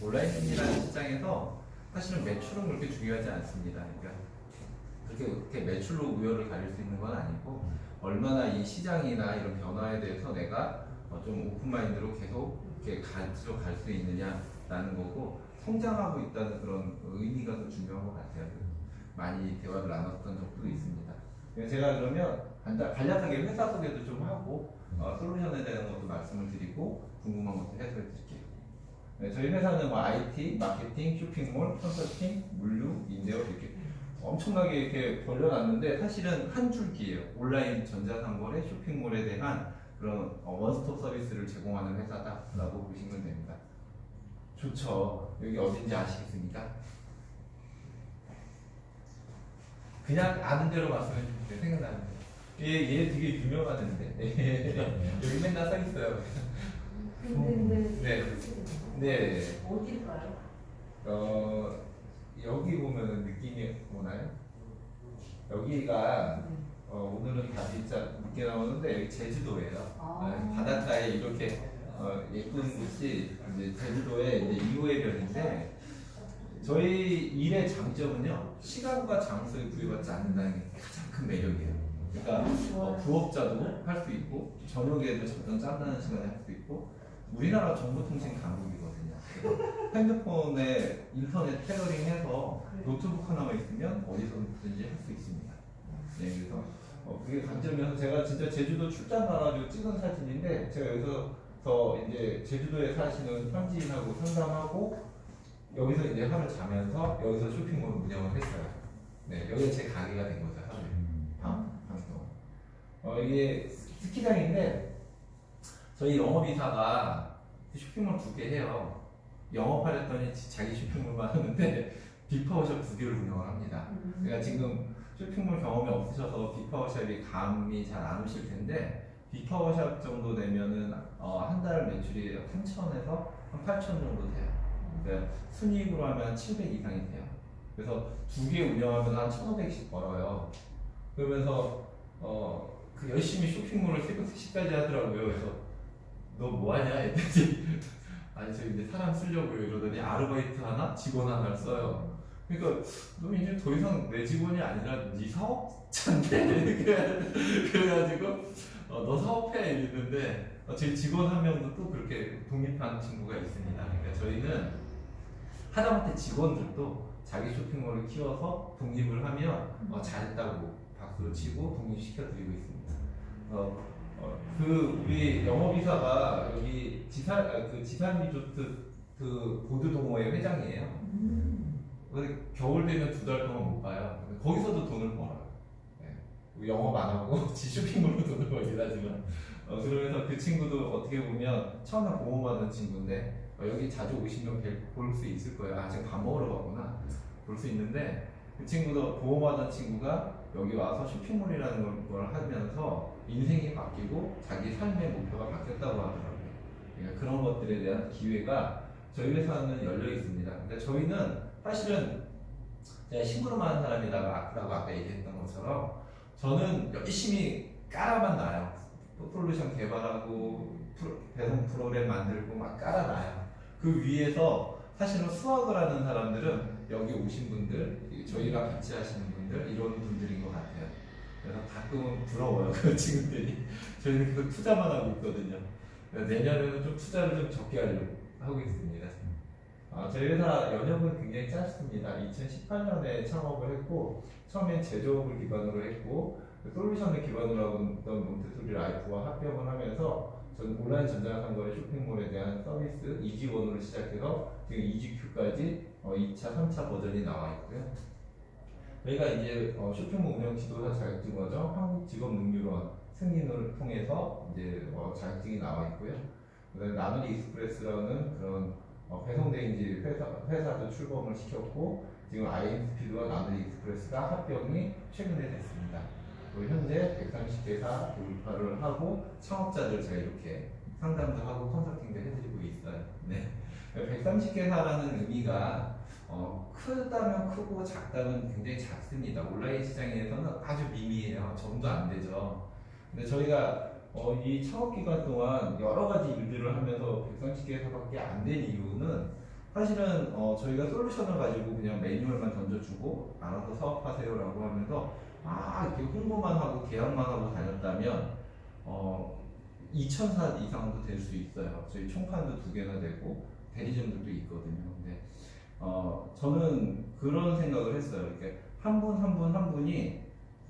온라인 심리라는 시장에서 사실은 매출은 그렇게 중요하지 않습니다. 그러니까 그렇게 매출로 우열을 가릴 수 있는 건 아니고 얼마나 이 시장이나 이런 변화에 대해서 내가 좀 오픈마인드로 계속 이렇게 가져갈 수 있느냐라는 거고 성장하고 있다는 그런 의미가 더 중요한 것 같아요. 많이 대화를 나눴던 적도 있습니다. 제가 그러면 간략하게 회사 소개도 좀 하고 솔루션에 대한 것도 말씀을 드리고 궁금한 것도 해소해 드릴게요. 네, 저희 회사는 뭐 IT, 마케팅, 쇼핑몰, 컨설팅, 물류, 임대업 이렇게 엄청나게 이렇게 벌려놨는데 사실은 한 줄기예요. 온라인 전자상거래 쇼핑몰에 대한 그런 원스톱 서비스를 제공하는 회사다라고 보시면 됩니다. 좋죠. 여기 어딘지 아시겠습니까? 그냥 아는 대로 말씀해 주세요. 생각나는 대로. 얘 되게 유명하던데. 여기 맨날 써 있어요. 네. 네. 어딜까요? 여기 보면은 느낌이 오나요? 여기가 오늘은 다 진짜 늦게 나오는데 여기 제주도예요. 바닷가에 이렇게 예쁜 곳이 이제 제주도의 이제 2호의 별인데 저희 일의 장점은요 시간과 장소에 구애받지 않는다는 게 가장 큰 매력이에요. 그러니까 부업자도 할 수 있고 저녁에도 잠깐 짬나는 시간에 할 수 있고 우리나라 정보통신 강국이거든요. 핸드폰에 인터넷 페어링해서 노트북 하나만 있으면 어디서든지 할 수 있습니다. 네, 그래서 그게 강점이어서 제가 진짜 제주도 출장 가가지고 찍은 사진인데 제가 여기서 이제 제주도에 사시는 현지인하고 상담하고 여기서 이제 하루 자면서 여기서 쇼핑몰 운영을 했어요. 네, 여기가 제 가게가 된 거죠. 하루에 방송. 이게 스키장인데 저희 영업이사가 쇼핑몰 2개 해요. 영업하랬더니 자기 쇼핑몰만 하는데 빅파워샵 2개를 운영을 합니다. 그러니까 지금 쇼핑몰 경험이 없으셔서 빅파워샵이 감이 잘 안 오실 텐데 빅파워샵 정도 되면은 한 달 매출이 3천에서 한 8천 정도 돼요. 그러니까 순이익으로 하면 700 이상이 돼요. 그래서 2개 운영하면 한 1,500씩 벌어요. 그러면서 그 열심히 쇼핑몰을 새벽 3시까지 하더라고요. 그래서 너 뭐하냐 했더니 아니 저 이제 사람 쓰려고요 이러더니 아르바이트 하나 직원 하나를 써요. 그러니까 너 이제 더 이상 내 직원이 아니라 네 사업자인데 그래가지고 너 사업해 이랬는데 제 직원 한 명도 또 그렇게 독립한 친구가 있습니다. 그러니까 저희는 하다못해 직원들도 자기 쇼핑몰을 키워서 독립을 하면 잘했다고 박수를 치고 독립시켜드리고 있습니다. 우리 영업이사가 여기 지산 리조트 그 보드 동호회 회장이에요. 겨울 되면 2달 동안 못 가요. 거기서도 돈을 벌어요. 네. 영업 안 하고 지 쇼핑몰로 돈을 벌긴 하지만 그러면서 그 친구도 어떻게 보면 처음에 보험하던 친구인데 여기 자주 오시면 볼 수 있을 거예요. 지금 밥 먹으러 가구나. 볼 수 있는데 그 친구도 보험하던 친구가 여기 와서 쇼핑몰이라는 걸 하면서 인생이 바뀌고 자기 삶의 목표가 바뀌었다고 하더라고요. 그러니까 그런 것들에 대한 기회가 저희 회사는 열려 있습니다. 근데 저희는 사실은 제가 심부름하는 사람이라고 아까 얘기했던 것처럼 저는 열심히 깔아만 놔요. 솔루션 개발하고 배송 프로그램 만들고 막 깔아놔요. 그 위에서 사실은 수학을 하는 사람들은 여기 오신 분들, 저희랑 같이 하시는 분들 이런 분들인 것 같아요. 그래서 가끔은 부러워요. 그 친구들이. 저희는 계속 투자만 하고 있거든요. 내년에는 좀 투자를 좀 적게 하고 있습니다. 저희 회사 연역은 굉장히 짧습니다. 2018년에 창업을 했고 처음엔 제조업을 기반으로 했고 솔루션을 기반으로 하고 있던 몬테소리 라이프와 합병을 하면서 전 온라인 전자상거래 쇼핑몰에 대한 서비스 2G1으로 시작해서 지금 2GQ까지 2차, 3차 버전이 나와 있고요. 저희가 이제 쇼핑몰 운영 지도사 자격증 과정, 한국직업능률원 승인을 통해서 이제 자격증이 나와 있고요. 그다음에 나누리 익스프레스라는 그런 배송대행지 회사도 출범을 시켰고 지금 IM스피드와 나누리 익스프레스가 합병이 최근에 됐습니다. 그리고 현재 130개사 돌파를 하고 창업자들 제가 이렇게 상담도 하고 컨설팅도 해드리고 있어요. 네. 130개사라는 의미가 크다면 크고 작다면 굉장히 작습니다. 온라인 시장에서는 아주 미미해요. 점도 안 되죠. 근데 저희가 이 창업 기간 동안 여러 가지 일들을 하면서 130개사밖에 안 된 이유는 사실은 저희가 솔루션을 가지고 그냥 매뉴얼만 던져주고 알아서 사업하세요라고 하면서 이렇게 홍보만 하고 계약만 하고 다녔다면 2,000사 이상도 될 수 있어요. 저희 총판도 2개나 되고 대리점들도 있거든요. 근데 저는 그런 생각을 했어요. 이렇게 한 분 한 분 한 분이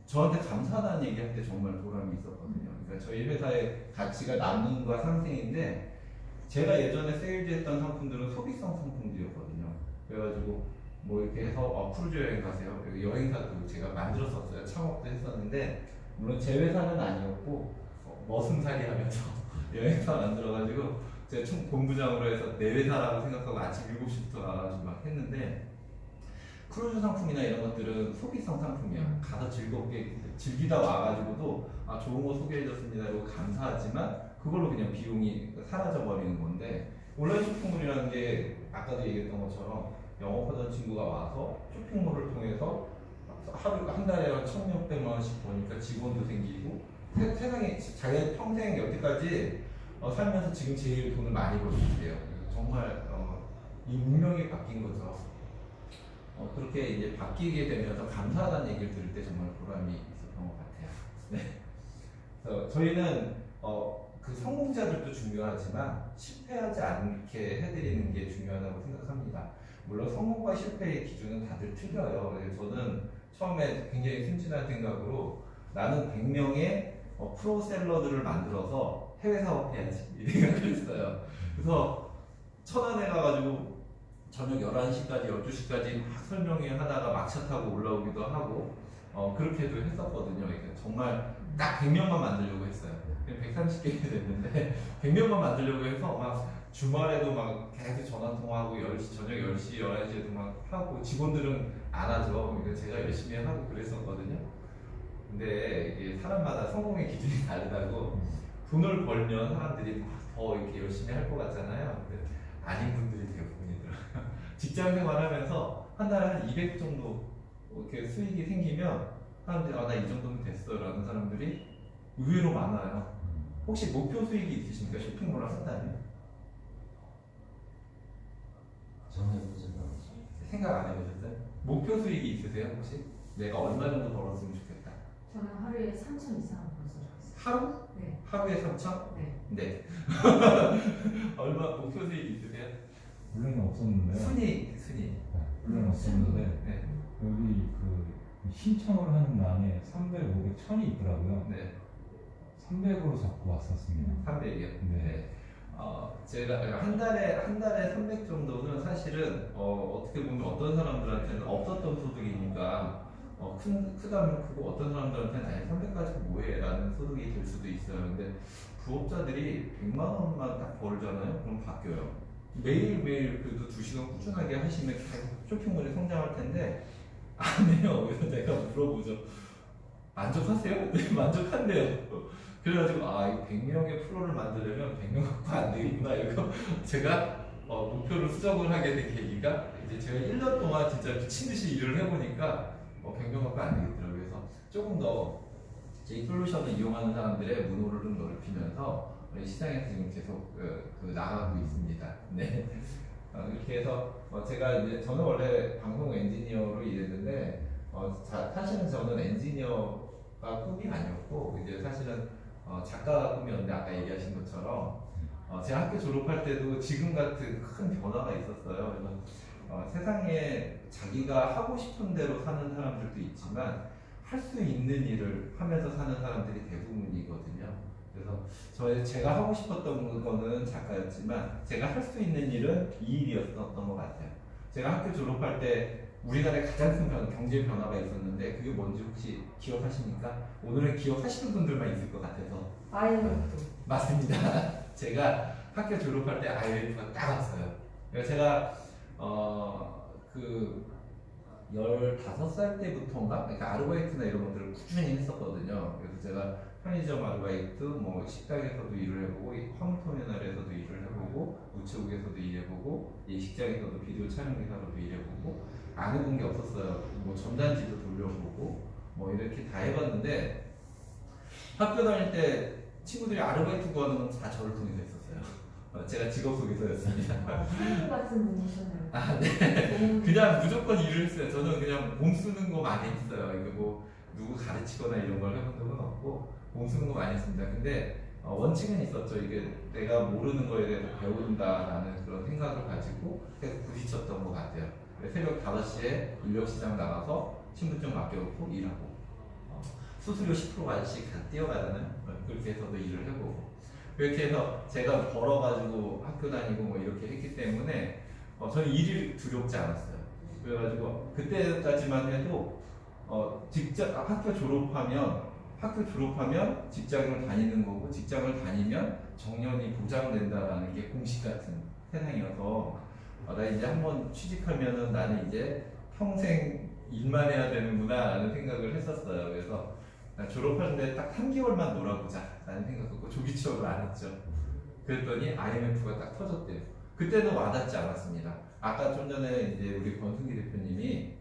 저한테 감사하다는 얘기할 때 정말 보람이 있었거든요. 그러니까 저희 회사의 가치가 남는과 상생인데 제가 예전에 세일즈했던 상품들은 소비성 상품들이었거든요. 그래가지고 뭐 이렇게 해서 크루즈 여행 가세요. 여기 여행사도 제가 만들었었어요. 창업도 했었는데 물론 제 회사는 아니었고 머슴살이 하면서 여행사 만들어가지고 제가 총 본부장으로 해서 내 회사라고 생각하고 아침 7시부터 나가가지고 막 했는데 크루즈 상품이나 이런 것들은 소비성 상품이야. 가서 즐겁게 즐기다 와가지고도 좋은 거 소개해줬습니다 이러고 감사하지만 그걸로 그냥 비용이 사라져 버리는 건데 온라인 쇼핑몰이라는 게 아까도 얘기했던 것처럼 영업하던 친구가 와서 쇼핑몰을 통해서 하루 한 달에 한 1,600만 원씩 버니까 직원도 생기고 세상에 자기 평생 여태까지 살면서 지금 제일 돈을 많이 벌고 있대요. 정말 이 운명이 바뀐 거죠. 그렇게 이제 바뀌게 되면서 감사하다는 얘기를 들을 때 정말 보람이 있었던 것 같아요. 네. 그래서 저희는 그 성공자들도 중요하지만 실패하지 않게 해드리는 게 중요하다고 생각합니다. 물론 성공과 실패의 기준은 다들 틀려요. 저는 처음에 굉장히 순진한 생각으로 나는 100명의 프로셀러들을 만들어서 해외 사업해야지 이 생각을 했어요. 그래서 천안에 가가지고 저녁 11시까지 12시까지 막 설명회 하다가 막차 타고 올라오기도 하고 그렇게도 했었거든요. 그러니까 정말 딱 100명만 만들려고 했어요. 130개 됐는데 100명만 만들려고 해서 막 주말에도 막 계속 전화통화하고 10시, 저녁 10시, 11시에도 막 하고 직원들은 안 하죠. 그러니까 제가 열심히 하고 그랬었거든요. 근데 이게 사람마다 성공의 기준이 다르다고 돈을 벌면 사람들이 막 더 이렇게 열심히 할 것 같잖아요. 근데 아닌 분들이 대부분이더라고요. 직장 생활하면서 한 달에 한 200 정도 이렇게 수익이 생기면 사람들이 나 이 정도면 됐어 라는 사람들이 의외로 많아요. 혹시 목표 수익이 있으십니까? 쇼핑몰을 한다면? 저는 해보진 않았어요. 생각 안 해보셨어요? 목표 수익이 있으세요 혹시? 내가 얼마 정도 벌었으면 좋겠다. 저는 하루에 3천 이상 벌어요. 하루? 네. 하루에 3천? 네. 네. 얼마 목표 수익 있으세요? 원래는 없었는데요. 순위. 네, 원래는 없었는데 네. 여기 그 신청을 하는 란에 300, 500, 1000이 있더라고요. 네. 300으로 잡고 왔었습니다. 300이요. 네. 제가 한 달에 300 정도는 사실은 어떻게 보면 어떤 사람들한테는 없었던 소득이니까 크다면 크고 어떤 사람들한테는 아니 300까지 뭐해 라는 소득이 될 수도 있어요. 근데 부업자들이 100만 원만 딱 벌잖아요. 그럼 바뀌어요. 매일매일 그래도 2시간 꾸준하게 하시면 계속 쇼핑몰이 성장할 텐데 안 해요. 그래서 제가 물어보죠. 만족하세요? 네, 만족한대요. 그래가지고 이 100명의 프로를 만들려면 100명 갖고 안 되겠구나 이거 제가 목표를 수정을 하게 된 계기가 이제 제가 1년 동안 진짜 미친 듯이 일을 해보니까 100명 갖고 안 되겠더라고요. 그래서 조금 더 제 솔루션을 이용하는 사람들의 문호를 좀 넓히면서 시장에서 지금 계속 나가고 있습니다. 네. 이렇게 해서 제가 이제 저는 원래 방송 엔지니어로 일했는데 사실은 저는 엔지니어가 꿈이 아니었고 이제 사실은 작가가 꿈이었는데 아까 얘기하신 것처럼 제가 학교 졸업할 때도 지금 같은 큰 변화가 있었어요. 그래서 세상에 자기가 하고 싶은 대로 사는 사람들도 있지만 할 수 있는 일을 하면서 사는 사람들이 대부분이거든요. 그래서 제가 하고 싶었던 거는 작가였지만 제가 할 수 있는 일은 이 일이었던 것 같아요. 제가 학교 졸업할 때 우리나라에 가장 큰 경제 변화가 있었는데 그게 뭔지 혹시 기억하십니까? 오늘은 기억하시는 분들만 있을 것 같아서. IMF. 맞습니다. 제가 학교 졸업할 때 IMF가 딱 왔어요. 그래서 제가 그 15살 때부터인가? 그러니까 아르바이트나 이런 것들을 꾸준히 했었거든요. 그래서 제가 편의점 아르바이트, 뭐 식당에서도 일을 해보고, 화물터미널에서도 일을 해보고, 우체국에서도 일해보고, 예식장에서도 비디오 촬영기사로도 일해보고, 안 해본 게 없었어요. 뭐 전단지도 돌려보고, 뭐 이렇게 다 해봤는데, 학교 다닐 때 친구들이 아르바이트 구하는 건 다 저를 통해서 했었어요. 제가 직업 소개서였습니다. 선생님 같은 분이셨네요. 아, 네. 그냥 무조건 일을 했어요. 저는 그냥 몸 쓰는 거 많이 했어요. 이게 뭐 누구 가르치거나 이런 걸 해본 적은 없고 몸 쓰는 거 많이 했습니다. 근데 원칙은 있었죠. 이게 내가 모르는 거에 대해서 배운다라는 그런 생각을 가지고 계속 부딪혔던 것 같아요. 새벽 5시에 인력시장 나가서 신분증 맡겨놓고 일하고 수수료 10%씩 뛰어가잖아요. 그렇게 해서도 일을 해보고 그렇게 해서 제가 벌어가지고 학교 다니고 뭐 이렇게 했기 때문에 저는 일이 두렵지 않았어요. 그래가지고 그때까지만 해도 직장 학교 졸업하면 직장을 다니는 거고 직장을 다니면 정년이 보장된다라는 게 공식 같은 세상이어서 나 이제 한번 취직하면은 나는 이제 평생 일만 해야 되는구나라는 생각을 했었어요. 그래서 졸업하는데 딱 3개월만 놀아보자라는 생각하고 조기 취업을 안 했죠. 그랬더니 IMF가 딱 터졌대요. 그때는 와닿지 않았습니다. 아까 좀 전에 이제 우리 권순기 대표님이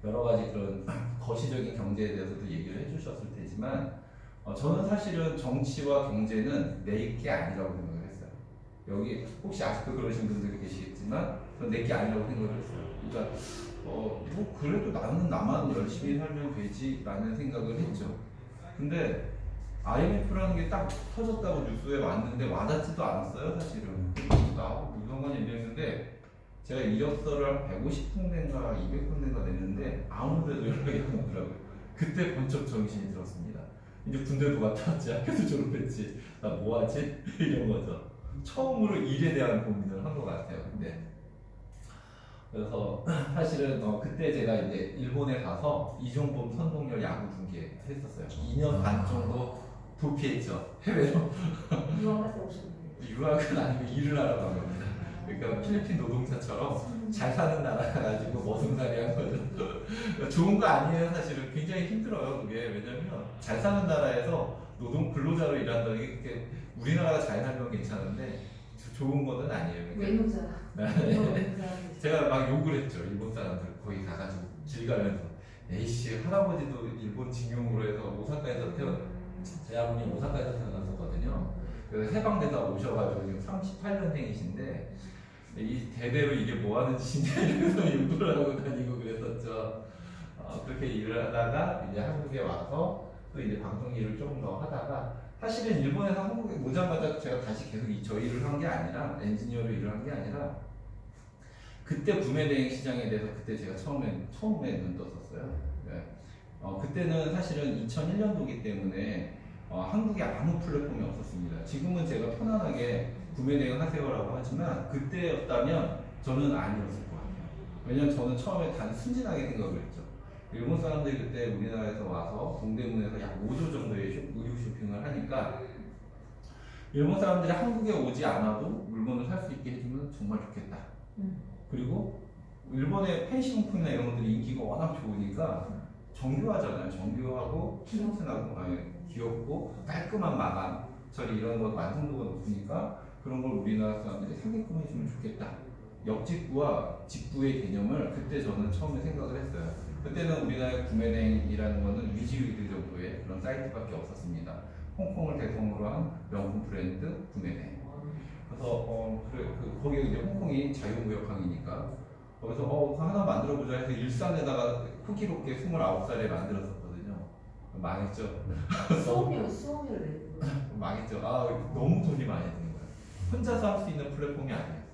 여러 가지 그런 거시적인 경제에 대해서도 얘기를 해주셨을 테지만 저는 사실은 정치와 경제는 내 게 아니라고 생각을 했어요. 여기 혹시 아직도 그러신 분들이 계시겠지만 저는 내 게 아니라고 생각을 했어요. 그러니까 뭐 그래도 나만 열심히 살면 되지라는 생각을 했죠. 근데 IMF라는 게 딱 터졌다고 뉴스에 왔는데 와닿지도 않았어요, 사실은. 나하고 무슨 상관이 있는데 제가 이력서를 150통인가 200통인가 냈는데 아무데도 연락이 안 오더라고요. 그때 번쩍 정신이 들었습니다. 이제 군대도 갔다 왔지, 학교도 졸업했지, 나 뭐하지? 이런 거죠. 처음으로 일에 대한 고민을 한 것 같아요. 근데 그래서 사실은 그때 제가 이제 일본에 가서 이종범 선동열 야구 중계 했었어요. 2년 반 정도 도피했죠, 해외로. 유학 갔다 오셨는데. 유학은 아니고 일을 하러 간 겁니다. 그러니까 필리핀 노동자처럼 잘 사는 나라 가지고 머슴살이 한 거죠. 좋은 거 아니에요, 사실은. 굉장히 힘들어요, 그게. 왜냐면 잘 사는 나라에서 근로자로 일한다는 게 그렇게 우리나라가 잘 살면 괜찮은데 좋은 거는 아니에요. 외노자. 제가 막 욕을 했죠, 일본 사람들. 거기 가가지고 길 가면서 에이씨, 할아버지도 일본 징용으로 해서 오사카에서 제 아버님 오사카에서 태어났었거든요. 그래서 해방대사 오셔가지고 지금 38년생이신데 이 대대로 이게 뭐 하는 짓이냐 이러면서 욕을 하고 다니고 그랬었죠. 그렇게 일을 하다가 이제 한국에 와서 또 이제 방송 일을 좀 더 하다가 사실은 일본에서 한국에 오자마자 제가 다시 계속 저 일을 한 게 아니라 엔지니어로 일을 한 게 아니라 그때 구매대행 시장에 대해서 그때 제가 처음에 눈 떴었어요. 네. 그때는 사실은 2001년도기 때문에 한국에 아무 플랫폼이 없었습니다. 지금은 제가 편안하게 구매 대행 하세요라고 하지만 그때였다면 저는 아니었을 것 같아요. 왜냐면 저는 처음에 순진하게 생각을 했죠. 일본 사람들이 그때 우리나라에서 와서 동대문에서 약 5조 정도의 의류 쇼핑을 하니까 일본 사람들이 한국에 오지 않아도 물건을 살 수 있게 해주면 정말 좋겠다. 그리고 일본의 펜시용품이나 이런 것들이 인기가 워낙 좋으니까 정교하잖아요. 정교하고 튼튼하고 귀엽고 깔끔한 마감 처리 이런 것 완성도가 높으니까 그런 걸 우리나라 사람들이 사게끔 해주면 좋겠다. 역직구와 직구의 개념을 그때 저는 처음에 생각을 했어요. 그때는 우리나라의 구매대행이라는 거는 위지위드 정도의 그런 사이트밖에 없었습니다. 홍콩을 대상으로 한 명품 브랜드 구매대행. 그래서 거기 이제 홍콩이 자유무역항이니까 거기서 그거 하나 만들어보자 해서 일산에다가 후기롭게 29살에 만들었었거든요. 망했죠. 수업료를 망했죠. 너무 돈이 많이 드는 거예요. 혼자서 할 수 있는 플랫폼이 아니에요.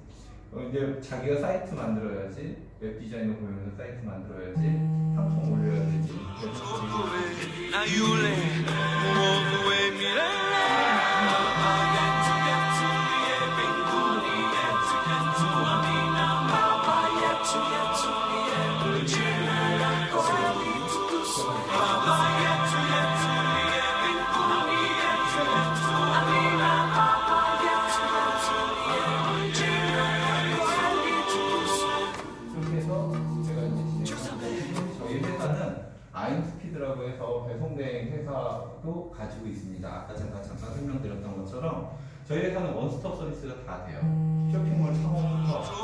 이제 자기가 사이트 만들어야지, 웹 디자이너 보면서 사이트 만들어야지, 상품 올려야 되지. 아임스피드라고 해서 배송대행 회사도 가지고 있습니다. 아까 잠깐 설명드렸던 것처럼 저희 회사는 원스톱 서비스가 다 돼요. 쇼핑몰 창업부터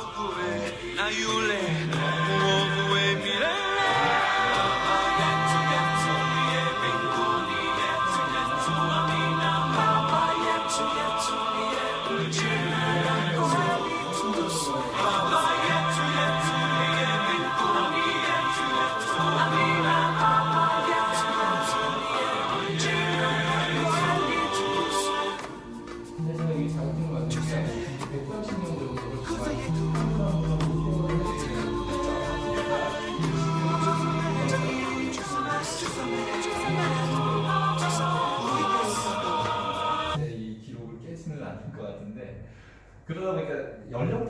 Yeah.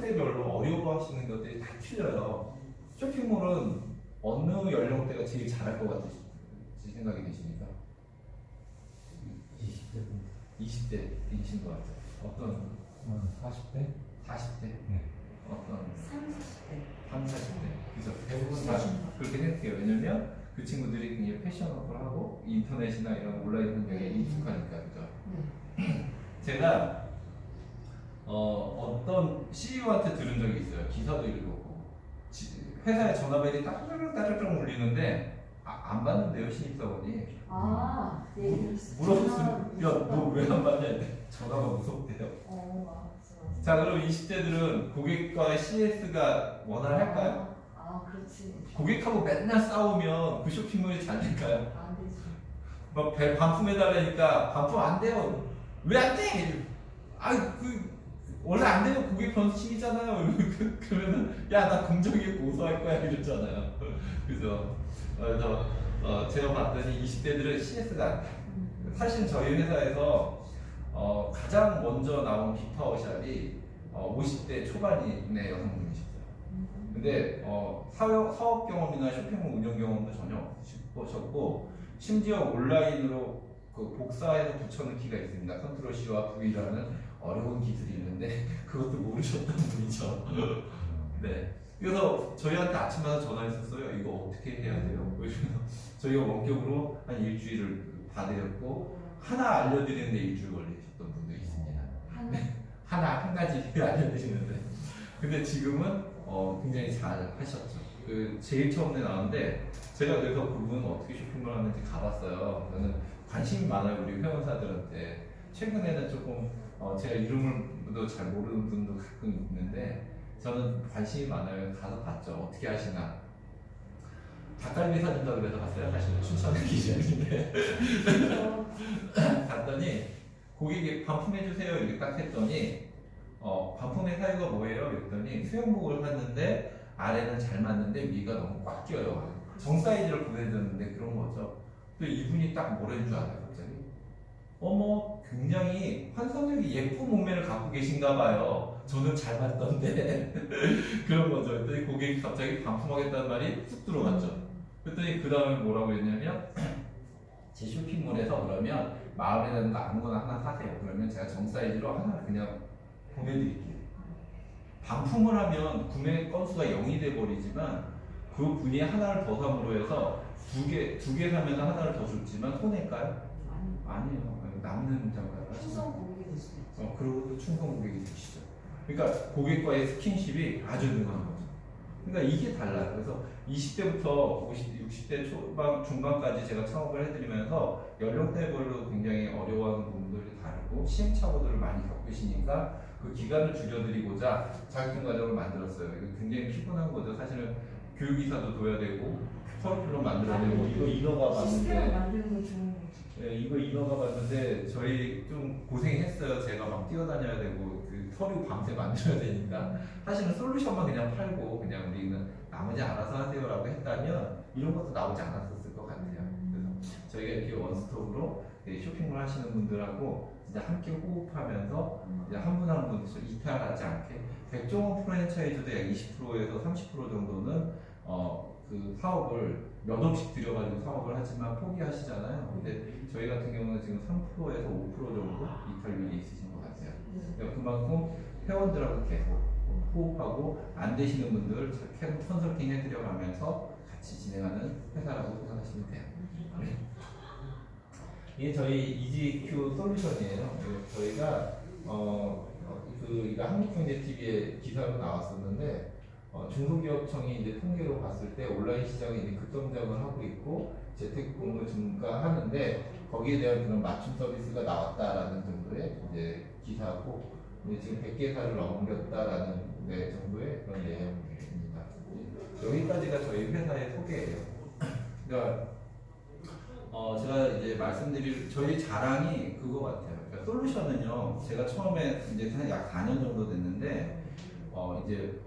연령대별로 어려워하시는 것들이 다 틀려요. 쇼핑몰은 어느 연령대가 제일 잘할 것 같으시 생각이 되십니까? 20대 20대이신 것 같아요. 어떤 40대? 40대? 네. 어떤 30대. 30, 40대. 그래서 대부분 다 그렇게 생각해요. 왜냐면 그 친구들이 굉장히 패셔너블 하고 인터넷이나 이런 온라인 환경에 익숙하니까. 그죠? 제가 어떤 CEO한테 들은 적이 있어요. 기사도 읽었고 회사에 전화벨이 따르릉 울리는데 안 받는데요, 신입사원이. 아, 얘기 들었어. 물어봤으면 야, 너 왜 안 받냐 했는데 전화가 무섭대요. 맞아. 자, 그럼 20대들은 고객과의 CS가 원활할까요? 그렇지. 고객하고 맨날 싸우면 그 쇼핑몰이 잘 될까요? 안 되지. 막 반품해달라니까 반품 안 돼요. 왜 안 돼? 원래 안 되면 고객 변심이잖아요. 그러면은 야, 나 공정위에 고소할 거야 이랬잖아요. 그래서 제가 봤더니 20대들은 CS가 안 돼. 사실 저희 회사에서 가장 먼저 나온 빅파워샵이 50대 초반의 여성분이셨어요. 근데 사업 경험이나 쇼핑몰 운영 경험도 전혀 없으셨고 심지어 온라인으로 그 복사해서 붙여넣기가 있습니다. 컨트롤 C와 V라는 어려운 기술이 있는데 그것도 모르셨던 분이죠. 네. 그래서 저희한테 아침마다 전화했었어요. 이거 어떻게 해야 돼요? 그래서 저희가 원격으로 한 일주일을 받으셨고 하나 알려드리는데 일주일 걸리셨던 분도 있습니다. 한 가지 알려드리는데. 근데 지금은 굉장히 잘 하셨죠. 제일 처음에 나왔는데 제가 그래서 그분 어떻게 쇼핑을 하는지 가봤어요. 저는 관심이 많아요, 우리 회원사들한테. 최근에는 조금 제가 이름을도 잘 모르는 분도 가끔 있는데 저는 관심이 많아요. 가서 봤죠. 어떻게 하시나. 닭갈비 사준다 그래서 갔어요. 사실은 추천하기 기준인데 갔더니 고객이 반품해주세요 이렇게 딱 했더니 반품의 사유가 뭐예요? 그랬더니 수영복을 샀는데 아래는 잘 맞는데 위가 너무 꽉 껴요. 정 사이즈를 보내줬는데 그런 거죠. 또 이분이 딱 뭐라는 줄 알아요? 갑자기 어머, 굉장히 환상적인 예쁜 몸매를 갖고 계신가 봐요. 저는 잘 맞던데 그런 거죠. 그랬더니 고객이 갑자기 반품하겠다는 말이 쑥 들어갔죠. 그랬더니 그 다음에 뭐라고 했냐면 제 쇼핑몰에서 그러면 마음에 드는 거 아무거나 하나 사세요. 그러면 제가 정 사이즈로 하나 그냥 보내드릴게요. 반품을 하면 구매 건수가 0이 돼버리지만 그 분이 하나를 더 삼으로 해서 두 개 사면 하나를 더 줬지만 손해일까요? 아니에요. 남는 장가를 충성 고객이 될 수도 있죠. 그리고 또 충성 고객이 되시죠. 그러니까 고객과의 스킨십이 아주 능한 거죠. 그러니까 이게 달라요. 그래서 20대부터 60대 초반, 중반까지 제가 창업을 해드리면서 연령대별로 굉장히 어려워하는 부분들이 다르고 시행착오들을 많이 겪으시니까 그 기간을 줄여드리고자 자격증 과정을 만들었어요. 이거 굉장히 피곤한 거죠. 사실은 교육이사도 둬야 되고 커리큘럼 만들어야 되고 이거 인허가 시스템을 받는데 만드는 게 좋은 거지. 네, 이거 인허가 받는데 저희 좀 고생했어요. 제가 막 뛰어다녀야 되고 그 서류 밤새 만들어야 되니까 사실은 솔루션만 그냥 팔고 그냥 우리는 나머지 알아서 하세요라고 했다면 이런 것도 나오지 않았었을 것 같아요. 그래서 저희가 이렇게 원스톱으로 쇼핑몰 하시는 분들하고 진짜 함께 호흡하면서 이제 한 분 한 분 이탈하지 않게 백종원 프랜차이즈도 약 20%에서 30% 정도는 그 사업을 몇 억씩 들여가지고 사업을 하지만 포기하시잖아요. 근데 저희 같은 경우는 지금 3%에서 5% 정도 이탈률이 있으신 것 같아요. 그러니까 그만큼 회원들하고 계속 호흡하고 안 되시는 분들 계속 컨설팅 해드려가면서 같이 진행하는 회사라고 생각하시면 돼요. 네. 이게 저희 이지큐 솔루션이에요. 저희가 이거 한국경제TV에 기사로 나왔었는데 중소기업청이 이제 통계로 봤을 때 온라인 시장에 이제 급성장을 하고 있고 재택근무 증가하는데 거기에 대한 그런 맞춤 서비스가 나왔다라는 정도의 이제 기사고 이제 지금 100개사를 넘겼다라는 정도의 그런 내용입니다. 여기까지가 저희 회사의 소개예요. 그러니까 제가 이제 말씀드릴 저희 자랑이 그거 같아요. 그러니까 솔루션은요, 제가 처음에 이제 약 4년 정도 됐는데 이제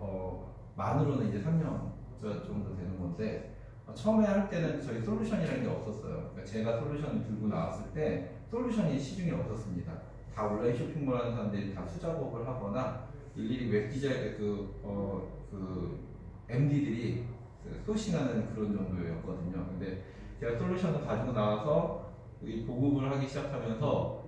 만으로는 이제 3년 정도 되는 건데 처음에 할 때는 저희 솔루션이라는 게 없었어요. 그러니까 제가 솔루션을 들고 나왔을 때 솔루션이 시중에 없었습니다. 다 온라인 쇼핑몰 하는 사람들이 다 수작업을 하거나 일일이 웹 디자인 MD들이 소싱하는 그런 정도였거든요. 근데 제가 솔루션을 가지고 나와서 이 보급을 하기 시작하면서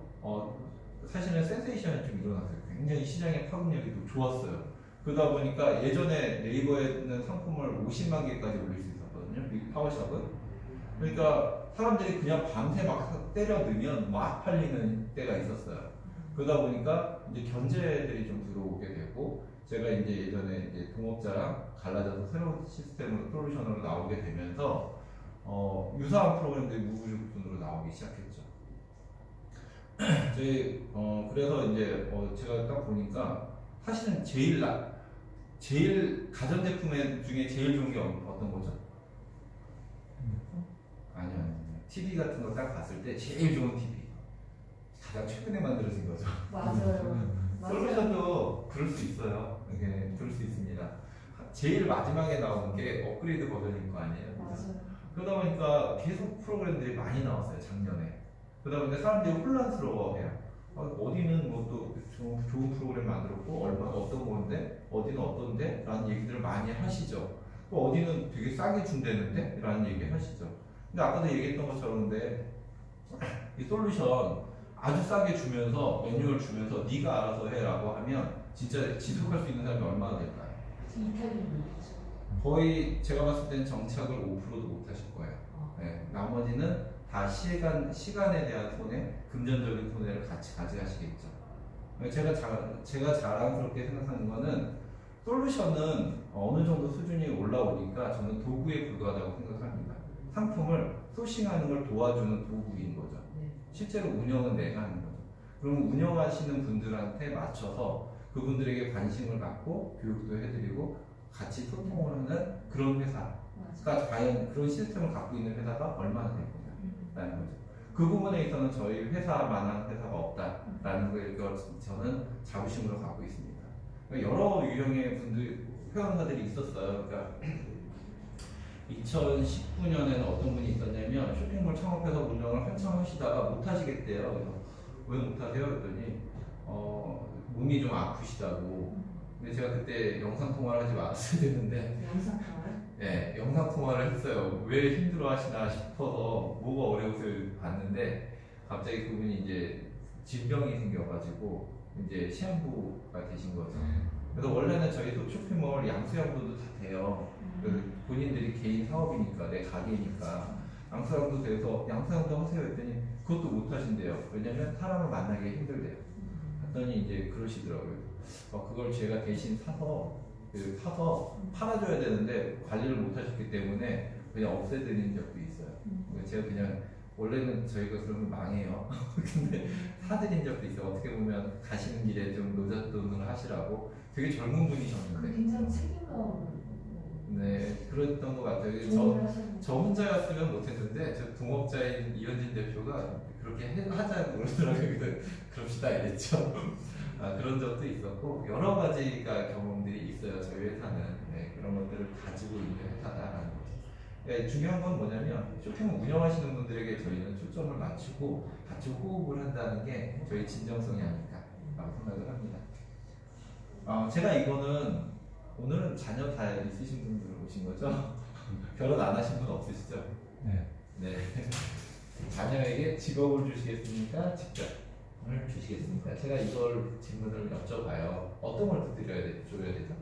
사실은 센세이션이 좀 일어났어요. 굉장히 시장의 파급력이 또 좋았어요. 그러다 보니까 예전에 네이버에 있는 상품을 50만 개까지 올릴 수 있었거든요. 이 파워샵은. 그러니까 사람들이 그냥 밤새 막 때려 넣으면 막 팔리는 때가 있었어요. 그러다 보니까 이제 견제들이 좀 들어오게 되고, 제가 이제 예전에 이제 동업자랑 갈라져서 새로운 시스템으로 솔루션으로 나오게 되면서 유사한 프로그램들이 무구직분으로 나오기 시작했죠. 그래서 이제 제가 딱 보니까 사실은 제일 가전제품 중에 제일 좋은 게 어떤 거죠? 아니요. TV 같은 거 딱 봤을 때 제일 좋은 TV. 가장 최근에 만들어진 거죠. 맞아요. 맞아요. 솔루션도 그럴 수 있어요. 이게 그럴 수 있습니다. 제일 마지막에 나온 게 업그레이드 버전일 거 아니에요. 그죠? 맞아요. 그러다 보니까 계속 프로그램들이 많이 나왔어요, 작년에. 그러다 보니까 사람들이 혼란스러워해요. 어디는 뭐 또 좋은 프로그램 만들었고, 얼마 어떤 건데, 어디는 어떤데? 라는 얘기들을 많이 하시죠. 또 어디는 되게 싸게 준다는데? 라는 얘기 하시죠. 근데 아까도 얘기했던 것처럼 근데 이 솔루션 아주 싸게 주면서 매뉴얼 주면서 네가 알아서 해라고 하면 진짜 지속할 수 있는 사람이 얼마나 될까요? 이탈리아죠. 거의 제가 봤을 땐 정착을 5%도 못 하실 거예요. 네, 나머지는 다 시간에 대한 손해, 금전적인 손해를 같이 가져가시겠죠. 제가 자랑스럽게 생각하는 거는 솔루션은 어느 정도 수준이 올라오니까 저는 도구에 불과하다고 생각합니다. 상품을 소싱하는 걸 도와주는 도구인 거죠. 네. 실제로 운영은 내가 하는 거죠. 그럼 운영하시는 분들한테 맞춰서 그분들에게 관심을 갖고 교육도 해드리고 같이 소통을 하는 그런 회사가 맞아요. 과연 그런 시스템을 갖고 있는 회사가 얼마나 될 거냐라는 거죠. 그 부분에 있어서는 저희 회사만한 회사가 없다라는 걸 저는 자부심으로 갖고 있습니다. 그러니까 여러 유형의 회원사들이 있었어요. 그러니까 2019년에는 어떤 분이 있었냐면 쇼핑몰 창업해서 운영을 한참 하시다가 못 하시겠대요. 그래서 왜 못 하세요? 그랬더니 몸이 좀 아프시다고. 근데 제가 그때 영상 통화를 하지 말았어야 됐는데 영상 통화요? 네, 영상 통화를 했어요. 왜 힘들어 하시나 싶어서 뭐가 어려워서 봤는데 갑자기 그분이 이제 질병이 생겨가지고 이제 시한부가 되신 거죠. 그래서 원래는 저희도 쇼핑몰 양수양도도 다 돼요. 그 본인들이 개인 사업이니까 내 가게니까 양수양도 돼서 양수양도 하세요 했더니 그것도 못 하신대요. 왜냐면 사람을 만나기 힘들대요. 했더니 이제 그러시더라고요. 그걸 제가 대신 사서 팔아줘야 되는데 관리를 못 하셨기 때문에 그냥 없애드린 적도 있어요. 제가 그냥 원래는 저희가 그러면 망해요. 근데 사드린 적도 있어요. 어떻게 보면 가시는 길에 좀 노잣돈을 하시라고. 되게 젊은 분이셨는데. 굉장히 책임감. 네, 그랬던 것 같아요. 저 혼자였으면 못했는데 저 동업자인 이현진 대표가 그렇게 하자고 그러더라고요. 그래서 그럽시다 이랬죠. 그런 적도 있었고 여러 가지가 경험들이 있어요. 저희 회사는 그런 것들을 가지고 있는 회사다라는 거죠. 그러니까 중요한 건 뭐냐면 쇼핑을 운영하시는 분들에게 저희는 초점을 맞추고 같이 호흡을 한다는 게 저희 진정성이 아닐까라고 생각을 합니다. 제가 이거는 오늘은 자녀 다 있으신 분들 오신 거죠? 결혼 안 하신 분 없으시죠? 네. 네. 자녀에게 직업을 주시겠습니까? 직장을 주시겠습니까? 제가 이걸 질문을 여쭤봐요. 어떤 걸 줘야 되죠?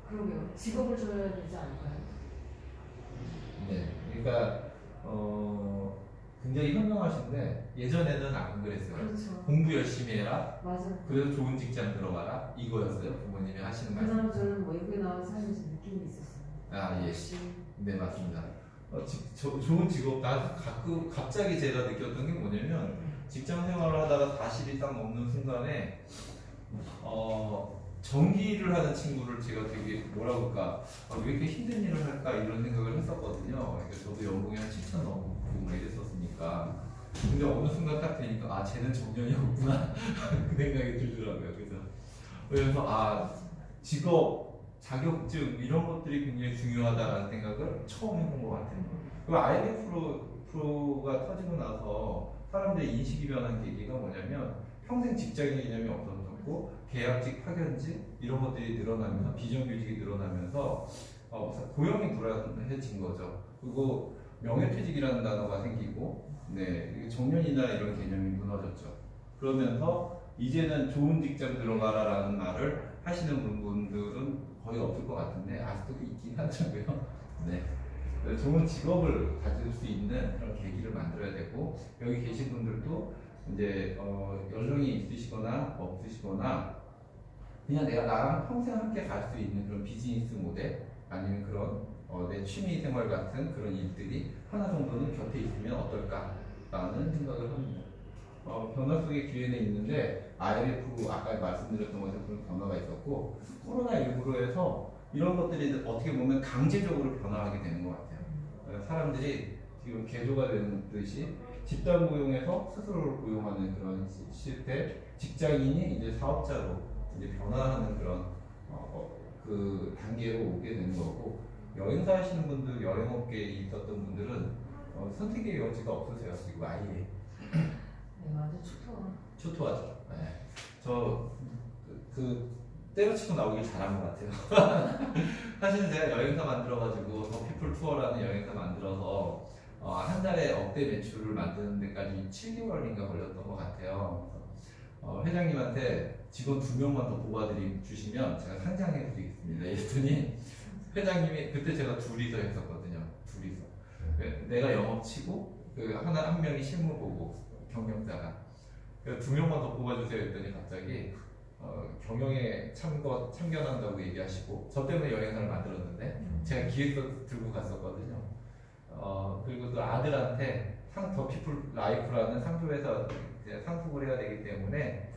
그러게요. 직업을 줘야 되지 않을까요? 네. 그러니까 굉장히 현명하신데 예전에는 안 그랬어요. 그렇죠. 공부 열심히 해라. 맞아요. 그래서 좋은 직장 들어가라. 이거였어요. 부모님이 하시는 그 말씀. 사람 저는 외국에 나와서 살면서 느낌이 있었어요. 예. 역시 네, 맞습니다. 좋은 직업, 갑자기 제가 느꼈던 게 뭐냐면, 직장 생활을 하다가 40이 딱 넘는 순간에, 전기를 하는 친구를 제가 되게 뭐라 그럴까, 왜 이렇게 힘든 일을 할까, 이런 생각을 했었거든요. 그러니까 저도 연봉이 한 7천 넘고 이랬었으니까. 근데 어느 순간 딱 되니까, 쟤는 정년이 없구나. 그 생각이 들더라고요. 그래서, 직업, 자격증 이런 것들이 굉장히 중요하다라는 생각을 처음 해본 것 같아요. 그 IMF 프로가 터지고 나서 사람들의 인식이 변한 계기가 뭐냐면 평생 직장인 개념이 없어졌고 계약직, 파견직 이런 것들이 늘어나면서 비정규직이 늘어나면서 고용이 불안해진 거죠. 그리고 명예퇴직이라는 단어가 생기고, 네, 이게 정년이나 이런 개념이 무너졌죠. 그러면서 이제는 좋은 직장 들어가라라는 말을 하시는 분들은 거의 없을 것 같은데 아직도 있긴 하더라고요. 네. 좋은 직업을 가질 수 있는 그런 계기를 만들어야 되고, 여기 계신 분들도 이제 연령이 있으시거나 없으시거나 그냥 내가 나랑 평생 함께 갈 수 있는 그런 비즈니스 모델 아니면 그런 내 취미 생활 같은 그런 일들이 하나 정도는 곁에 있으면 어떨까라는 생각을 합니다. 변화 속의 기회는 있는데 IMF 아까 말씀드렸던 것처럼 그런 변화가 있었고, 코로나19로 해서 이런 것들이 어떻게 보면 강제적으로 변화하게 되는 것 같아요. 사람들이 지금 개조가 되는 듯이 집단 고용에서 스스로를 고용하는 그런 시스템, 직장인이 이제 사업자로 이제 변화하는 그런 그 단계로 오게 되는 거고, 여행사 하시는 분들, 여행업계에 있었던 분들은 선택의 여지가 없으세요. 지금 아예. 네, 완전 초토화죠. 네. 때려치고 나오길 잘한 것 같아요. 사실은 제가 여행사 만들어가지고 더 피플 투어라는 여행사 만들어서 한 달에 억대 매출을 만드는 데까지 7개월인가 걸렸던 것 같아요. 회장님한테 직원 2명만 더 뽑아주시면 제가 상장해 드리겠습니다. 이랬더니 회장님이 그때 제가 둘이서 했었거든요. 둘이서. 내가 영업치고 한 명이 실무 보고 경영자가 2명만 더 뽑아주세요 했더니 갑자기 경영에 참견한다고 얘기하시고, 저 때문에 여행사를 만들었는데 제가 기획서 들고 갔었거든요. 그리고 또 아들한테 더 피플 라이프라는 상표회사 상속을 해야 되기 때문에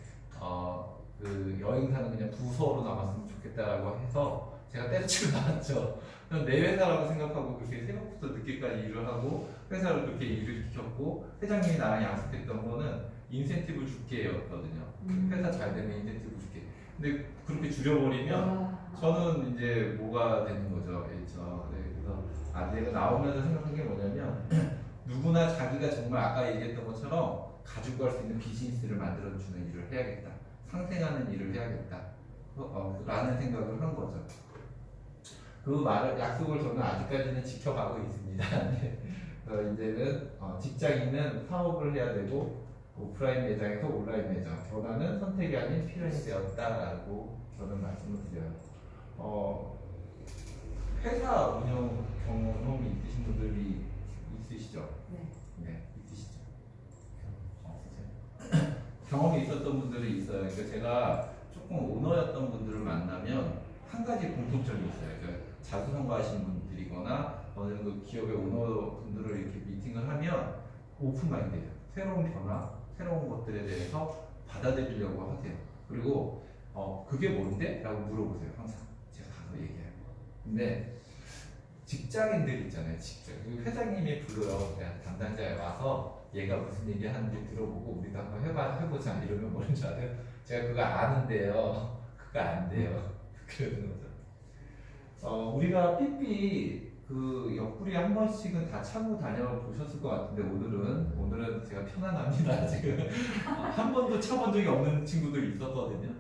그 여행사는 그냥 부서로 남았으면 좋겠다라고 해서 제가 때려치고 나왔죠. 내 회사라고 생각하고 그렇게 새벽부터 늦게까지 일을 하고 회사를 그렇게 일을 시켰고, 회장님이 나랑 약속했던 거는 인센티브 줄게였거든요. 회사 잘 되면 인센티브 줄게. 근데 그렇게 줄여버리면 저는 이제 뭐가 되는 거죠. 그렇죠. 그래서 내가 나오면서 생각한 게 뭐냐면 누구나 자기가 정말 아까 얘기했던 것처럼 가지고 갈 수 있는 비즈니스를 만들어주는 일을 해야겠다. 상생하는 일을 해야겠다. 라는 생각을 한 거죠. 그 약속을 저는 아직까지는 지켜가고 있습니다. 이제는 직장인은 사업을 해야 되고 오프라인 매장에서 온라인 매장, 변화는 선택이 아닌 필연이 되었다라고 저는 말씀을 드려요. 회사 운영 경험이 있으신 분들이 있으시죠? 네, 있으시죠? 없으세요? 경험이 있었던 분들이 있어요. 그러니까 제가 조금 오너였던 분들을 만나면 한 가지 공통점이 있어요. 그러니까 자수성가하신 분들이거나 어느 정도 기업의 오너 분들을 이렇게 미팅을 하면 오픈 마인드예요. 새로운 변화, 새로운 것들에 대해서 받아들이려고 하세요. 그리고 그게 뭔데? 라고 물어보세요. 항상 제가 가서 얘기해요. 근데 직장인들 있잖아요. 회장님이 불러요. 담당자에 와서 얘가 무슨 얘기 하는지 들어보고 우리도 한번 해보자 이러면 뭐는 줄 알아요? 제가 그거 아는데요. 그거 안 돼요. 그러는 거죠. 우리가 삐삐 그 옆구리 한 번씩은 다 차고 다녀보셨을 것 같은데 오늘은 제가 편안합니다. 지금 한 번도 차본 적이 없는 친구들이 있었거든요.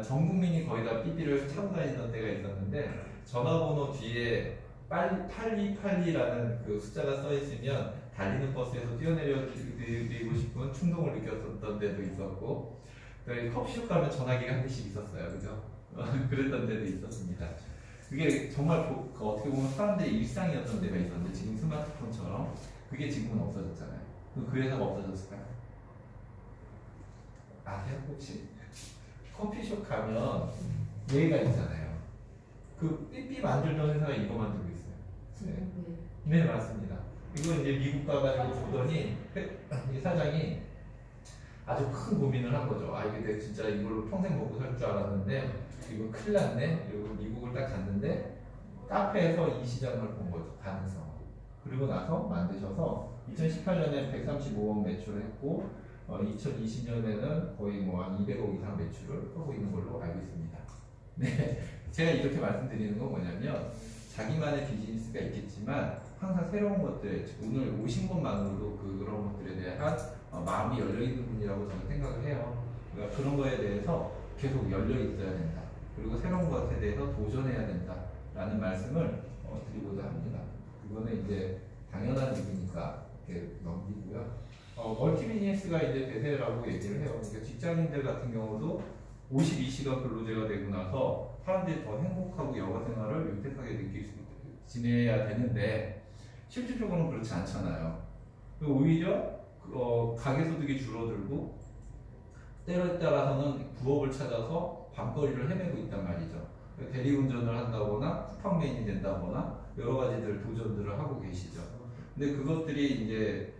전 국민이 거의 다 삐삐를 차고 다니던 때가 있었는데, 전화번호 뒤에 8282라는 그 숫자가 써 있으면 달리는 버스에서 뛰어내려 드리고 싶은 충동을 느꼈었던 데도 있었고, 커피숍 가면 전화기가 한 대씩 있었어요. 그죠? 그랬던 데도 있었습니다. 그게 정말 어떻게 보면 사람들의 일상이었던 데가 있었는데, 지금 스마트폰처럼 그게 지금은 없어졌잖아요. 그 회사가 없어졌을까요? 아세요? 혹시? 커피숍 가면 얘가 있잖아요. 그 삐삐 만들던 회사가 이거 만들고 있어요. 네, 맞습니다. 이거 이제 미국 가가지고 보더니 이 사장이 아주 큰 고민을 한 거죠. 이게 내가 진짜 이걸로 평생 먹고 살 줄 알았는데 이거 큰일 났네. 그리고 미국을 딱 갔는데 카페에서 이 시장을 본 거죠. 가능성. 그리고 나서 만드셔서 2018년에 135억 매출을 했고 2020년에는 거의 한 200억 이상 매출을 하고 있는 걸로 알고 있습니다. 네, 제가 이렇게 말씀드리는 건 뭐냐면 자기만의 비즈니스가 있겠지만 항상 새로운 것들, 오늘 오신 것만으로도 그런 것들에 대한 마음이 열려 있는 분이라고 저는 생각을 해요. 그러니까 그런 거에 대해서 계속 열려 있어야 된다. 그리고 새로운 것에 대해서 도전해야 된다라는 말씀을 드리고자 합니다. 그거는 이제 당연한 얘기니까 이렇게 넘기고요. 멀티 비즈니스가 이제 대세라고 얘기를 해요. 그러니까 직장인들 같은 경우도 52시간 근로제가 되고 나서 사람들이 더 행복하고 여가 생활을 윤택하게 느낄 수 지내야 되는데 실질적으로는 그렇지 않잖아요. 오히려 가계소득이 줄어들고 때에 따라서는 부업을 찾아서 밤거리를 헤매고 있단 말이죠. 대리운전을 한다거나 쿠팡맨이 된다거나 여러 가지들 도전들을 하고 계시죠. 근데 그것들이 이제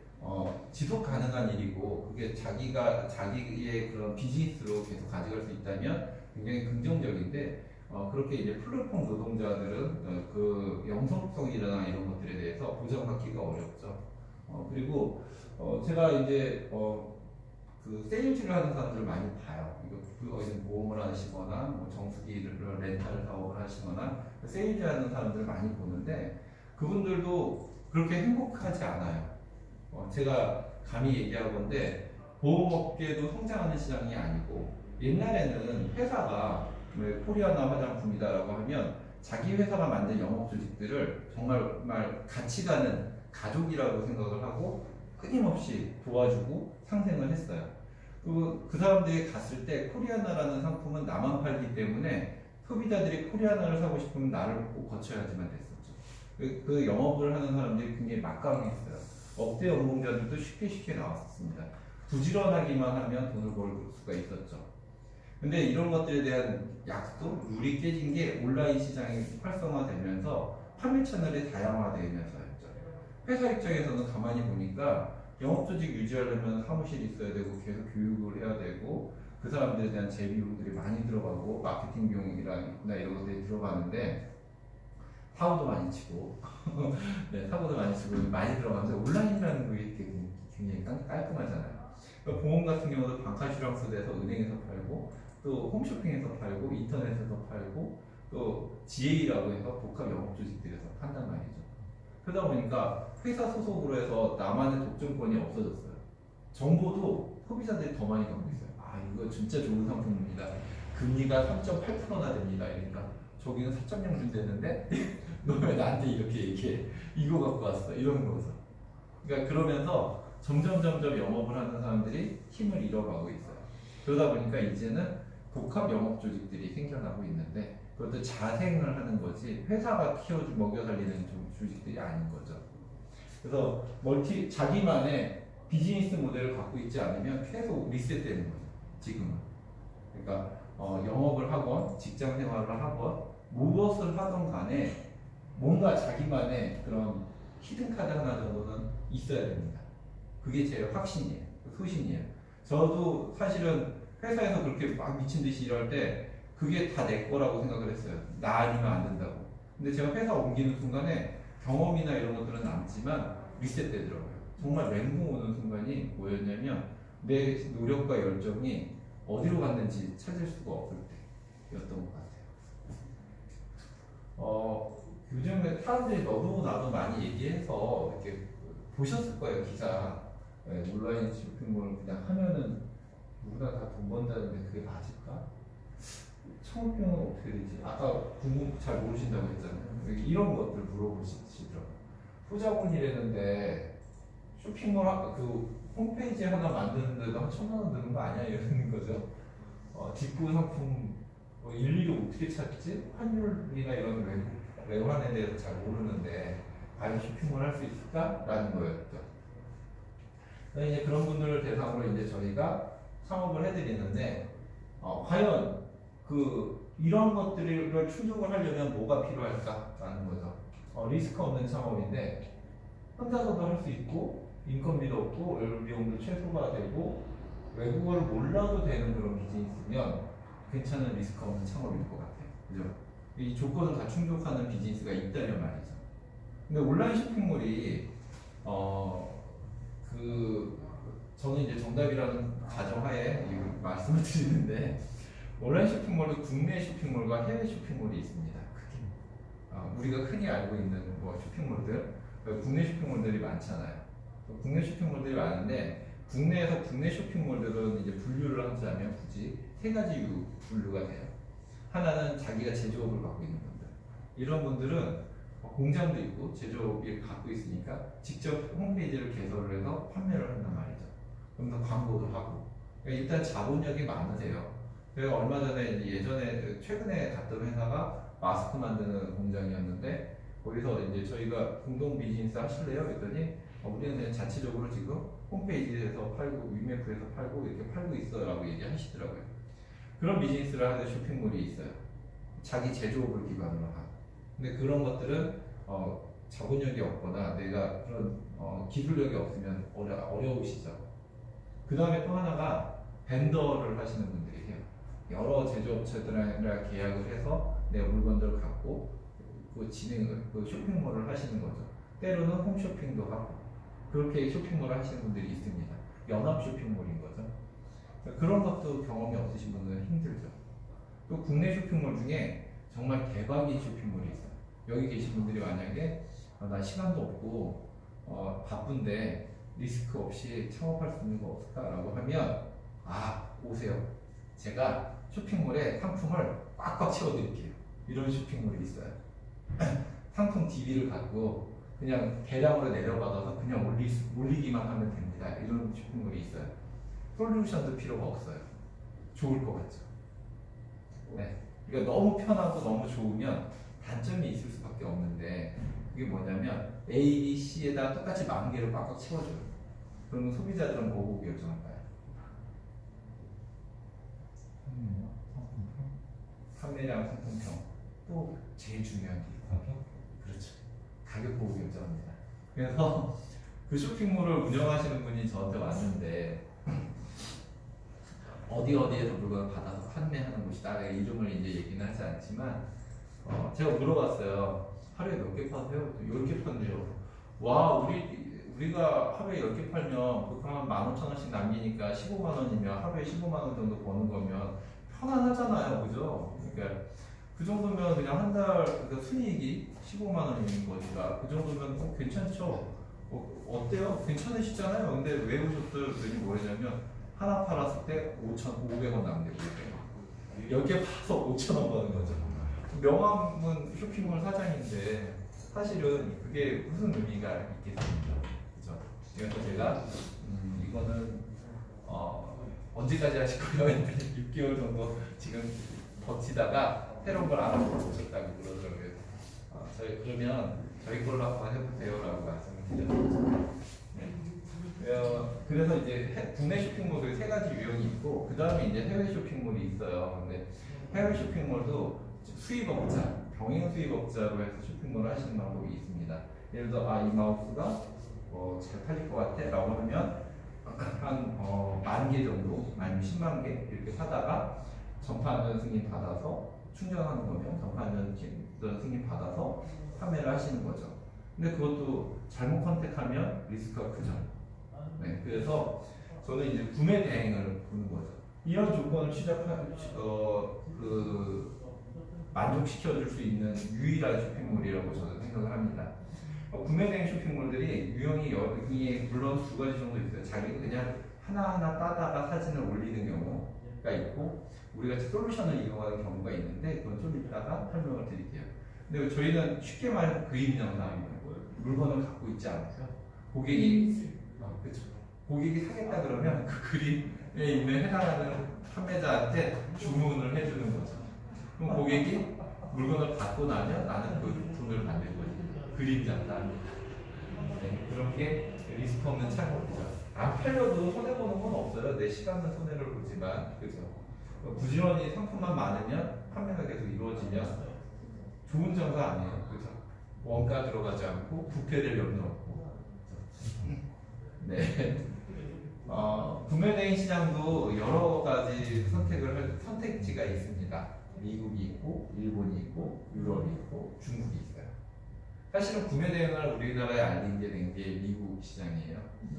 지속 가능한 일이고 그게 자기의 그런 비즈니스로 계속 가져갈 수 있다면 굉장히 긍정적인데 그렇게 이제 플랫폼 노동자들은 그 영속성이나 이런 것들에 대해서 보장받기가 어렵죠. 그리고 제가 이제 그 세일즈를 하는 사람들을 많이 봐요. 이거 보험을 하시거나 뭐 정수기를 렌탈 사업을 하시거나 세일즈 하는 사람들을 많이 보는데 그분들도 그렇게 행복하지 않아요. 제가 감히 얘기하건데 보험업계도 성장하는 시장이 아니고 옛날에는 회사가 코리아나 화장품이다라고 하면 자기 회사가 만든 영업 조직들을 정말 같이 가는 가족이라고 생각을 하고 끊임없이 도와주고 상생을 했어요. 그리고 그 사람들이 갔을 때 코리아나라는 상품은 나만 팔기 때문에 소비자들이 코리아나를 사고 싶으면 나를 꼭 거쳐야지만 됐었죠. 그 영업을 하는 사람들이 굉장히 막강했어요. 억대 연봉자들도 쉽게 나왔었습니다. 부지런하기만 하면 돈을 벌 수가 있었죠. 근데 이런 것들에 대한 약속, 룰이 깨진 게 온라인 시장이 활성화되면서 판매 채널이 다양화되면서였죠. 회사 입장에서는 가만히 보니까 영업조직 유지하려면 사무실이 있어야 되고 계속 교육을 해야 되고 그 사람들에 대한 재비용들이 많이 들어가고 마케팅 비용이나 이런 것들이 들어가는데 사고도 많이 치고 네, 사고도 많이 치고 많이 들어가는데 온라인이라는 게 굉장히 깔끔하잖아요. 그러니까 보험 같은 경우도 방카슈랑스에서 은행에서 팔고 또 홈쇼핑에서 팔고 인터넷에서 팔고 또 GA라고 해서 복합 영업조직들에서 판단 말이죠. 그러다 보니까 회사 소속으로 해서 나만의 독점권이 없어졌어요. 정보도 소비자들이 더 많이 갖고 있어요. 아 이거 진짜 좋은 상품입니다. 금리가 3.8%나 됩니다. 그러니까 저기는 4.0 되는데 너 왜 나한테 이렇게 얘기해? 이거 갖고 왔어. 이런 거죠. 그러니까 그러면서 점점 영업을 하는 사람들이 힘을 잃어가고 있어요. 그러다 보니까 이제는 복합 영업 조직들이 생겨나고 있는데 그것도 자생을 하는 거지 회사가 먹여 살리는 조직들이 아닌 거죠. 그래서 자기만의 비즈니스 모델을 갖고 있지 않으면 계속 리셋되는 거죠. 지금은. 그러니까 영업을 하건 직장 생활을 하건 무엇을 하던 간에 뭔가 자기만의 그런 히든카드 하나 정도는 있어야 됩니다. 그게 제 확신이에요. 소신이에요. 저도 사실은 회사에서 그렇게 막 미친 듯이 일할 때 그게 다 내 거라고 생각을 했어요. 나 아니면 안 된다고. 근데 제가 회사 옮기는 순간에 경험이나 이런 것들은 남지만 리셋되더라고요. 정말 멘붕 오는 순간이 뭐였냐면 내 노력과 열정이 어디로 갔는지 찾을 수가 없을 때였던 것 같아요. 요즘에 사람들이 너도 나도 많이 얘기해서 이렇게 보셨을 거예요, 기사. 온라인 쇼핑몰을 그냥 하면은 누구나 다 돈 번다는데 그게 맞을까? 창업비용은 어떻게 되지? 아까 잘 모르신다고 했잖아요. 이런 것들 물어보시더라고요. 소자본이라는데 쇼핑몰 그 홈페이지 하나 만드는데도 한 1,000만 원 드는 거 아니야? 이러는 거죠. 직구 상품 일일이 어떻게 찾지? 환율이나 이런 외환에 대해서 잘 모르는데 과연 쇼핑몰 할 수 있을까? 라는 거였죠. 이제 그런 분들을 대상으로 이제 저희가 창업을 해드리는데 과연 이런 것들을 충족을 하려면 뭐가 필요할까라는 거죠. 리스크 없는 창업인데 혼자서도 할 수 있고 인건비도 없고 비용도 최소화 되고 외국어를 몰라도 되는 그런 비즈니스면 괜찮은 리스크 없는 창업일 것 같아요. 그죠? 이 조건을 다 충족하는 비즈니스가 있다면 말이죠. 근데 온라인 쇼핑몰이 저는 이제 정답이라는 가정하에 말씀을 드리는데 온라인 쇼핑몰도 국내 쇼핑몰과 해외 쇼핑몰이 있습니다. 크게. 우리가 흔히 알고 있는 뭐 쇼핑몰들, 국내 쇼핑몰들이 많잖아요. 국내 쇼핑몰들이 많은데 국내에서 국내 쇼핑몰들은 이제 분류를 하자면 굳이 세 가지 분류가 돼요. 하나는 자기가 제조업을 갖고 있는 분들. 이런 분들은 공장도 있고 제조업을 갖고 있으니까 직접 홈페이지를 개설을 해서 판매를 한단 말이죠. 그럼 더 광고도 하고. 그러니까 일단 자본력이 많으세요. 제가 얼마 전에 예전에 최근에 갔던 회사가 마스크 만드는 공장이었는데 거기서 이제 저희가 공동 비즈니스 하실래요? 그랬더니 우리는 그냥 자체적으로 지금 홈페이지에서 팔고 위메프에서 팔고 이렇게 팔고 있어라고 얘기하시더라고요. 그런 비즈니스를 하는 쇼핑몰이 있어요. 자기 제조업을 기반으로 하고. 근데 그런 것들은 자본력이 없거나 내가 그런 기술력이 없으면 어려우시죠. 그 다음에 또 하나가 벤더를 하시는 분들이 해요. 여러 제조업체들이랑 계약을 해서 내 물건들을 갖고 그 쇼핑몰을 하시는 거죠. 때로는 홈쇼핑도 하고 그렇게 쇼핑몰을 하시는 분들이 있습니다. 연합 쇼핑몰인 거죠. 그런 것도 경험이 없으신 분들은 힘들죠. 또 국내 쇼핑몰 중에 정말 대박인 쇼핑몰이 있어요. 여기 계신 분들이 만약에 나 시간도 없고 바쁜데 리스크 없이 창업할 수 있는 거 없을까라고 하면 오세요. 제가 쇼핑몰에 상품을 꽉꽉 채워드릴게요. 이런 쇼핑몰이 있어요. 상품 DB를 갖고 그냥 대량으로 내려받아서 그냥 올리기만 하면 됩니다. 이런 쇼핑몰이 있어요. 솔루션도 필요가 없어요. 좋을 것 같죠. 네. 그러니까 너무 편하고 너무 좋으면 단점이 있을 수밖에 없는데 그게 뭐냐면 A, B, C에다 똑같이 10,000개를 꽉꽉 채워줘요. 그러면 소비자들은 뭐고 결정할까요? 판매량, 상품평. 또 제일 중요한 게 가격? 그렇죠. 가격 보고 결정합니다. 그래서 그 쇼핑몰을 운영하시는 분이 저한테 왔는데 어디에서 물건을 받아서 판매하는 곳이다. 이름을 이제 얘기는 하지 않지만 제가 물어봤어요. 하루에 몇 개 파세요? 10개 판대요. 와, 우리가 하루에 10개 팔면 그럼 15,000원씩 남기니까 15만 원이면 하루에 15만 원 정도 버는 거면 편안하잖아요. 그죠? 그러니까 그 정도면 그냥 한 달 그러니까 순이익이 15만 원인 거니까 그 정도면 괜찮죠? 어때요? 괜찮으시잖아요. 근데 왜 오셨어요? 그랬더니 뭐냐면 하나 팔았을 때 5,500원 남대고 10개 팔아서 5,000원 버는 거죠. 명함은 쇼핑몰 사장인데 사실은 그게 무슨 의미가 있겠습니까? 그죠? 그래서 제가 이거는 언제까지 하실 거예요? 6개월 정도 지금 버티다가 새로운 걸 알아보셨다고 그러더라고요. 그러면 저희 걸로 한번 해보세요라고 말씀을 드렸죠. 네. 그래서 이제 국내 쇼핑몰도 세 가지 유형이 있고 그 다음에 이제 해외 쇼핑몰이 있어요. 근데 해외 쇼핑몰도 수입업자, 병행 수입업자로 해서 쇼핑몰을 하시는 방법이 있습니다. 예를 들어 이 마우스가 잘 팔릴 것 같아 라고 하면 한 10,000개 정도 아니면 10만 개 이렇게 사다가 전파안전 승인 받아서 충전하는 거면 전파안전 승인 받아서 판매를 하시는 거죠. 근데 그것도 잘못 컨택하면 리스크가 크죠. 네, 그래서 저는 이제 구매 대행을 보는 거죠. 이런 조건을 만족시켜줄 수 있는 유일한 쇼핑몰이라고 저는 생각을 합니다. 구매 대행 쇼핑몰들이 유형이 물론 두 가지 정도 있어요. 자기가 그냥 하나하나 따다가 사진을 올리는 경우가 있고 우리가 솔루션을 이용하는 경우가 있는데 그건 좀 이따가 설명을 드릴게요. 근데 저희는 쉽게 말해서 그림 영상이에요. 물건을 갖고 있지 않고요. 고객이 사겠다 그러면 그 그림에 있는 해당하는 판매자한테 주문을 해주는 거죠. 그럼 고객이 물건을 받고 나면 나는 그 돈을 받는 거지. 그림 장단. 네, 그런 게 리스크 없는 창업이죠. 안 팔려도 손해보는 건 없어요. 내 시간은 손해를 보지만, 그죠? 부지런히 상품만 많으면 판매가 계속 이루어지면 좋은 장사 아니에요. 그죠? 원가 들어가지 않고 부패될 염려 없고. 네. 구매 대행 시장도 여러 가지 선택지가 있습니다. 미국이 있고, 일본이 있고, 유럽이 있고, 중국이 있어요. 사실은 구매 대행을 우리나라에 알리게 된 게 미국 시장이에요.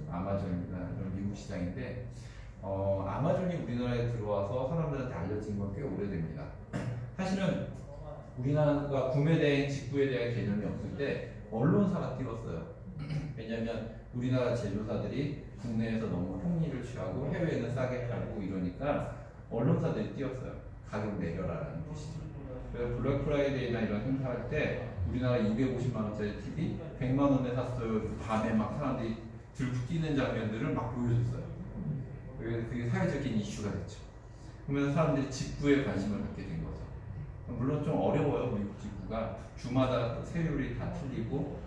아마존이나 이런 미국 시장인데, 아마존이 우리나라에 들어와서 사람들한테 알려진 건 꽤 오래됩니다. 사실은 우리나라가 구매 대행 직구에 대한 개념이 없을 때 언론사가 띄웠어요. 왜냐하면 우리나라 제조사들이 국내에서 너무 폭리를 취하고 해외에는 싸게 팔고 이러니까 언론사들이 뛰었어요. 가격 내려라라는 뜻이죠. 그래서 블랙 프라이데이나 이런 행사할 때 우리나라 250만 원짜리 TV 100만 원에 샀어요. 밤에 막 사람들이 들고 뛰는 장면들을 막 보여줬어요. 그래서 그게 사회적인 이슈가 됐죠. 그러면서 사람들이 직구에 관심을 갖게 된 거죠. 물론 좀 어려워요. 미국 직구가 주마다 세율이 다 틀리고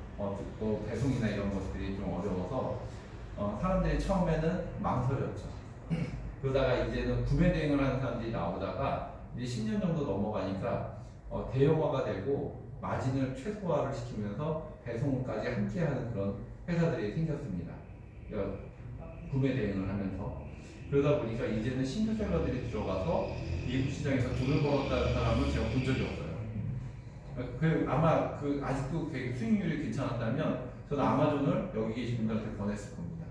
또 배송이나 이런 것들이 좀 어려워서 사람들이 처음에는 망설였죠. 그러다가 이제는 구매 대행을 하는 사람들이 나오다가 이제 10년 정도 넘어가니까 대형화가 되고 마진을 최소화를 시키면서 배송까지 함께하는 그런 회사들이 생겼습니다. 그러니까 구매 대행을 하면서 그러다 보니까 이제는 신규셀러들이 들어가서 미국 시장에서 돈을 벌었다는 사람은 제가 본 적이 없어요. 아마 아직도 되게 수익률이 괜찮았다면 저는 아마존을 여기 계신 분들한테 권했을 겁니다.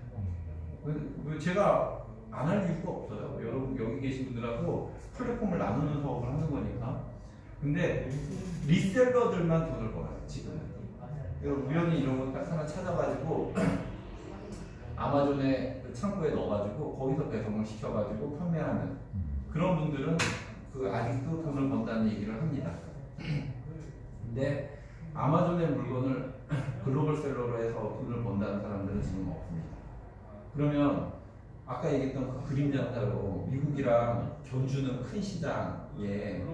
제가 안 할 이유가 없어요. 여러분 여기 계신 분들하고 플랫폼을 나누는 사업을 하는 거니까. 근데 리셀러들만 돈을 벌어요 지금은. 우연히 이런 거 딱 하나 찾아가지고 아마존의 그 창고에 넣어가지고 거기서 배송을 시켜가지고 판매하는 그런 분들은 아직도 돈을 번다는 얘기를 합니다. 근데 아마존의 물건을 글로벌 셀러로 해서 돈을 번다는 사람들은 지금 없습니다. 그러면 아까 얘기했던 그 그림 장사로 미국이랑 견주는 큰 시장에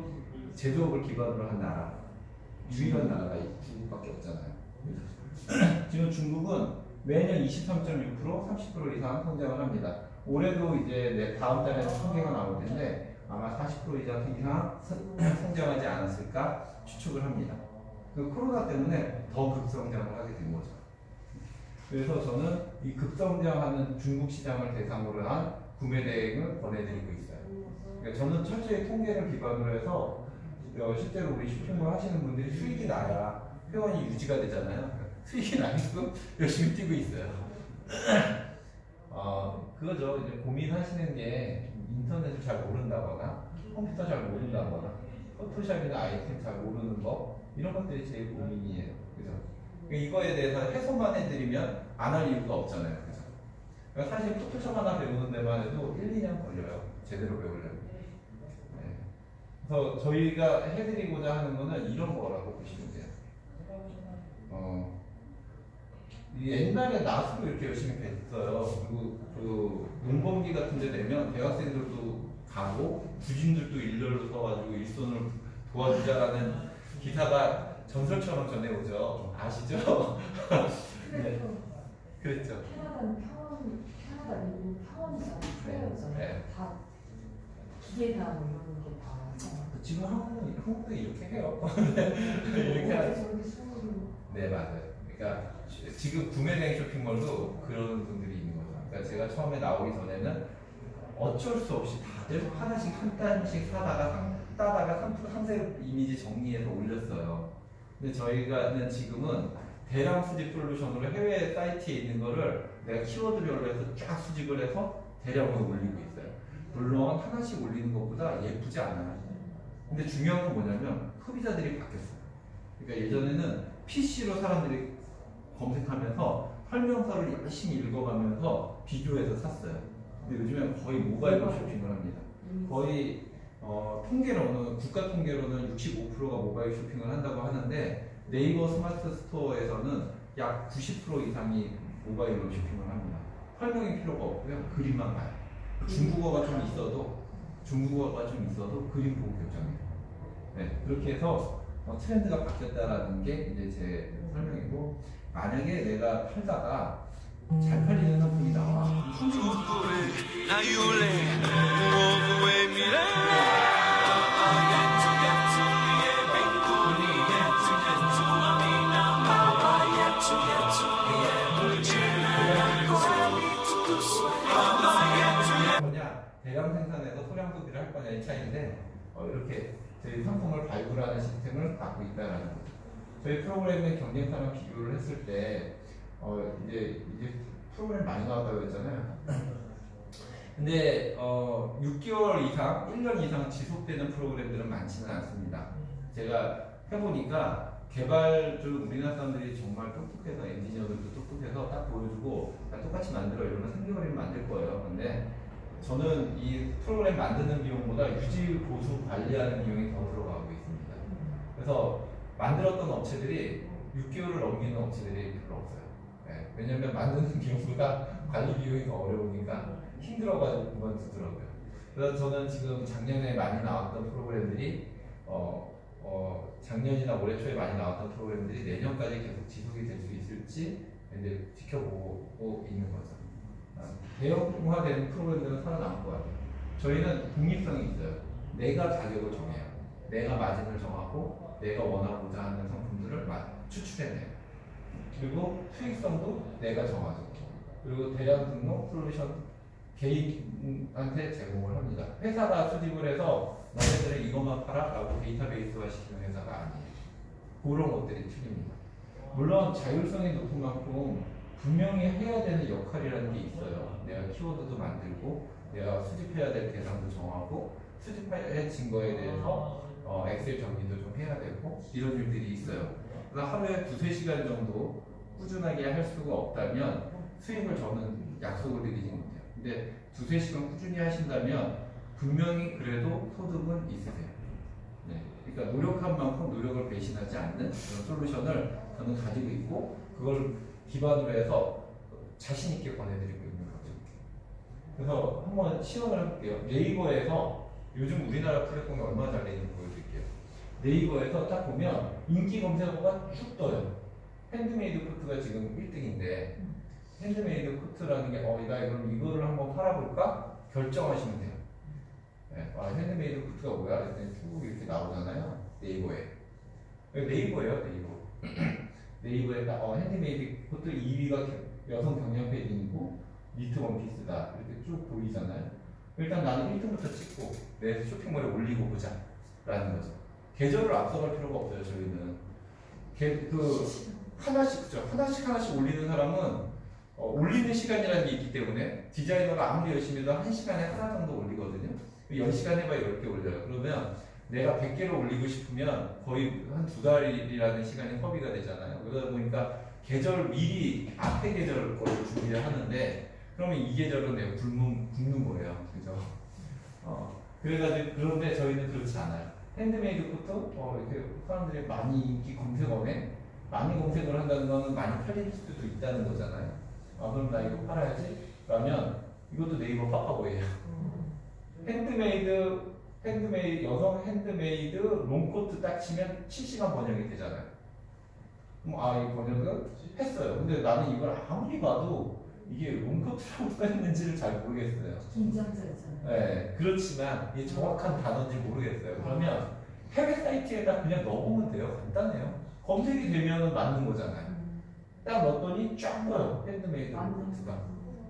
제조업을 기반으로 한 나라 유일한 나라가 중국밖에 없잖아요. 지금 중국은 매년 23.6%, 30% 이상 성장을 합니다. 올해도 이제 다음 달에 통계가 나올 텐데 아마 40% 이상 성장하지 않았을까 추측을 합니다. 그 코로나 때문에 더 급성장을 하게 된 거죠. 그래서 저는 이 급성장하는 중국 시장을 대상으로 한 구매 대행을 권해드리고 있어요. 그러니까 저는 철저히 통계를 기반으로 해서 실제로 우리 쇼핑몰 하시는 분들이 수익이 나야 회원이 유지가 되잖아요. 수익이 나니까 열심히 뛰고 있어요. 그거죠. 이제 고민하시는 게 인터넷을 잘 모른다거나 컴퓨터 잘 모른다거나 포토샵이나 아이템 잘 모르는 거 이런 것들이 제일 고민이에요. 그죠? 이거에 대해서 해소만 해드리면 안 할 이유가 없잖아요. 그죠? 그러니까 사실 포토샵 하나 배우는 데만 해도 1, 2년 걸려요. 제대로 배우려면. 네. 그래서 저희가 해드리고자 하는 거는 이런 거라고 보시면 돼요. 옛날에 낫으로 이렇게 열심히 뵀어요. 그리고 그 농번기 같은 데 내면 대학생들도 가고 부진들도 일렬로 서가지고 일손을 도와주자라는 기사가 전설처럼 전해오죠. 아시죠? 네. 그랬죠. 캐나다 미국 평원이잖아요. 프레어잖아요. 네. 다 기계나 뭐 이런 게 다. 지금 한국도 이렇게 해요. 이렇게 하죠. 네, 맞아요. 그러니까 지금 구매 대행 쇼핑몰도 그런 분들이 있는 거죠. 그러니까 제가 처음에 나오기 전에는 어쩔 수 없이 다들 하나씩 한 단씩 따다가 상세 이미지 정리해서 올렸어요. 근데 저희가는 지금은 대량 수집 솔루션으로 해외 사이트에 있는 거를 내가 키워드별로 해서 쫙 수집을 해서 대량으로 올리고 있어요. 물론 하나씩 올리는 것보다 예쁘지 않아요. 근데 중요한 건 뭐냐면 소비자들이 바뀌었어요. 그러니까 예전에는 PC로 사람들이 검색하면서 설명서를 열심히 읽어가면서 비교해서 샀어요. 근데 요즘엔 거의 모바일로 쇼핑을 합니다. 거의 통계로는 국가 통계로는 65%가 모바일 쇼핑을 한다고 하는데 네이버 스마트 스토어에서는 약 90% 이상이 모바일로 쇼핑을 합니다. 설명이 필요가 없고요. 그림만 봐요. 중국어가 좀 있어도 그림 보고 결정해요. 네, 그렇게 해서 트렌드가 바뀌었다라는 게 이제 제 설명이고, 만약에 내가 팔다가 잘 팔리는 상품이 나와. 대량 생산해서 소량 소비를 할 거냐의 차이인데, 이렇게 저희 상품을 발굴하는 시스템을 갖고 있다는 거죠. 저희 프로그램의 경쟁사랑 비교를 했을 때 이제 프로그램 많이 나왔다고 했잖아요. 근데 6개월 이상, 1년 이상 지속되는 프로그램들은 많지는 않습니다. 제가 해보니까 개발주 우리나라 사람들이 정말 똑똑해서 엔지니어들도 똑똑해서 딱 보여주고 다 똑같이 만들어 이러면 3개월이면 만들 거예요. 근데 저는 이 프로그램 만드는 비용보다 유지 보수 관리하는 비용이 더 들어가고 있습니다. 그래서 만들었던 업체들이 6개월을 넘기는 업체들이 별로 없어요. 네, 왜냐면 만드는 비용보다 관리 비용이 더 어려우니까 힘들어가지고 그만두더라고요. 그래서 저는 지금 작년에 많이 나왔던 프로그램들이 작년이나 올해 초에 많이 나왔던 프로그램들이 내년까지 계속 지속이 될 수 있을지 이제 지켜보고 있는 거죠. 대형화된 프로그램들은 살아남을 것 같아요. 저희는 독립성이 있어요. 내가 가격을 정해요. 내가 마진을 정하고 내가 원하고자 하는 상품들을 추출해내요. 그리고 수익성도 내가 정하죠. 그리고 대량 등록 솔루션 개인한테 제공을 합니다. 회사가 수집을 해서 너네들은 이것만 팔아? 라고 데이터베이스화 시키는 회사가 아니에요. 그런 것들이 틀립니다. 물론 자율성이 높은 만큼 분명히 해야 되는 역할이라는 게 있어요. 내가 키워드도 만들고 내가 수집해야 될 대상도 정하고 수집해진 거에 대해서 엑셀 정리도 좀 해야 되고 이런 일들이 있어요. 그래서 하루에 2-3시간 정도 꾸준하게 할 수가 없다면 수익을 저는 약속을 드리지 못해요. 근데 2-3시간 꾸준히 하신다면 분명히 그래도 소득은 있으세요. 네. 그러니까 노력한 만큼 노력을 배신하지 않는 그런 솔루션을 저는 가지고 있고 그걸 기반으로 해서 자신 있게 권해드리고 있는 거죠. 그래서 한번 시연을 해볼게요. 네이버에서 요즘 우리나라 플랫폼이 얼마나 잘 되는지 보여드릴게요. 네이버에서 딱 보면 인기 검색어가 쭉 떠요. 핸드메이드 코트가 지금 1등인데 핸드메이드 코트라는 게 나 그럼 이거를 한번 팔아볼까? 결정하시면 돼요. 네. 핸드메이드 코트가 뭐야? 그랬더니 쭉 이렇게 나오잖아요. 네이버에. 네이버예요, 네이버. 네이버에 핸드메이드 코트 2위가 여성 경량 패딩이고 니트 원피스다. 이렇게 쭉 보이잖아요. 일단 나는 1등부터 찍고 내 쇼핑몰에 올리고 보자. 라는 거죠. 계절을 앞서갈 필요가 없어요, 저희는. 하나씩 올리는 사람은 올리는 시간이라는 게 있기 때문에 디자이너가 아무리 열심히 해도 1시간에 하나 정도 올리거든요. 10시간 해봐야 10개 올려요. 그러면 내가 100개를 올리고 싶으면 거의 한 2달이라는 시간이 허비가 되잖아요. 그러다 보니까 미리 앞에 계절 걸 준비를 하는데 그러면 이 계절은 내가 굶는 거예요. 그죠? 그래가지고 그런데 저희는 그렇지 않아요. 핸드메이드 코트 이렇게 사람들이 많이 인기 검색어에 많이 검색을 한다는 거는 많이 팔릴 수도 있다는 거잖아요. 그럼 나 이거 팔아야지? 그러면 이것도 네이버 빠빠보예요. 여성 핸드메이드 롱코트 딱 치면 실시간 번역이 되잖아요. 그럼 이 번역은 했어요. 근데 나는 이걸 아무리 봐도 이게 롱코트라고 써있는지를 잘 모르겠어요. 긴장되잖아요. 네, 그렇지만 이게 정확한 단어인지 모르겠어요. 그러면 해외 사이트에다 그냥 넣어보면 돼요. 간단해요. 검색이 되면 맞는 거잖아요. 딱 넣었더니 쫙 보여. 핸드메이드 롱코트가.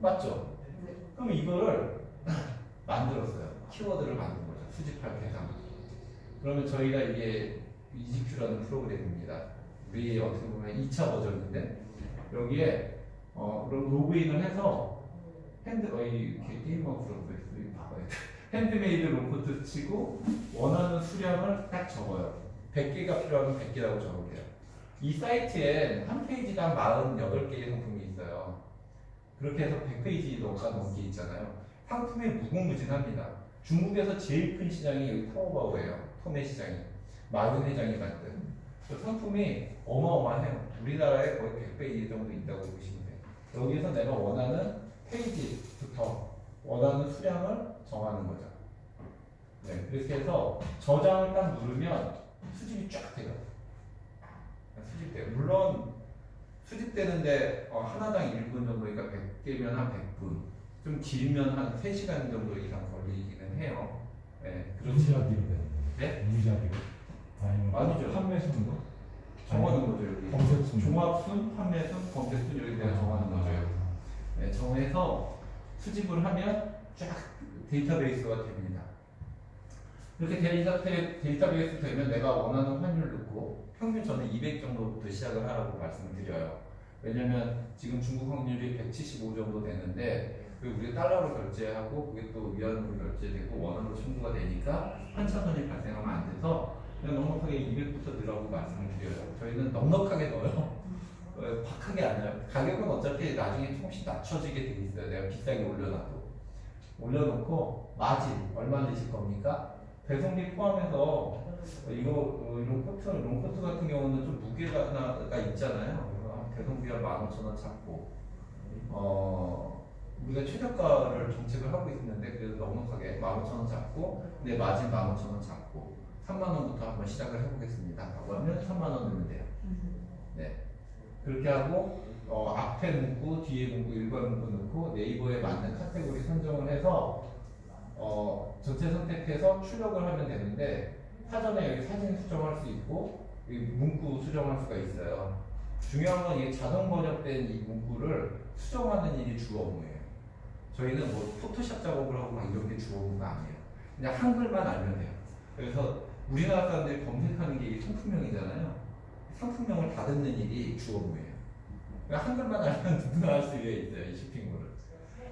맞죠? 그럼 이거를 만들었어요. 키워드를 만든 거죠. 수집할 대상. 그러면 저희가 이게 EGQ라는 프로그램입니다. 우리 어떻게 보면 2차 버전인데 여기에 그럼 로그인을 해서 이렇게 게임하우스라고 써있어요. 봐봐요. 핸드메이드 롱코트 치고 원하는 수량을 딱 적어요. 100개가 필요하면 100개라고 적을게요. 이 사이트에 한 페이지당 48개의 상품이 있어요. 그렇게 해서 100페이지가 넘게 있잖아요. 상품이 무궁무진합니다. 중국에서 제일 큰 시장이 여기 타오바오예요. 소매 시장이. 마흔 회장이 만든. 그 상품이 어마어마해요. 우리나라에 거의 100페이지 정도 있다고 보시면 돼요. 여기서 내가 원하는 페이지부터 원하는 수량을 정하는 거죠. 네, 그렇게 해서 저장을 딱 누르면 수집이 쫙 돼요. 수집돼요. 물론 수집되는데 하나당 1분 정도니까 100개면 한 100분. 좀 길면 한 3시간 정도 이상 걸리기는 해요. 네, 무작위로 되는 네? 무작위로? 아니죠. 판매순도? 정하는 거죠. 여기. 검색순. 종합순, 판매순, 검색순 여기 내가 정하는 거죠. 네, 정해서 수집을 하면 쫙 데이터베이스가 됩니다. 이렇게 데이터베이스 되면 내가 원하는 환율을 넣고 평균 저는 200 정도부터 시작을 하라고 말씀을 드려요. 왜냐면 지금 중국 환율이 175 정도 되는데 우리 달러로 결제하고 그게 또 위안으로 결제되고 원화로 청구가 되니까 환차손이 발생하면 안 돼서 그냥 너무 넉넉하게 200부터 넣으라고 말씀을 드려요. 저희는 넉넉하게 넣어요. 박하게 안 해요. 가격은 어차피 나중에 조금씩 낮춰지게 돼 있어요. 내가 비싸게 올려놓고 마진 얼마 내실 겁니까? 배송비 포함해서 롱코트 같은 경우는 좀 무게가 있잖아요. 그래서 배송비가 15,000원 잡고 우리가 최저가를 정책을 하고 있는데 그래도 넉넉하게 15,000원 잡고 내 마진 15,000원 잡고 3만원부터 한번 시작을 해보겠습니다. 라고 하면 3만원 넣으면 돼요. 네. 그렇게 하고 앞에 문구, 뒤에 문구, 일괄 문구 넣고 네이버에 맞는 카테고리 선정을 해서 전체 선택해서 출력을 하면 되는데 사전에 여기 사진 수정할 수 있고 여기 문구 수정할 수가 있어요. 중요한 건 이게 자동 번역된 이 문구를 수정하는 일이 주 업무예요. 저희는 뭐 포토샵 작업을 하고 막 이런 게 주 업무가 아니에요. 그냥 한글만 알면 돼요. 그래서 우리나라 사람들이 검색하는 게 상품명이잖아요. 상품명을 다듬는 일이 주 업무예요. 그러니까 한글만 알면 누구나 할 수 있어요, 이 쇼핑몰을.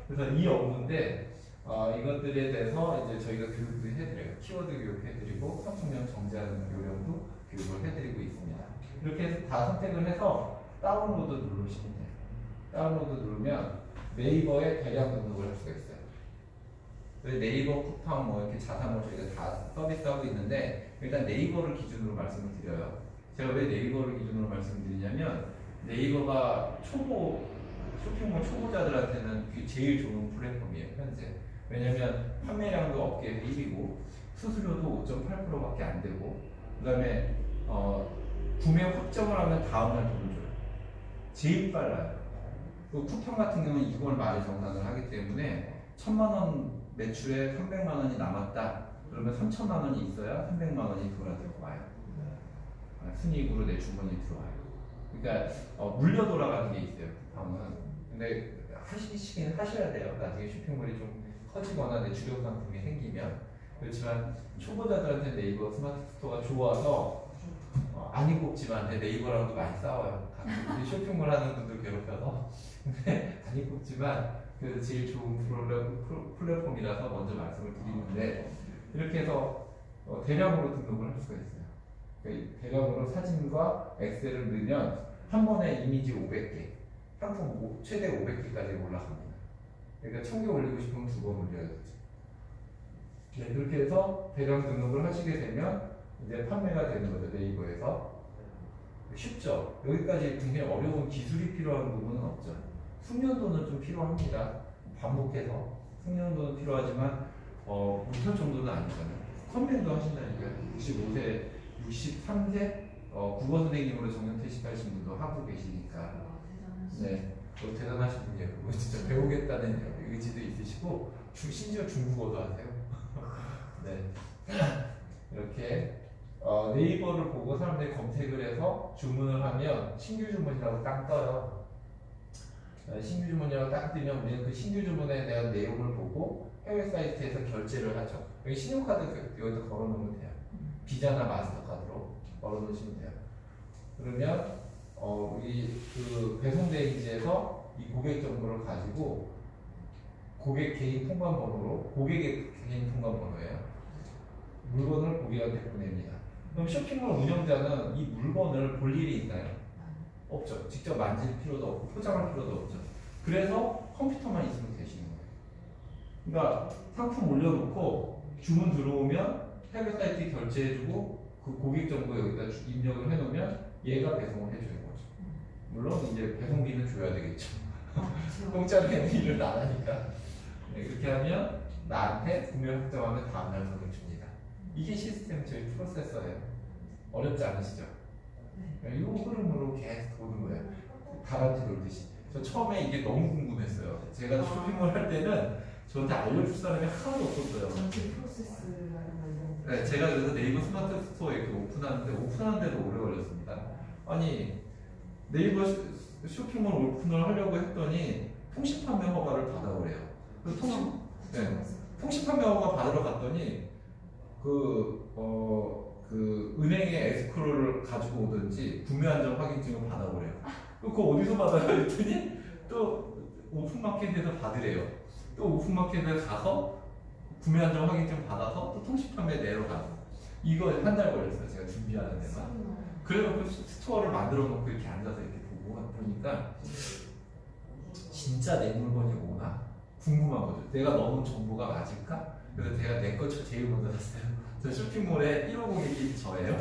그래서 이 업무인데 이것들에 대해서 이제 저희가 교육도 해드려요. 키워드 교육해드리고 상품명 정제하는 요령도 교육을 해드리고 있습니다. 이렇게 해서 다 선택을 해서 다운로드 누르시면 돼요. 다운로드 누르면 네이버에 대량 등록을 할 수가 있어요. 네이버, 쿠팡 뭐 이렇게 자사몰 저희가 다 서비스하고 있는데 일단 네이버를 기준으로 말씀을 드려요. 제가 왜 네이버를 기준으로 말씀드리냐면 네이버가 쇼핑몰 초보자들한테는 그게 제일 좋은 플랫폼이에요, 현재. 왜냐면 판매량도 업계 1위고 수수료도 5.8%밖에 안 되고 그다음에 구매 확정을 하면 다음날 돈을 줘요. 제일 빨라요. 그 쿠팡 같은 경우는 2개월 말에 정산을 하기 때문에 1,000만 원 매출에 300만 원이 남았다. 그러면 3,000만 원이 있어야 300만 원이 들어와요. 순이익으로 내 주머니에 들어와요. 그러니까 물려 돌아가는 게 있어요. 쿠팡은. 근데 하시긴 하셔야 돼요. 나중에 쇼핑몰이 좀 커지거나 내 주력 상품이 생기면. 그렇지만 초보자들한테 네이버 스마트 스토어가 좋아서 안 입고지만 네이버랑도 많이 싸워요. 우리 쇼핑몰 하는 분들 괴롭혀서. 근데 안 입고지만 그 제일 좋은 플랫폼이라서 먼저 말씀을 드리는데 이렇게 해서 대량으로 등록을 할 수가 있어요. 그러니까 대량으로 사진과 엑셀을 넣으면 한 번에 이미지 500개, 상품 최대 500개까지 올라갑니다. 그러니까 1000개 올리고 싶으면 2번 올려야 되죠. 네, 그렇게 해서 대량 등록을 하시게 되면 이제 판매가 되는 거죠, 네이버에서. 쉽죠? 여기까지 굉장히 어려운 기술이 필요한 부분은 없죠. 숙련도는 좀 필요합니다. 반복해서. 숙련도는 필요하지만, 못할 정도는 아니잖아요. 선배도 하신다니까요. 65세, 63세, 국어 선생님으로 정년퇴직하신 분도 하고 계시니까. 네, 대단하신 분이에요. 진짜 배우겠다는 의지도 있으시고, 심지어 중국어도 하세요. 네. 이렇게 네이버를 보고 사람들이 검색을 해서 주문을 하면 신규 주문이라고 딱 떠요. 신규 주문이라고 딱 뜨면 우리는 그 신규 주문에 대한 내용을 보고 해외 사이트에서 결제를 하죠. 여기 신용카드 여기다 걸어 놓으면 돼요. 비자나 마스터카드로 걸어 놓으시면 돼요. 그러면 우리 그 배송 대행지에서 이 고객 정보를 가지고 고객 개인 통관 번호로 고객의 개인 통관 번호예요. 물건을 고객한테 보냅니다. 그럼 쇼핑몰 운영자는 이 물건을 볼 일이 있나요? 없죠. 직접 만질 필요도 없고 포장할 필요도 없죠. 그래서 컴퓨터만 있으면 되시는 거예요. 그러니까 상품 올려놓고 주문 들어오면 해외 사이트 결제해주고 그 고객 정보 여기다 입력을 해놓으면 얘가 배송을 해주는 거죠. 물론 이제 배송비는 줘야 되겠죠. 공짜로 일을 안 하니까. 네, 그렇게 하면 나한테 구매 확정하면 다음날 선택 줍니다. 이게 시스템 저희 프로세서예요. 어렵지 않으시죠? 이 흐름으로 계속 도는 거예요. 다람쥐 돌듯이. 저 처음에 이게 너무 궁금했어요. 제가 쇼핑몰 할 때는 저한테 알려줄 사람이 하나도 없었어요. 전체 프로세스라는 네, 제가 그래서 네이버 스마트 스토어 이렇게 오픈하는데도 오래 걸렸습니다. 아니 네이버 쇼핑몰 오픈을 하려고 했더니 통신 판매 허가를 받아오래요. 그래서 통신 판매 허가 받으러 갔더니 그 은행에 에스크로를 가지고 오든지 구매 안전 확인증을 받아오래요. 그거 어디서 받아요? 그랬더니 또 오픈마켓에서 받으래요. 또 오픈마켓에 가서 구매 안전 확인증 받아서 또 통신 판매 내러 가고. 이거 한 달 걸렸어요. 제가 준비하는 데만. 그래놓고 스토어를 만들어 놓고 이렇게 앉아서 이렇게 보니까 진짜 내 물건이 오나 궁금한 거죠. 내가 넣은 정보가 맞을까? 그래서 제가 내 거 제일 먼저 샀어요. 저 쇼핑몰에 150이 저예요.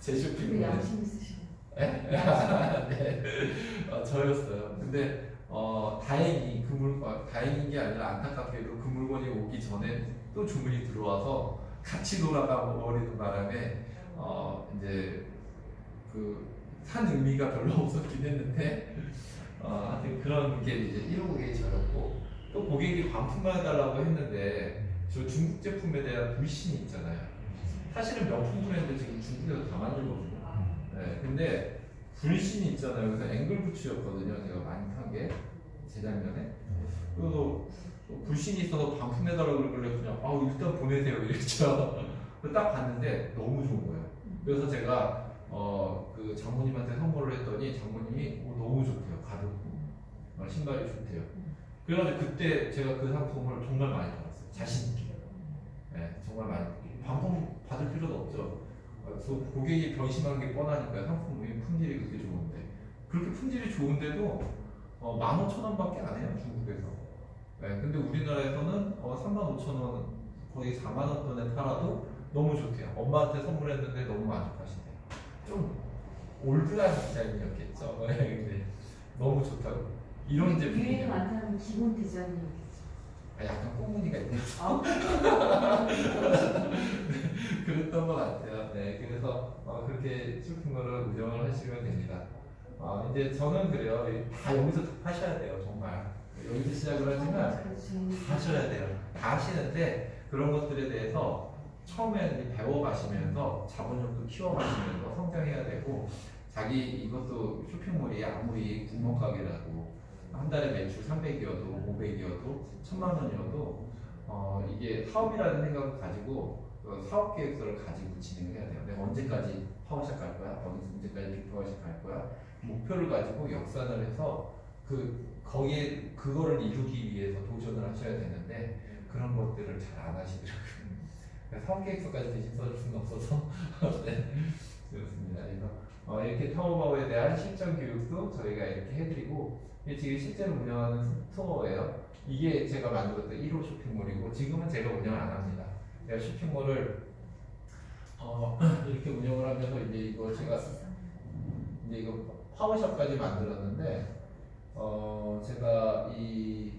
제 그 쇼핑몰에. 양심 있으시네. 네. 저였어요. 근데 다행히 다행인 게 아니라 안타깝게도 그 물건이 오기 전에 또 주문이 들어와서 같이 돌아가 버리는 바람에 이제 그 산 의미가 별로 없었긴 했는데 하여튼 그런 게 이제 1호국에 저였고 또 고객이 반품만 해달라고 했는데 저 중국 제품에 대한 불신이 있잖아요. 사실은 명품 브랜드 지금 중국에서 다 만들거든요. 네, 근데 불신이 있잖아요. 그래서 앵글 부츠였거든요. 제가 많이 산 게 재작년에. 그래서 불신이 있어서 반품해달라고 그러길래 그냥 일단 보내세요 이랬죠. 딱 봤는데 너무 좋은 거예요. 그래서 제가 그 장모님한테 선물을 했더니 장모님이 너무 좋대요. 가볍고 신발이 좋대요. 그래가지고 그때 제가 그 상품을 정말 많이 받았어요. 자신 있게. 네, 정말 많이. 반품 받을 필요도 없죠. 그래서 고객이 변심한 게 뻔하니까 상품이 품질이 그렇게 좋은데 그렇게 품질이 좋은데도 15,000원밖에 안 해요 중국에서. 네, 근데 우리나라에서는 35,000원 거의 4만원권에 팔아도 너무 좋대요. 엄마한테 선물했는데 너무 만족하시대요. 좀 올드한 디자인이었겠죠. 네, 근데 너무 좋다고. 이런 제품이 유행 많다면 기본 디자인이었겠죠. 약간 꼬무니가 있네요. 그랬던 것 같아요. 네, 그래서 그렇게 쇼핑몰을 운영을 하시면 됩니다. 이제 저는 그래요. 다 여기서 다 하셔야 돼요, 정말. 여기서 시작을 하지만 다 하셔야 돼요. 다 하시는데 그런 것들에 대해서 처음에 배워가시면서 자본력도 키워가시면서 성장해야 되고 자기 이것도 쇼핑몰이 아무리 구멍가게라고 한 달에 매출 300이어도 500이어도 1000만 원이어도 이게 사업이라는 생각을 가지고 사업 계획서를 가지고 진행을 해야 돼요. 내가 언제까지 파워샵 갈 거야? 언제까지 빅파워샵 갈 거야? 목표를 가지고 역산을 해서 거기에 그거를 이루기 위해서 도전을 하셔야 되는데 그런 것들을 잘 안 하시더라고요. 사업 계획서까지 대신 써줄 수는 없어서 네, 그렇습니다. 그래서 이렇게 타오바오에 대한 실전 교육도 저희가 이렇게 해드리고 이게 지금 실제로 운영하는 스토어예요. 이게 제가 만들었던 1호 쇼핑몰이고 지금은 제가 운영을 안 합니다. 제가 쇼핑몰을 이렇게 운영을 하면서 이제 이거 제가 이제 이거 파워샵까지 만들었는데 제가 이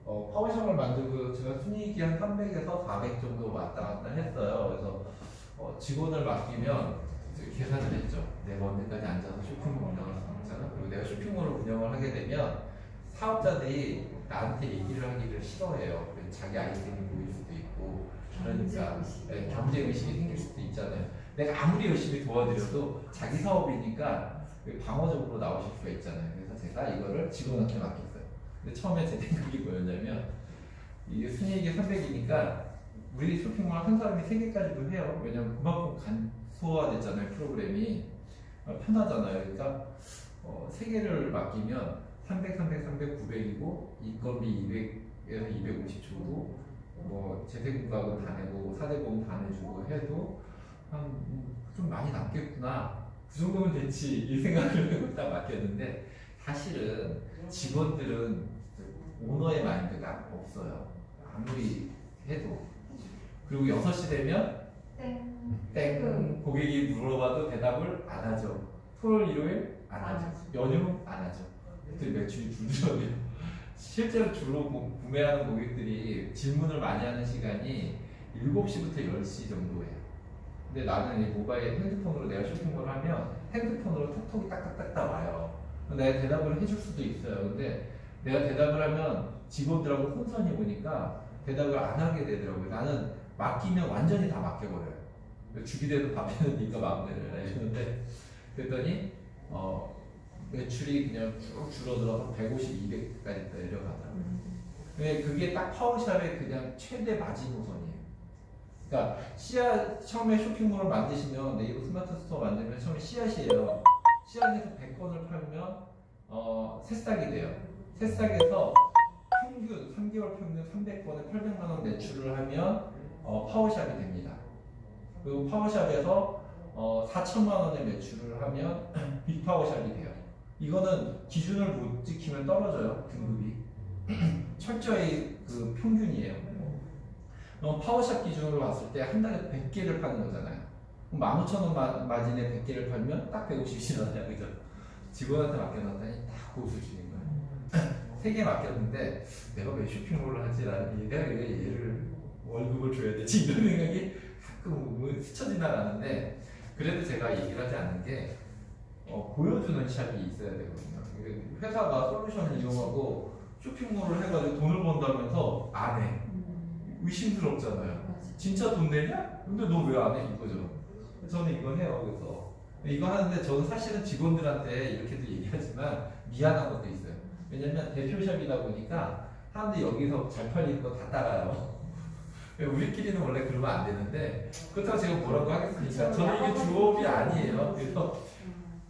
파워샵을 만들고 제가 순이익이 한 300에서 400 정도 왔다 갔다 했어요. 그래서 직원을 맡기면 계산을 했죠. 내가 언제까지 앉아서 쇼핑몰 운영을 하잖아. 그리고 내가 쇼핑몰을 운영을 하게 되면 사업자들이 나한테 얘기를 하기를 싫어해요. 자기 아이템이 보일 수도 있고 그러니까 경쟁의식이 생길 수도 있잖아요. 내가 아무리 열심히 도와드려도 자기 사업이니까 방어적으로 나오실 수가 있잖아요. 그래서 제가 이거를 직원한테 맡겼어요. 근데 처음에 제 생각이 뭐였냐면 이게 순이익이 300이니까 우리 쇼핑몰 한 사람이 3개까지도 해요. 왜냐면 그만큼 간소화됐잖아요. 프로그램이 편하잖아요. 그러니까 3개를 맡기면 300, 300, 300, 900이고 인건비 200에서 250 주고 재택근무하고 다 내고 사대보험 다 내주고 해도 좀 많이 남겠구나. 그 정도면 됐지 이 생각을 하고 딱 맡겼는데 사실은 직원들은 오너의 마인드가 없어요. 아무리 해도. 그리고 6시 되면 땡 고객이 물어봐도 대답을 안 하죠. 토요일, 일요일 안 하죠. 연휴 안 하죠. 그때 매출이 줄어들어요. 실제로 주로 구매하는 고객들이 질문을 많이 하는 시간이 7시부터 10시 정도예요. 근데 나는 이 모바일 핸드폰으로 내가 쇼핑몰을 하면 핸드폰으로 톡톡이 딱딱딱딱 와요. 내가 대답을 해줄 수도 있어요. 근데 내가 대답을 하면 직원들하고 혼선이 오니까 대답을 안 하게 되더라고요. 나는 맡기면 완전히 다 맡겨버려요. 주기대도 밥에는 네가 마음대로 해라 이러는데 그랬더니 매출이 그냥 쭉 줄어들어서 150, 200까지 내려가더라고요. 그게 딱 파워샵의 그냥 최대 마지노선이에요. 그러니까 처음에 쇼핑몰을 만드시면 네이버 스마트 스토어 만들면 처음에 씨앗이에요. 씨앗에서 100건을 팔면 새싹이 돼요. 새싹에서 평균 3개월 평균 300건에 800만 원 매출을 하면 파워샵이 됩니다. 그리고 파워샵에서 4천만 원의 매출을 하면 빅파워샵이 돼요. 이거는 기준을 못 지키면 떨어져요, 등급이. 철저히 그 평균이에요. 그럼 파워샵 기준으로 봤을 때 한 달에 100개를 파는 거잖아요. 그럼 15,000원 마진에 100개를 팔면 딱 150이잖아요, 그죠? 직원한테 맡겨놨더니 딱 그 수준인 거예요. 3개 맡겼는데 내가 왜 쇼핑몰을 하지? 나는 내가 왜 얘를 월급을 줘야 되지? 이런 생각이 가끔 스쳐 지나가는데, 그래도 제가 얘기를 하지 않는 게 보여주는 샵이 있어야 되거든요. 회사가 솔루션을 이용하고 쇼핑몰을 해가지고 돈을 번다면서 안 해. 의심스럽잖아요. 진짜 돈 내냐? 근데 너 왜 안 해? 이거죠. 저는 이거 해요. 그래서 이거 하는데 저는 사실은 직원들한테 이렇게도 얘기하지만 미안한 것도 있어요. 왜냐면 대표샵이다 보니까 사람들이 여기서 잘 팔리는 거 다 따라요. 우리끼리는 원래 그러면 안 되는데, 그렇다고 제가 뭐라고 하겠습니까? 저는 이게 주업이 아니에요. 그래서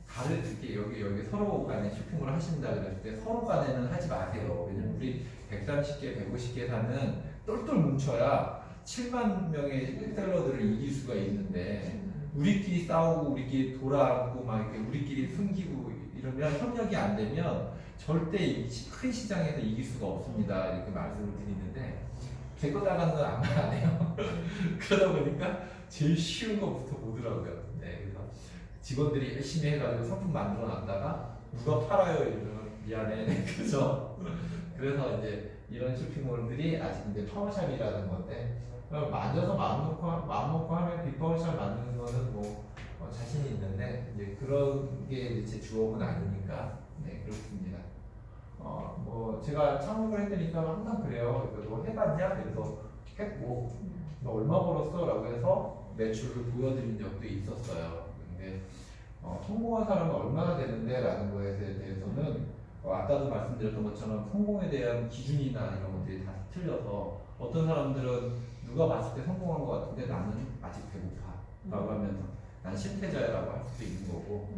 다들 이렇게 여기 서로 간에 쇼핑을 하신다 그럴 때 서로 간에는 하지 마세요. 왜냐면 우리 130개, 150개 사는 똘똘 뭉쳐야 7만 명의 셀러들을 이길 수가 있는데, 우리끼리 싸우고 우리끼리 돌아앉고 막 이렇게 우리끼리 숨기고 이러면 협력이 안 되면 절대 이 큰 시장에서 이길 수가 없습니다. 이렇게 말씀을 드리는데, 제 거 나가는 건 아무 안 해요. 그러다 보니까 제일 쉬운 거부터 보더라고요. 네, 그래서 직원들이 열심히 해가지고 상품 만들어 놨다가 누가 팔아요 이러면 미안해. 네, 그죠? 그래서 이제 이런 쇼핑몰들이 아직 이제 파워샵이라는 건데, 만져서 마음 놓고 하면 빅파워샵 만드는 거는 뭐 자신이 있는데, 이제 그런 게 제 주업은 아니니까. 네, 그렇습니다. 뭐 제가 창업을 했으니까 항상 그래요. 너 해봤냐? 그래서 했고, 너 얼마 벌었어? 라고 해서 매출을 보여드린 적도 있었어요. 근데 성공한 사람은 얼마나 되는데? 라는 거에 대해서는 아까도 말씀드렸던 것처럼 성공에 대한 기준이나 이런 것들이 다 틀려서, 어떤 사람들은 누가 봤을 때 성공한 것 같은데 나는 아직 배고파 라고 하면서 난 실패자라고 할 수도 있는 거고,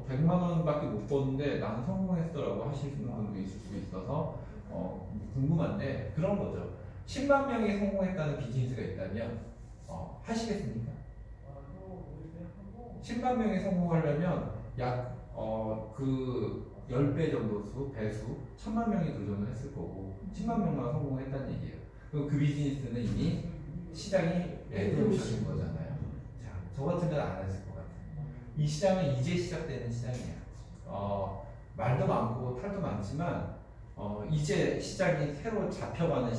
100만 원밖에 못 버는데 나는 성공했어라고 하시는 분도 있을 수 있어서 궁금한데, 그런 거죠. 10만 명이 성공했다는 비즈니스가 있다면 하시겠습니까? 10만 명이 성공하려면 약 그 10배 정도 배수 1000만 명이 도전을 했을 거고 10만 명만 성공했다는 얘기예요. 그럼 그 비즈니스는 이미 시장이 레드오션인 거잖아요. 자, 저 같으면 안 했을 것 같아요. 이 시장은 이제 시작되는 시장이야. 말도 많고 탈도 많지만 이제 시장이 새로 잡혀가는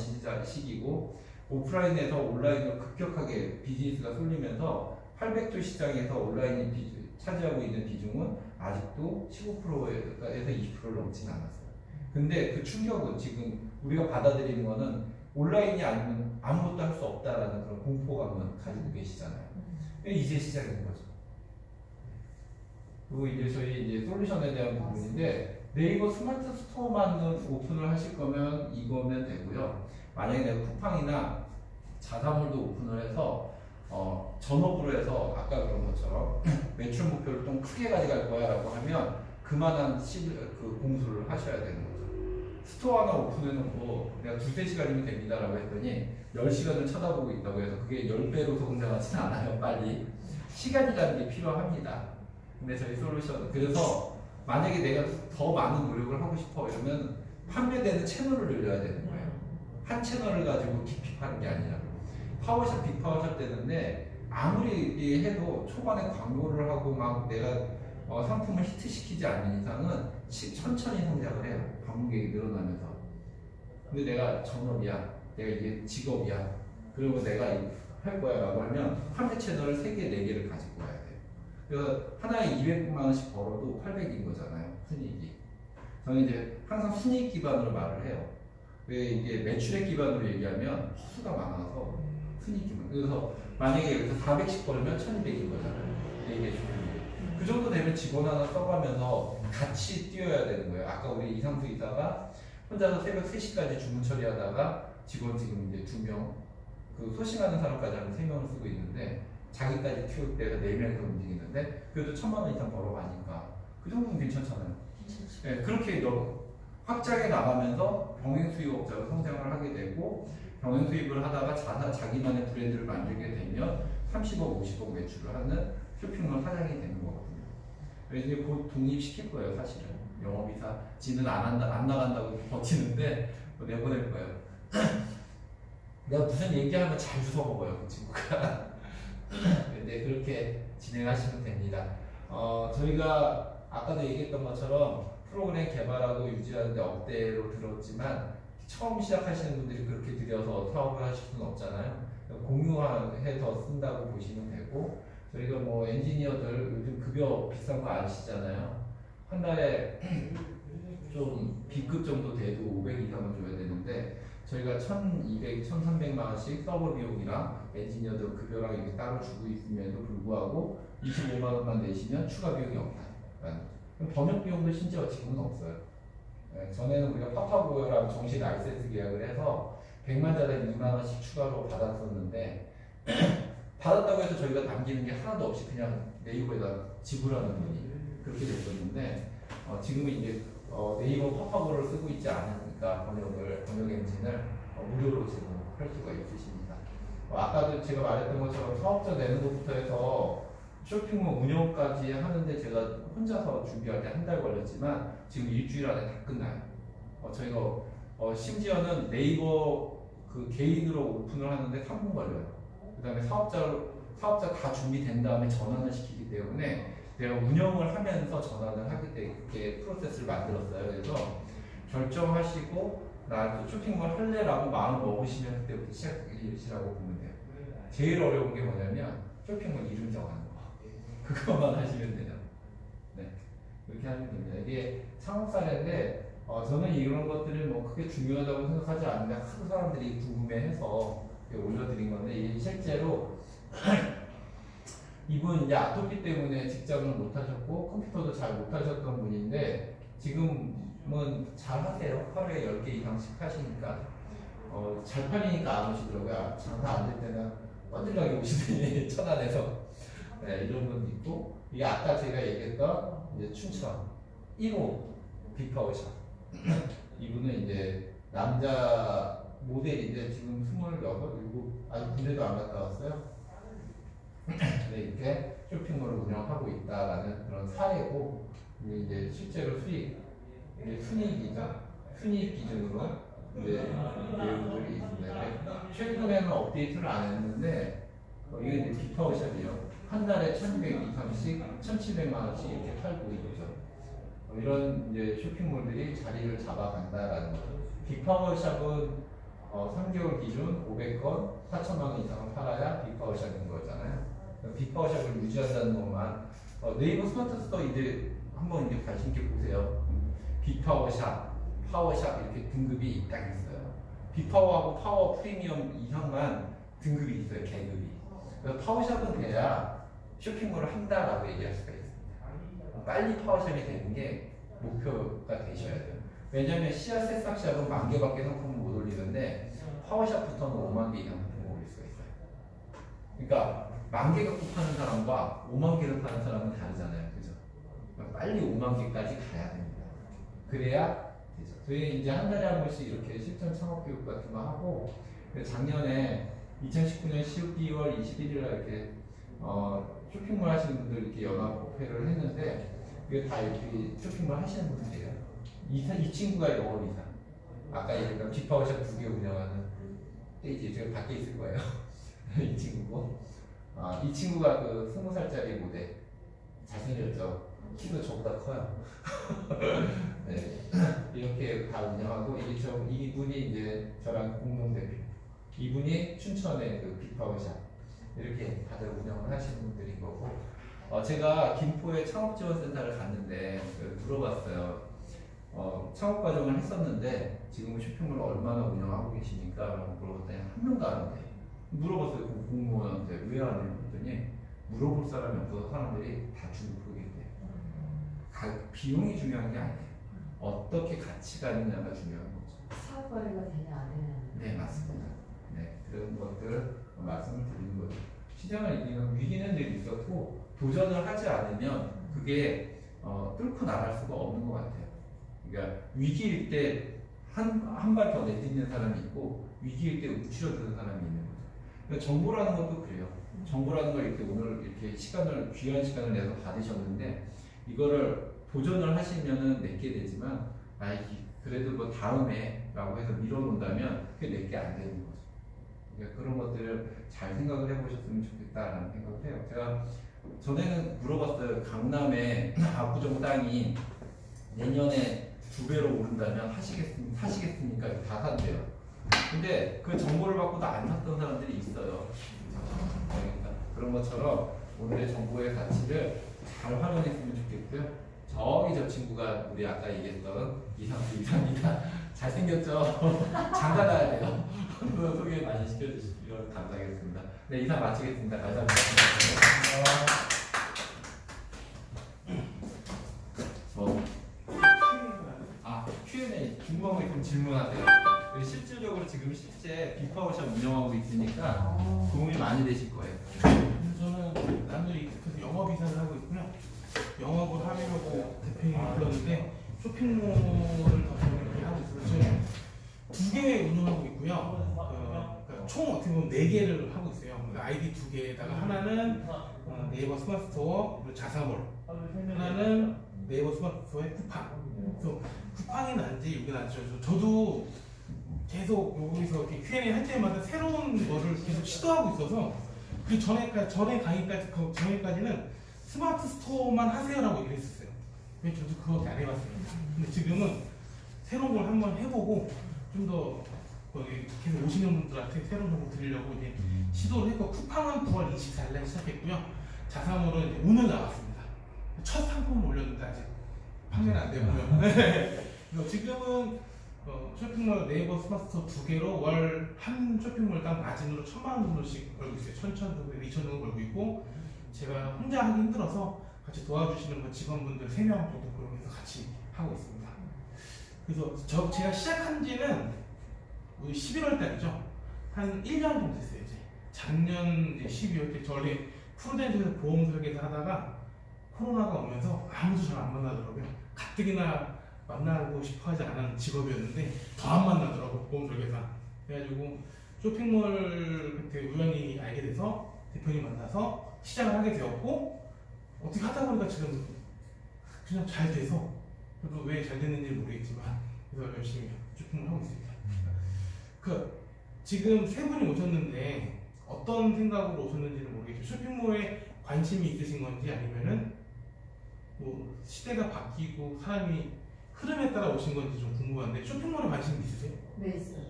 시기고, 오프라인에서 온라인으로 급격하게 비즈니스가 쏠리면서 800조 시장에서 온라인이 차지하고 있는 비중은 아직도 15%에서 20%를 넘지는 않았어요. 근데 그 충격은 지금 우리가 받아들이는 거는 온라인이 아니면 아무것도 할 수 없다라는 그런 공포감은 가지고 계시잖아요. 이제 시작인 거죠. 그리고 이제 저희 이제 솔루션에 대한 부분인데, 네이버 스마트 스토어만 오픈을 하실 거면 이거면 되고요. 만약에 내가 쿠팡이나 자사몰도 오픈을 해서 전업으로 해서 아까 그런 것처럼 매출 목표를 좀 크게 가져갈 거야 라고 하면 그만한 그 공수를 하셔야 되는 거죠. 스토어 하나 오픈해놓고 내가 2-3시간이면 됩니다 라고 했더니 10시간을 쳐다보고 있다고 해서 그게 10배로 성장하지는 않아요. 빨리 시간이라는 게 필요합니다. 근데 저희 솔루션, 그래서 만약에 내가 더 많은 노력을 하고 싶어 이러면 판매되는 채널을 늘려야 되는 거예요. 한 채널을 가지고 깊이 파는 게 아니라 파워샵, 빅파워샵 되는데, 아무리 해도 초반에 광고를 하고 막 내가 상품을 히트시키지 않는 이상은 천천히 성장을 해요. 방문객이 늘어나면서. 근데 내가 전업이야, 내가 이게 직업이야, 그리고 내가 할 거야 라고 하면 판매 채널을 3개, 4개를 가지고 와야 돼요. 그래서 하나에 200만 원씩 벌어도 800인 거잖아요, 순이익이. 저는 이제 항상 순이익 기반으로 말을 해요. 왜 이게 매출액 기반으로 얘기하면 허수가 많아서 순이익 기반. 그래서 만약에 여기서 400씩 벌면 1200인 거잖아요. 4개 주는. 그 정도 되면 직원 하나 써가면서 같이 뛰어야 되는 거예요. 아까 우리 이상수 이사가 혼자서 새벽 3시까지 주문 처리하다가 직원 지금 이제 2명, 그 소싱하는 사람까지 하면 3명을 쓰고 있는데, 자기까지 키울 때가 4명이서 움직이는데 그래도 1000만 원 이상 벌어가니까 그 정도는 괜찮잖아요. 네, 그렇게 확장해 나가면서 병행 수입업자로 성장을 하게 되고, 병행 수입을 하다가 자기만의 브랜드를 만들게 되면 30억, 50억 매출을 하는 쇼핑몰 사장이 되는 거거든요. 그래서 이제 곧 독립시킬 거예요, 사실은. 영업이사 지는 안 나간다고 버티는데 뭐 내보낼 거예요. 내가 무슨 얘기하면 잘 주워 먹어요, 그 친구가. 근데 그렇게 진행하시면 됩니다. 저희가 아까도 얘기했던 것처럼 프로그램 개발하고 유지하는데 억대로 들었지만 처음 시작하시는 분들이 그렇게 들여서 사업을 하실 수는 없잖아요. 공유해서 쓴다고 보시면 되고, 저희가 뭐 엔지니어들 요즘 급여 비싼 거 아시잖아요. 한 달에 좀 B급 정도 돼도 500 이상은 줘야 되는데 저희가 1200, 1300만 원씩 서버 비용이랑 엔지니어들 급여랑 이렇게 따로 주고 있음에도 불구하고 25만 원만 내시면 추가 비용이 없다라는 거죠. 번역 비용도 심지어 지금은 없어요. 네, 전에는 우리가 파파고어랑 정식 라이센스 계약을 해서 100만짜리 2만 원씩 추가로 받았었는데 받았다고 해서 저희가 남기는 게 하나도 없이 그냥 네이버에다 지불하는 분이 그렇게 됐었는데 지금은 이제 네이버 파파고를 쓰고 있지 않으니까 번역 엔진을 무료로 지금 할 수가 있으십니다. 아까도 제가 말했던 것처럼 사업자 내는 것부터 해서 쇼핑몰 운영까지 하는데 제가 혼자서 준비할 때 한 달 걸렸지만 지금 일주일 안에 다 끝나요. 저희가 심지어는 네이버 그 개인으로 오픈을 하는데 3분 걸려요. 그 다음에 사업자 다 준비된 다음에 전환을 시키기 때문에 내가 운영을 하면서 전환을 하기 때문에 프로세스를 만들었어요. 그래서 결정하시고 나 쇼핑몰 할래라고 마음 먹으시면 그때부터 시작이시라고 보면 돼요. 제일 어려운 게 뭐냐면 쇼핑몰 이름 정하는 거. 그것만 하시면 돼요. 네, 그렇게 하면 됩니다. 이게 창업 사례인데 저는 이런 것들을 뭐 크게 중요하다고 생각하지 않는데 하도 사람들이 궁금해해서 올려드린 건데 이게 실제로 이분 이제 아토피 때문에 직장을 못 하셨고 컴퓨터도 잘 못 하셨던 분인데 지금은 잘 하세요. 하루에 10개 이상씩 하시니까 잘 팔리니까 안 오시더라고요. 장사 안 될 때는 뻔질나게 오시더니 천안에서 네, 이런 분도 있고 이게 아까 제가 얘기했던 이제 춘천 1호 빅파워샵 이분은 이제 남자 모델인데 지금 26, 7 아직 군대도 안 갔다 왔어요. 네, 이렇게 쇼핑몰을 운영하고 있다라는 그런 사례고 이제 실제로 수익, 순이익이죠. 순이익 기준으로 이제 내용들이 있습니다. 최근에는 업데이트를 안 했는데 이게 이제 빅파워샵이요. 한 달에 1200 이상씩 1700만 원씩 이렇게 팔고 있죠. 이런 이제 쇼핑몰들이 자리를 잡아간다라는 거죠. 빅파워샵은 3개월 기준 500건 4천만 원 이상을 팔아야 빅파워샵인 거잖아요. 빅파워샵을 유지한다는 것만 네이버 스마트 스토어 이제 한번 이제 관심 있게 보세요. 빅파워샵, 파워샵 이렇게 등급이 딱 있어요. 빅파워하고 파워 프리미엄 이상만 등급이 있어요. 계급이. 그래서 파워샵은 돼야 쇼핑몰을 한다라고 얘기할 수가 있습니다. 빨리 파워샵이 되는 게 목표가 되셔야 돼요. 왜냐하면 씨앗 새싹샵은 10,000개밖에 상품을 못 올리는데 파워샵부터는 50,000개 이상 상품을 올릴 수가 있어요. 그러니까 10,000개 갖고 파는 사람과 50,000개를 파는 사람은 다르잖아요. 그죠? 빨리 50,000개까지 가야 됩니다. 그래야 되죠. 저희 이제 한 달에 한 번씩 이렇게 실전 창업 교육 같은 거 하고 작년에 2019년 12월 21일 날 이렇게 쇼핑몰 하시는 분들 이렇게 연합회를 했는데 이게 다 이렇게 쇼핑몰 하시는 분들이에요. 이 친구가 영업이사. 아까 얘기했던 빅파워샵 2개 운영하는 페이지 제가 밖에 있을 거예요. 이 친구고. 이 친구가 그 20살짜리 모델. 잘생겼죠. 키도 저보다 커요. 네. 이렇게 다 운영하고 이분이 이제 저랑 공동 대표. 이분이 춘천의 그 빅파워샵. 이렇게 다들 운영을 하시는 분들인 거고. 제가 김포에 창업지원센터를 갔는데 물어봤어요. 창업 과정을 했었는데 지금은 쇼핑몰을 얼마나 운영하고 계십니까? 라고 물어봤더니 한 명도 안 한대. 물어봤어요. 공무원한테 왜 안 해요? 그랬더니 물어볼 사람이 없어서 사람들이 다 주눅하게 돼. 비용이 중요한 게 아니에요. 어떻게 가치가 있느냐가 중요한 거죠. 사업 관리가 되냐 안 되냐. 네, 맞습니다. 네, 그런 것들 말씀을 드리는 거죠. 시장을 이기는 위기는 늘 있었고 도전을 하지 않으면 그게 뚫고 나갈 수가 없는 것 같아요. 그러니까 위기일 때 한 발 더 내딛는 사람이 있고 위기일 때 움츠러드는 사람이 있는 거죠. 그러니까 정보라는 것도 그래요. 정보라는 걸 이렇게 오늘 이렇게 귀한 시간을 내서 받으셨는데 이거를 도전을 하시면은 내게 되지만 그래도 뭐 다음에라고 해서 미뤄놓는다면 그게 내게 안 되는 거죠. 그러니까 그런 것들을 잘 생각을 해보셨으면 좋겠다라는 생각을 해요. 제가 전에는 물어봤어요. 강남에 압구정 땅이 내년에 2배로 오른다면 사시겠습니까? 다 산대요. 근데 그 정보를 받고도 안 샀던 사람들이 있어요. 그러니까 그런 것처럼 오늘의 정보의 가치를 잘 활용했으면 좋겠고요. 저기 저 친구가 우리 아까 얘기했던 이상이다. 잘생겼죠? 장가 가야 돼요. 소개 많이 시켜주시면 감사하겠습니다. 네, 이상 마치겠습니다. 감사합니다. Q&A 궁금한 거 있으면 질문하세요. 실질적으로 지금 실제 비파워샵 운영하고 있으니까 도움이 많이 되실 거예요. 저는 남들이 그래서 영업이사를 하고 있고요. 영업을 하려고 대표님이 불렀는데 쇼핑몰을 더 이렇게 하고 있어요. 지금 2개 운영하고 있고요. 그러니까 총 어떻게 보면 4개를 하고 있어요. 그러니까 아이디 2개에다가 하나는 네이버 스마트 스토어 그리고 자사몰, 하나는 네이버 스마트 스토어의 쿠팡. 그래서 쿠팡이 난지 이게 난지 저도 계속 여기서 이렇게 Q&A 할 때마다 새로운 거를 계속 시도하고 있어서 그 전에까지는 스마트 스토어만 하세요라고 얘기를 했었어요. 근데 저도 그거밖에 안 해봤습니다. 근데 지금은 새로운 걸 한번 해보고 좀 더 계속 오시는 분들한테 새로운 정보 드리려고 이제 시도를 했고 쿠팡은 9월 24일날 시작했고요. 자사몰은 이제 오늘 나왔습니다. 첫 상품을 올렸는데 아직 판매는 안 되고요. 그래서 지금은 쇼핑몰 네이버 스마트스토어 2개로 월 한 쇼핑몰당 마진으로 1,000만 원 정도씩 벌고 있어요. 1,000 정도, 2,000 정도 벌고 있고 제가 혼자 하기 힘들어서 같이 도와주시는 직원분들 3명 정도 고용해서 같이 하고 있습니다. 그래서 제가 시작한 지는 11월 달이죠. 한 1년 정도 됐어요. 이제 작년 12월 때 저희 프로덴트에서 보험 설계사 하다가 코로나가 오면서 아무도 잘 안 만나더라고요. 가뜩이나 만나고 싶어 하지 않은 직업이었는데 더 안 만나더라고요. 보험 설계사. 그래가지고 쇼핑몰 그때 우연히 알게 돼서 대표님 만나서 시작을 하게 되었고 어떻게 하다 보니까 지금 그냥 잘 돼서 저도 왜 잘 됐는지 모르겠지만 그래서 열심히 쇼핑몰 하고 있습니다. 지금 3분이 오셨는데 어떤 생각으로 오셨는지는 모르겠죠. 쇼핑몰에 관심이 있으신 건지 아니면은 뭐 시대가 바뀌고 사람이 흐름에 따라 오신 건지 좀 궁금한데 쇼핑몰에 관심 있으세요? 네, 있어요.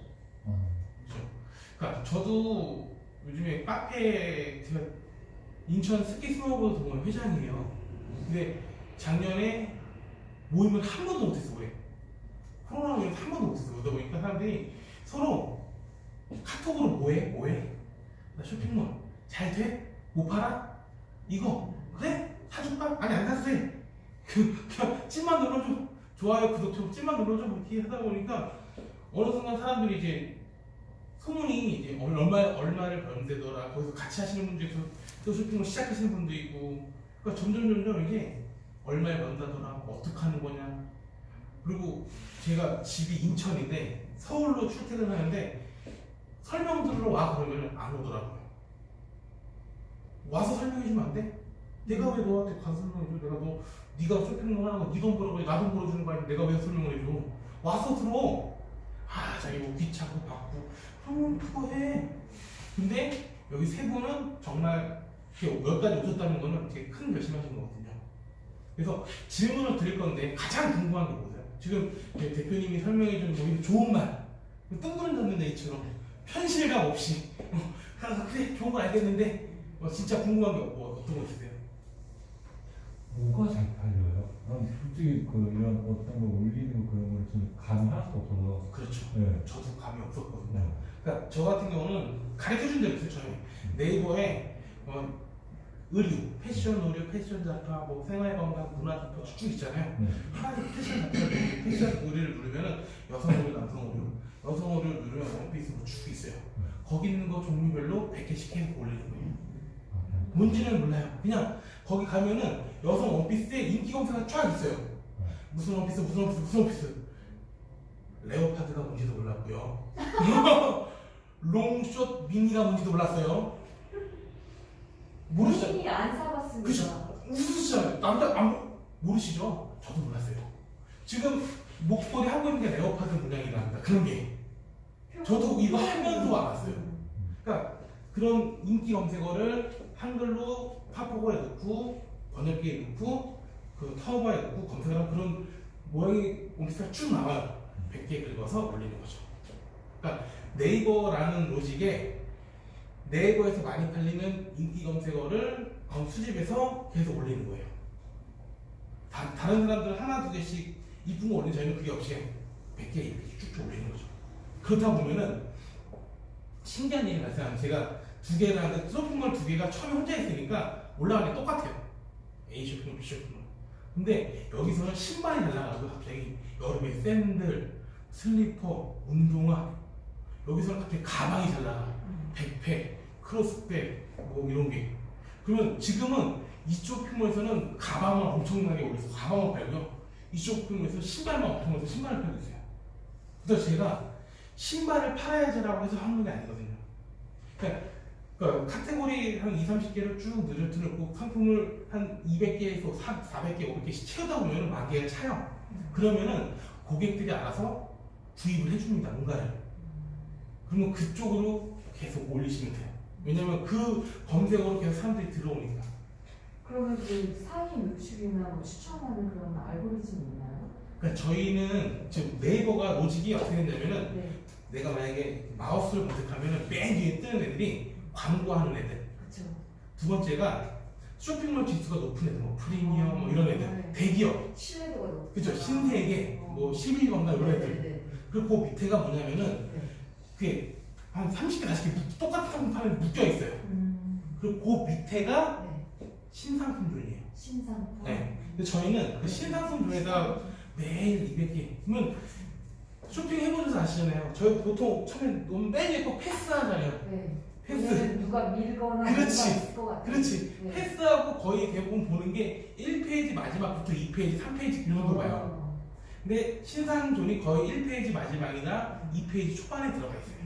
그렇죠. 그러니까 저도 요즘에 카페 제가 인천 스키 스노보드 동호회 회장이에요. 근데 작년에 모임을 한 번도 못했어 올해. 코로나 모임을 한 번도 못했어. 그러다 보니까 사람들이 서로 카톡으로 뭐해? 나 쇼핑몰 잘 돼? 못 팔아? 이거 그래? 사줄까? 아니 안 사도 돼. 그냥 찜만 눌러줘. 좋아요, 구독 좀 찜만 눌러줘. 이렇게 하다 보니까 어느 순간 사람들이 이제 소문이 이제 얼마를 버는데더라. 거기서 같이 하시는 분들 중에서 또 쇼핑몰 시작하시는 분도 있고. 그러니까 점점 이게 얼마에 번다더라. 어떻게 하는 거냐. 그리고 제가 집이 인천인데 서울로 출퇴근을 하는데 설명 들으러 와 그러면 안 오더라고요. 와서 설명해주면 안 돼? 내가 왜 너한테 가서 설명해줘? 네가 쇼핑몰 하는 거 네 돈 벌어고 나 돈 벌어주는 거 아니야? 내가 왜 설명을 해줘? 와서 들어. 자기 뭐 귀찮고 바쁘고 그러면 그거 해. 근데 여기 3분은 정말 여기까지 오셨다는 거는 되게 큰 결심하신 거거든요. 그래서 질문을 드릴 건데 가장 궁금한 게 뭐세요? 지금 대표님이 설명해준 뭐 좋은 말, 뜬구름 잡는 애처럼 편실감 없이 그래 좋은 거 알겠는데 진짜 궁금한 게 어떤 거 있으세요? 뭐가 잘 팔려요? 난 솔직히 이런 어떤 걸 올리는 그런 걸 좀 감이 하나도 없어서. 그렇죠. 네. 저도 감이 없었거든요. 네. 그러니까 저 같은 경우는 가르쳐준 대로 있어요. 저희 네이버에 의류, 패션 의류, 패션 잡화, 뭐 생활건강, 문화 잡화 쭉 있잖아요. 네. 하나의 패션 잡화를 패션 의류를 누르면은 여성 의류, 남성 의류, 여성 의류를 누르면 원피스 쭉 있어요. 거기 있는 거 종류별로 100개씩 해서 올리는 거예요. 뭔지는 몰라요. 그냥 거기 가면은 여성 원피스에 인기 검사가 쫙 있어요. 무슨 원피스. 레오파드가 뭔지도 몰랐고요. 롱숏 미니가 뭔지도 몰랐어요. 모르시죠? 본인이 안 사봤으니까. 그죠? 웃으시잖아요. 남자 안 모르시죠? 저도 몰랐어요. 지금 목걸이 하고 있는 게 레오파드 문양이랍니다. 그런 게. 저도 이거 하면서 알았어요. 그러니까 그런 인기 검색어를 한글로 팝업에 넣고 번역기에 넣고 그 타오바에 넣고 검색을 하면 그런 모양이 온리스트가 쭉 나와요. 100개 긁어서 올리는 거죠. 그러니까 네이버라는 로직에 네이버에서 많이 팔리는 인기 검색어를 수집해서 계속 올리는 거예요. 다른 사람들은 하나 두 개씩 이쁜 거 올리는 저희는 그게 없이 100개 이렇게 쭉쭉 올리는 거죠. 그렇다 보면은 신기한 일이 발생하면 제가 두 개를 하는데 쇼핑몰 두 개가 처음에 혼자 있으니까 올라가는 게 똑같아요. A 쇼핑몰, B 쇼핑몰. 근데 여기서는 신발이 날라가고 갑자기 여름에 샌들, 슬리퍼, 운동화 여기서는 갑자기 가방이 잘 나가. 백팩, 크로스백 뭐 이런 게. 그러면 지금은 이쪽 쇼핑몰에서는 가방을 엄청나게 올려서 가방을 팔고요. 이쪽 쇼핑몰에서 신발만 엄청나게 신발을 팔고 있어요. 그래서 제가 신발을 팔아야지라고 해서 하는 게 아니거든요. 그러니까 카테고리 한 2, 30개를 쭉 늘어뜨리고 상품을 한 200개에서 400개, 500개씩 채우다 보면 만 개가 차요. 그러면은 고객들이 알아서 구입을 해줍니다. 뭔가를. 그러면 그쪽으로 계속 올리시면 돼요. 왜냐면 그 검색어로 계속 사람들이 들어오니까. 그러면 그 상위 노출이나 뭐 추천하는 그런 알고리즘이 있나요? 그러니까 저희는 지금 네이버가 로직이 어떻게 된다면은 네. 내가 만약에 마우스를 검색하면은 맨 위에 뜨는 애들이 광고하는 애들. 그렇죠. 두 번째가 쇼핑몰 지수가 높은 애들, 뭐 프리미엄 뭐 이런 애들, 대기업, 신뢰도가 높죠. 그죠? 신세계, 뭐 11번가 이런 애들. 네. 그리고 그 밑에가 뭐냐면은 네. 그게 한 30개, 40개 똑같은 상품 파는 묶여 있어요. 그리고 그 밑에가 네. 신상품들이에요. 신상품. 네. 근데 저희는 그 신상품들에다 매일 200개. 그러면 쇼핑 해보셔서 아시잖아요. 저희 보통 처음에 너무 맨 위에 거 패스하잖아요. 네. 패스. 왜냐면 누가 밀거나 그렇지. 누가 있을 것 같아요. 그렇지. 네. 패스하고 거의 대부분 보는 게 1페이지 마지막부터 2페이지, 3페이지 이런 거 봐요. 근데 신상존이 거의 1페이지 마지막이나 2페이지 초반에 들어가 있어요.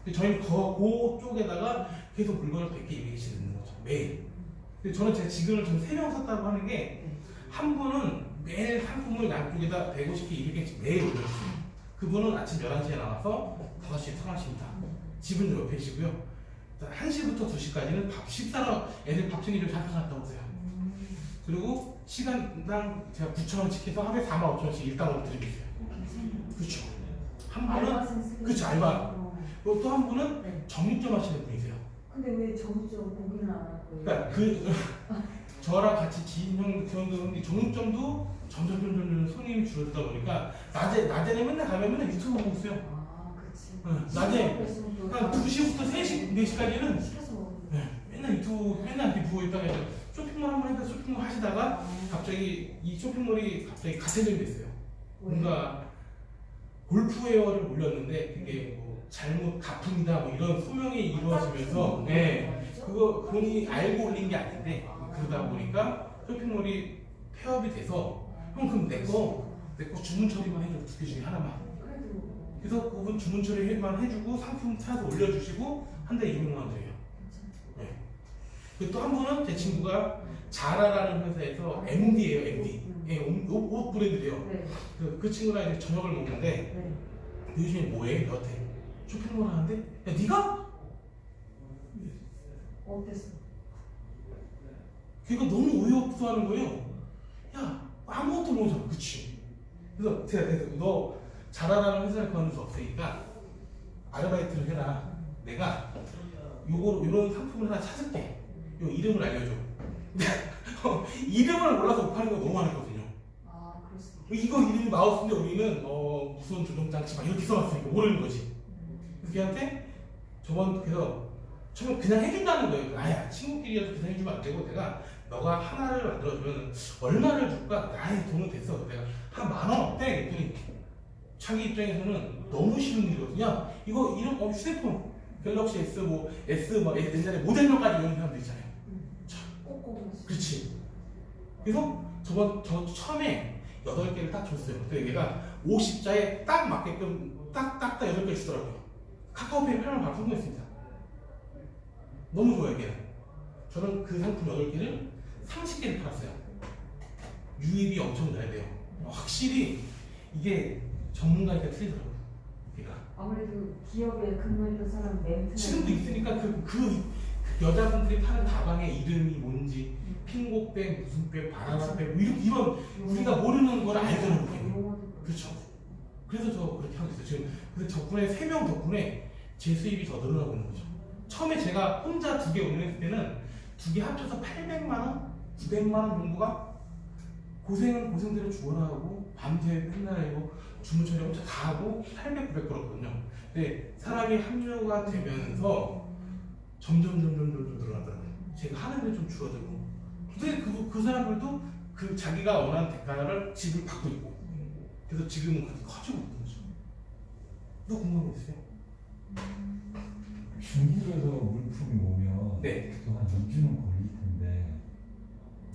근데 저희는 그쪽에다가 계속 물건을 100개, 200개씩 넣는 거죠. 매일. 근데 저는 제가 지금은 좀 3명 샀다고 하는 게 한 분은 매일 상품을 양쪽에다 150개, 200개씩 매일 올려주세요. 그분은 아침 11시에 나와서 5시에 퇴근하십니다. 집은 옆에 계시고요. 1시부터 2시까지는 식사로 애들 밥 챙기려고 잠깐 갔다 오세요. 그리고 시간당 제가 9,000원씩 해서 하루에 45,000원씩 일당으로 드리고 있어요. 그렇죠. 한 분은 알바생 그렇죠, 알바. 그리고 또 한 분은 네. 정육점 하시는 분이세요. 근데 왜 정점 고기는 안 하고? 그러니까 저랑 같이 지인형 그런데 정육점도 점점 손님이 줄어들다 보니까 낮에는 맨날 가면 맨날 유튜브 보고 있어요. 아, 그렇지. 응, 낮에 한 2시부터 3시, 4시까지는 시켜서 맨날 유튜브 맨날 이렇게 누워있다가 이제 쇼핑몰 한번 해서 쇼핑몰 하시다가 갑자기 이 쇼핑몰이 갑자기 가세점이 됐어요. 뭔가 골프웨어를 올렸는데 그게 뭐 잘못 가품이다 뭐 이런 소명이 이루어지면서 그거 본인이 알고 올린 게 아닌데 그러다 보니까 쇼핑몰이 폐업이 돼서 형 그럼 내 거 주문 처리만 해줘. 2개 중에 하나만. 그래서 그분 주문 처리만 해주고 상품 사서 올려주시고 한 달에 200만 원 드려요. 네. 그리고 또 한 분은 제 친구가 자라라는 회사에서 MD예요. MD. 옷 브랜드래요. 네. 그 친구랑 이제 저녁을 먹는데 네. 요즘에 뭐해? 여태 쇼핑몰 하는데 야 네가? 어땠어? 걔가 너무 어이없어 하는 거예요. 야 아무것도 모르잖아. 그치? 그래서 제가 너 자라라는 회사를 그만둘 수 없으니까 아르바이트를 해라. 내가 요런 상품을 하나 찾을게. 요 이름을 알려줘. 이름을 몰라서 못 파는 거 너무 많았거든요. 아, 그럴 수 있겠다. 이거 이름이 마우스인데 우리는 무슨 조종장치 막 이렇게 써놨으니까 모르는 거지. 그래서 걔한테 그래서 처음에 그냥 해준다는 거예요. 아야 친구끼리라도 그냥 해주면 안 되고 내가 너가 하나를 만들어주면 얼마를 줄까? 나의 돈은 됐어. 내가 한 10,000원 어때? 그랬더니 자기 입장에서는 너무 싫은 일이거든요. 야, 이거 이름 휴대폰 갤럭시 S 뭐 S 막 옛날에 모델명까지 외우는 사람들 있잖아요. 꼭꼭. 그렇지. 그래서 저 처음에 8개를 딱 줬어요. 근데 얘가 50자에 딱 맞게끔 딱 8개 주더라고요. 카카오페이 8만 바로 성공했습니다. 너무 좋아요, 걔는. 저는 그 상품 8개를 30개를 팔았어요. 유입이 엄청 잘 돼요. 확실히 이게 전문가니까 틀리더라고요. 그러니까 아무래도 기업에 근무했던 사람 멘트 지금도 있으니까 그 여자분들이 파는 가방의 이름이 뭔지 핑곡백, 무슨 백, 바나나백 뭐 이런 우리가 모르는 걸 알더라고요. 그렇죠. 그래서 저 그렇게 하고 있어요. 지금 그래서 덕분에 3명 덕분에 제 수입이 더 늘어나고 있는 거죠. 처음에 제가 혼자 2개 운영했을 때는 2개 합쳐서 800만 원, 900만 원 정도가 고생은 고생대로 죽어나 하고 밤새 맨날 이거 주문 처리 혼자 다 하고 800, 900 벌었거든요. 근데 사람이 합류가 되면서 점점 늘어나더라고요. 제가 하는 게 좀 줄어들고. 근데 그 사람들도 그 자기가 원하는 대가를 지금 받고 있고. 그래서 지금은 그렇게 커지고 있는 거죠. 또 궁금한 거 있어요? 중국에서 물품이 오면 네. 또 한 2주는 걸릴 텐데.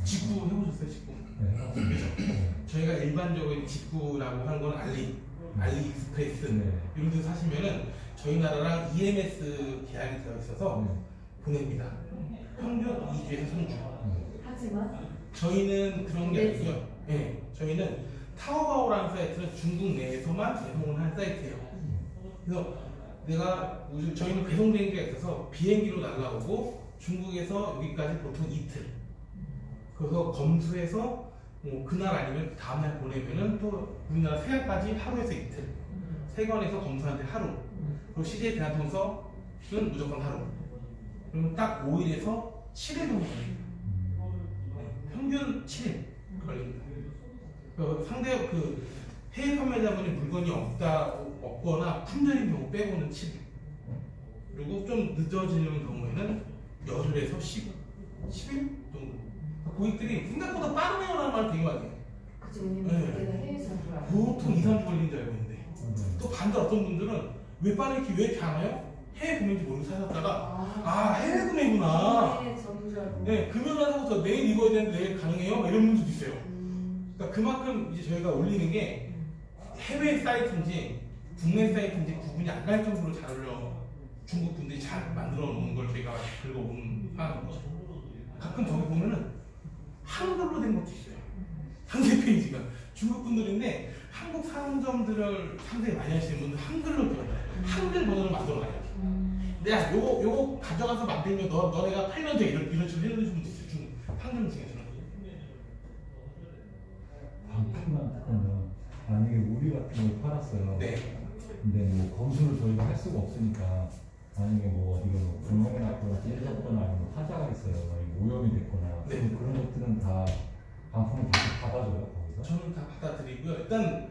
직구 해보셨어요? 직구? 네, 해봤어요. 그죠? 네. 저희가 일반적인 직구라고 하는 건 알리익스프레스 네. 이런 데서 사시면은 저희 나라랑 EMS 계약이 되어 있어서 네. 보냅니다. 평균 2주에서 3주. 하지만 저희는 그런 게 아니고요. 네, 저희는 타오바오라는 사이트는 중국 내에서만 배송을 하는 사이트예요. 그래서 저희는 배송 비행기가 있어서 비행기로 날라오고 중국에서 여기까지 보통 이틀. 그래서 검수해서 뭐 그날 아니면 그 다음날 보내면은 또 우리나라 세관까지 하루에서 이틀. 세관에서 검수하는데 하루. 그리고 CJ 대한통선은 무조건 하루. 그러면 딱 5일에서 7일 정도 걸립니다. 평균 7일 걸립니다. 상대 해외 판매자분이 물건이 없거나 품절인 경우 빼고는 7일. 그리고 좀 늦어지는 경우에는 열흘에서 10일 정도. 고객들이 생각보다 빠르네요라는 말 되게 많이 해요. 그치 왜냐면 네. 그때가 해외에서 들어와. 보통 2, 3주 걸리는 줄 알고 있는데 또 반대로 어떤 분들은 왜 빠르게 왜 이렇게 안 와요? 해외 구매인지 모르고 사셨다가 해외 구매구나. 네, 저도 줄 알고. 네, 금요일날 사고서 내일 입어야 되는데 내일 가능해요? 막 이런 분들도 있어요. 그러니까 그만큼 이제 저희가 올리는 게 해외 사이트인지 국내 사이트인지 구분이 안 갈 정도로 잘 올려 중국 분들이 잘 만들어 놓은 걸 저희가 긁어온 하는 거죠. 가끔 저기 보면은 한글로 된 것도 있어요. 상세 페이지가 중국 분들인데 한국 상점들을 상당히 많이 하시는 분들 한글로 들어요. 한글 버전을 만들어놔요. 내가 요거 가져가서 만들면 너네가 팔면 돼 이런 식으로 해놓으신 분도 있어요. 중국 한글 중에서는. 반품만 하면 만약에 우리 같은 걸 팔았어요. 네. 근데 뭐 검수를 저희가 할 수가 없으니까 만약에 뭐 어디가 뭐 구멍이 났거나 찢어졌거나 아니면 화자가 있어요. 오염이 됐거나 네. 그런 것들은 다 반품을 다시 받아줘요 거기서. 저는 다 받아들이고요. 일단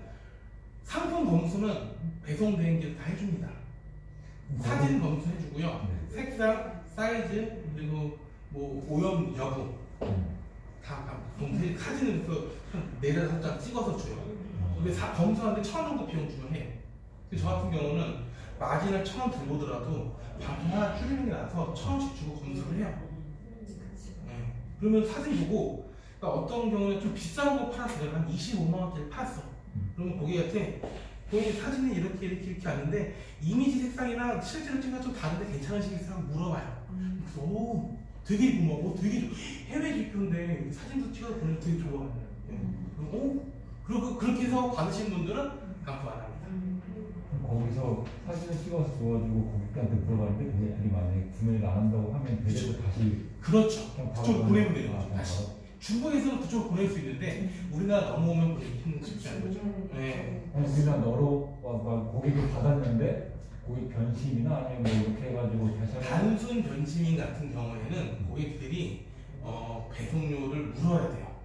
상품 검수는 배송 비행기를 다 해줍니다. 사진 검수 해주고요. 네. 색상, 사이즈 그리고 뭐 오염 여부 음. 다 검수. 사진을 한 4-5장 찍어서 줘요. 근데 검수하는데 1,000원 정도 비용 주면 해. 근데 저 같은 경우는 마진을 1,000원 들고더라도 반품 하나 줄이는 게 나아서 1,000원씩 주고 검수를 해요. 네. 그러면 사진 보고 그러니까 어떤 경우는 좀 비싼 거 팔았어. 내가 한 25만 원짜리 팔았어. 그러면 고객한테 고객님 사진은 이렇게 왔는데 이미지 색상이랑 실제로 찍은 좀 다른데 괜찮으시겠어요? 물어봐요. 그래서 오 되게 고마워. 되게 해외 지표인데 사진도 찍어서 보내면 되게 좋아. 그리고 그렇게 해서 받으신 분들은 반품 안 합니다. 거기서 사진을 찍어서 줘가지고 고객들한테 물어봤는데 고객들이 만약에 구매를 안 한다고 하면 대대로 다시 그렇죠. 그냥 그쪽으로 보내면 되는 거죠. 그냥 다시. 바로. 중국에서는 그쪽으로 보낼 수 있는데 우리나라 넘어오면 보내기 쉽지 않은 거죠. 네. 아니 우리가 너로 고객을 받았는데 고객 변심이나 아니면 뭐 이렇게 해가지고 다시 한번 단순 변심인 같은 경우에는 고객들이 배송료를 물어야 돼요.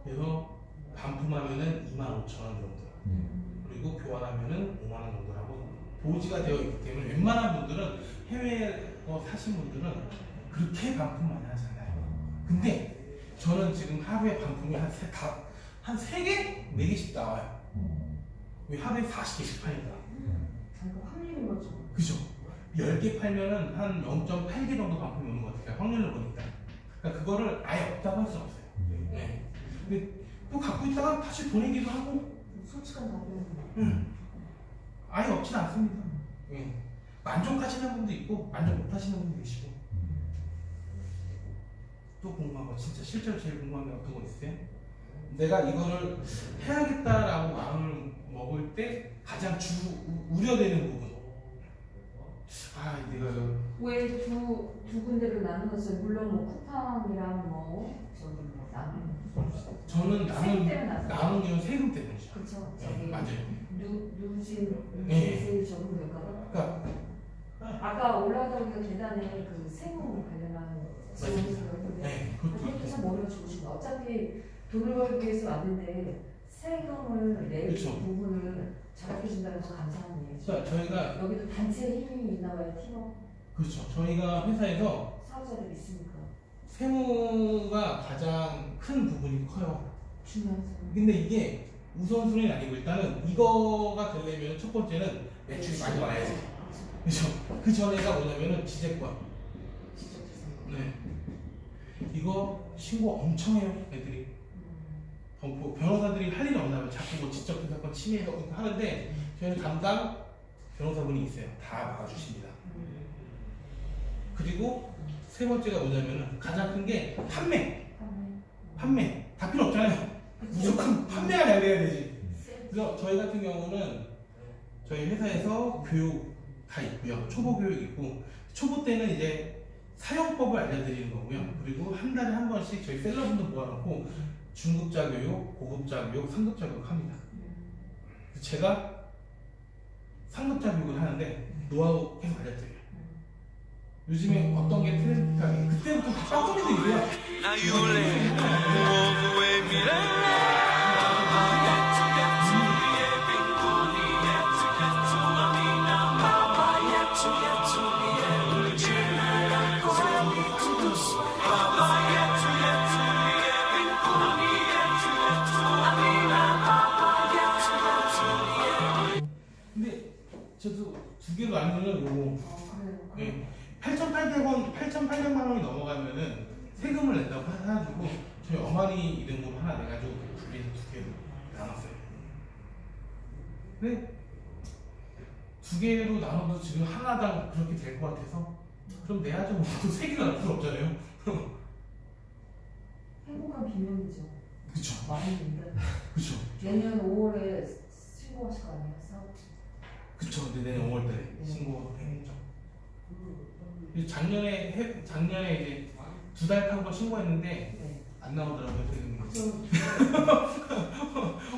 그래서 반품하면은 25,000원 정도. 그리고 교환하면은 5만 원 정도라고 보지가 되어 있기 때문에 웬만한 분들은 해외 사신 분들은 그렇게 반품 많이 하지 않아요. 근데 저는 지금 하루에 반품이 한 3개? 4개씩 나와요. 왜 하루에 40개씩 파니까. 이거 확률인 거죠. 그죠? 10개 팔면은 한 0.8개 정도 반품이 오는 것 같아요. 확률을 보니까. 그러니까 그거를 아예 없다고 할 수 없어요. 네. 근데 또 갖고 있다가 다시 보내기도 하고. 솔직한 답변은 아예 없진 않습니다. 만족하시는 분도 있고 만족 못 하시는 분도 계시고. 또 궁금한 거, 진짜 실제로 제일 궁금한 게 어떤 거 있어요? 내가 이거를 해야겠다라고 마음을 먹을 때 가장 우려되는 부분. 아, 내가 왜 두 군데를 나누었어요? 물론 뭐 쿠팡이랑 뭐 저기 뭐 저는 세금 때문에 나눈 이유는 세금 때문이죠. 그렇죠. 네, 저기 맞아요. 누진세율 적용될까봐. 그러니까 아까 올라가다 보니까 계단에 그 세금 관련한 지원이 들어있는데 네, 그것도 그것도 참 있고. 머리가 좋으신 거. 어차피 돈을 벌기 위해서 왔는데 세금을 낼 그렇죠. 부분을 잘해 준다는 건 감사한 일이죠. 자, 저희가 여기도 단체 힘이 있나 봐요. 팀원 그렇죠. 저희가 회사에서 사업자들 있으니까 세무가 가장 큰 부분이 커요. 중요하죠. 근데 이게 우선순위는 아니고 일단은 이거가 되려면 첫 번째는 매출이 많이 와야지. 그렇죠. 그 전에가 뭐냐면은 지재권. 네. 이거 신고 엄청 해요, 애들이. 변호사들이 할 일이 없나요? 자꾸 뭐 지적재산권 침해 하는데 저희는 담당 변호사분이 있어요. 다 막아주십니다. 그리고 세 번째가 뭐냐면은 가장 큰 게 판매. 다 필요 없잖아요. 무조건 판매가 잘 돼야 되지. 그래서 저희 같은 경우는 저희 회사에서 교육 다 있고요. 초보 교육 있고 초보 때는 이제 사용법을 알려드리는 거고요. 그리고 한 달에 한 번씩 저희 셀러분들 모아놓고 중급자 교육, 고급자 교육, 상급자 교육 합니다. 제가 상급자 교육을 하는데 노하우 계속 알려드려요. 요즘에 어떤 게 트렌드가 그때부터 다 빵꾸미들이에요. 근데 저도 두 개로 나누면 요거 예, 8,800만 원이 넘어가면은 세금을 낸다고 해가지고 저희 어머니 이름으로 하나 내가지고 분리해서 두 개로 나눴어요. 근데 두 개로 나눠도 지금 하나당 그렇게 될 것 같아서 그럼 내야죠. 뭐 또 세 개가 나올 필요 없잖아요. 행복한 비명이죠. 그쵸. 많이 낸다. 그쵸. 내년 5월에 신고하실 거 아니에요? 그쵸. 근데 내년 5월달에 신고했죠. 작년에 이제 두 달 타고 신고했는데 네. 안 나오더라고요. 세금이. 좀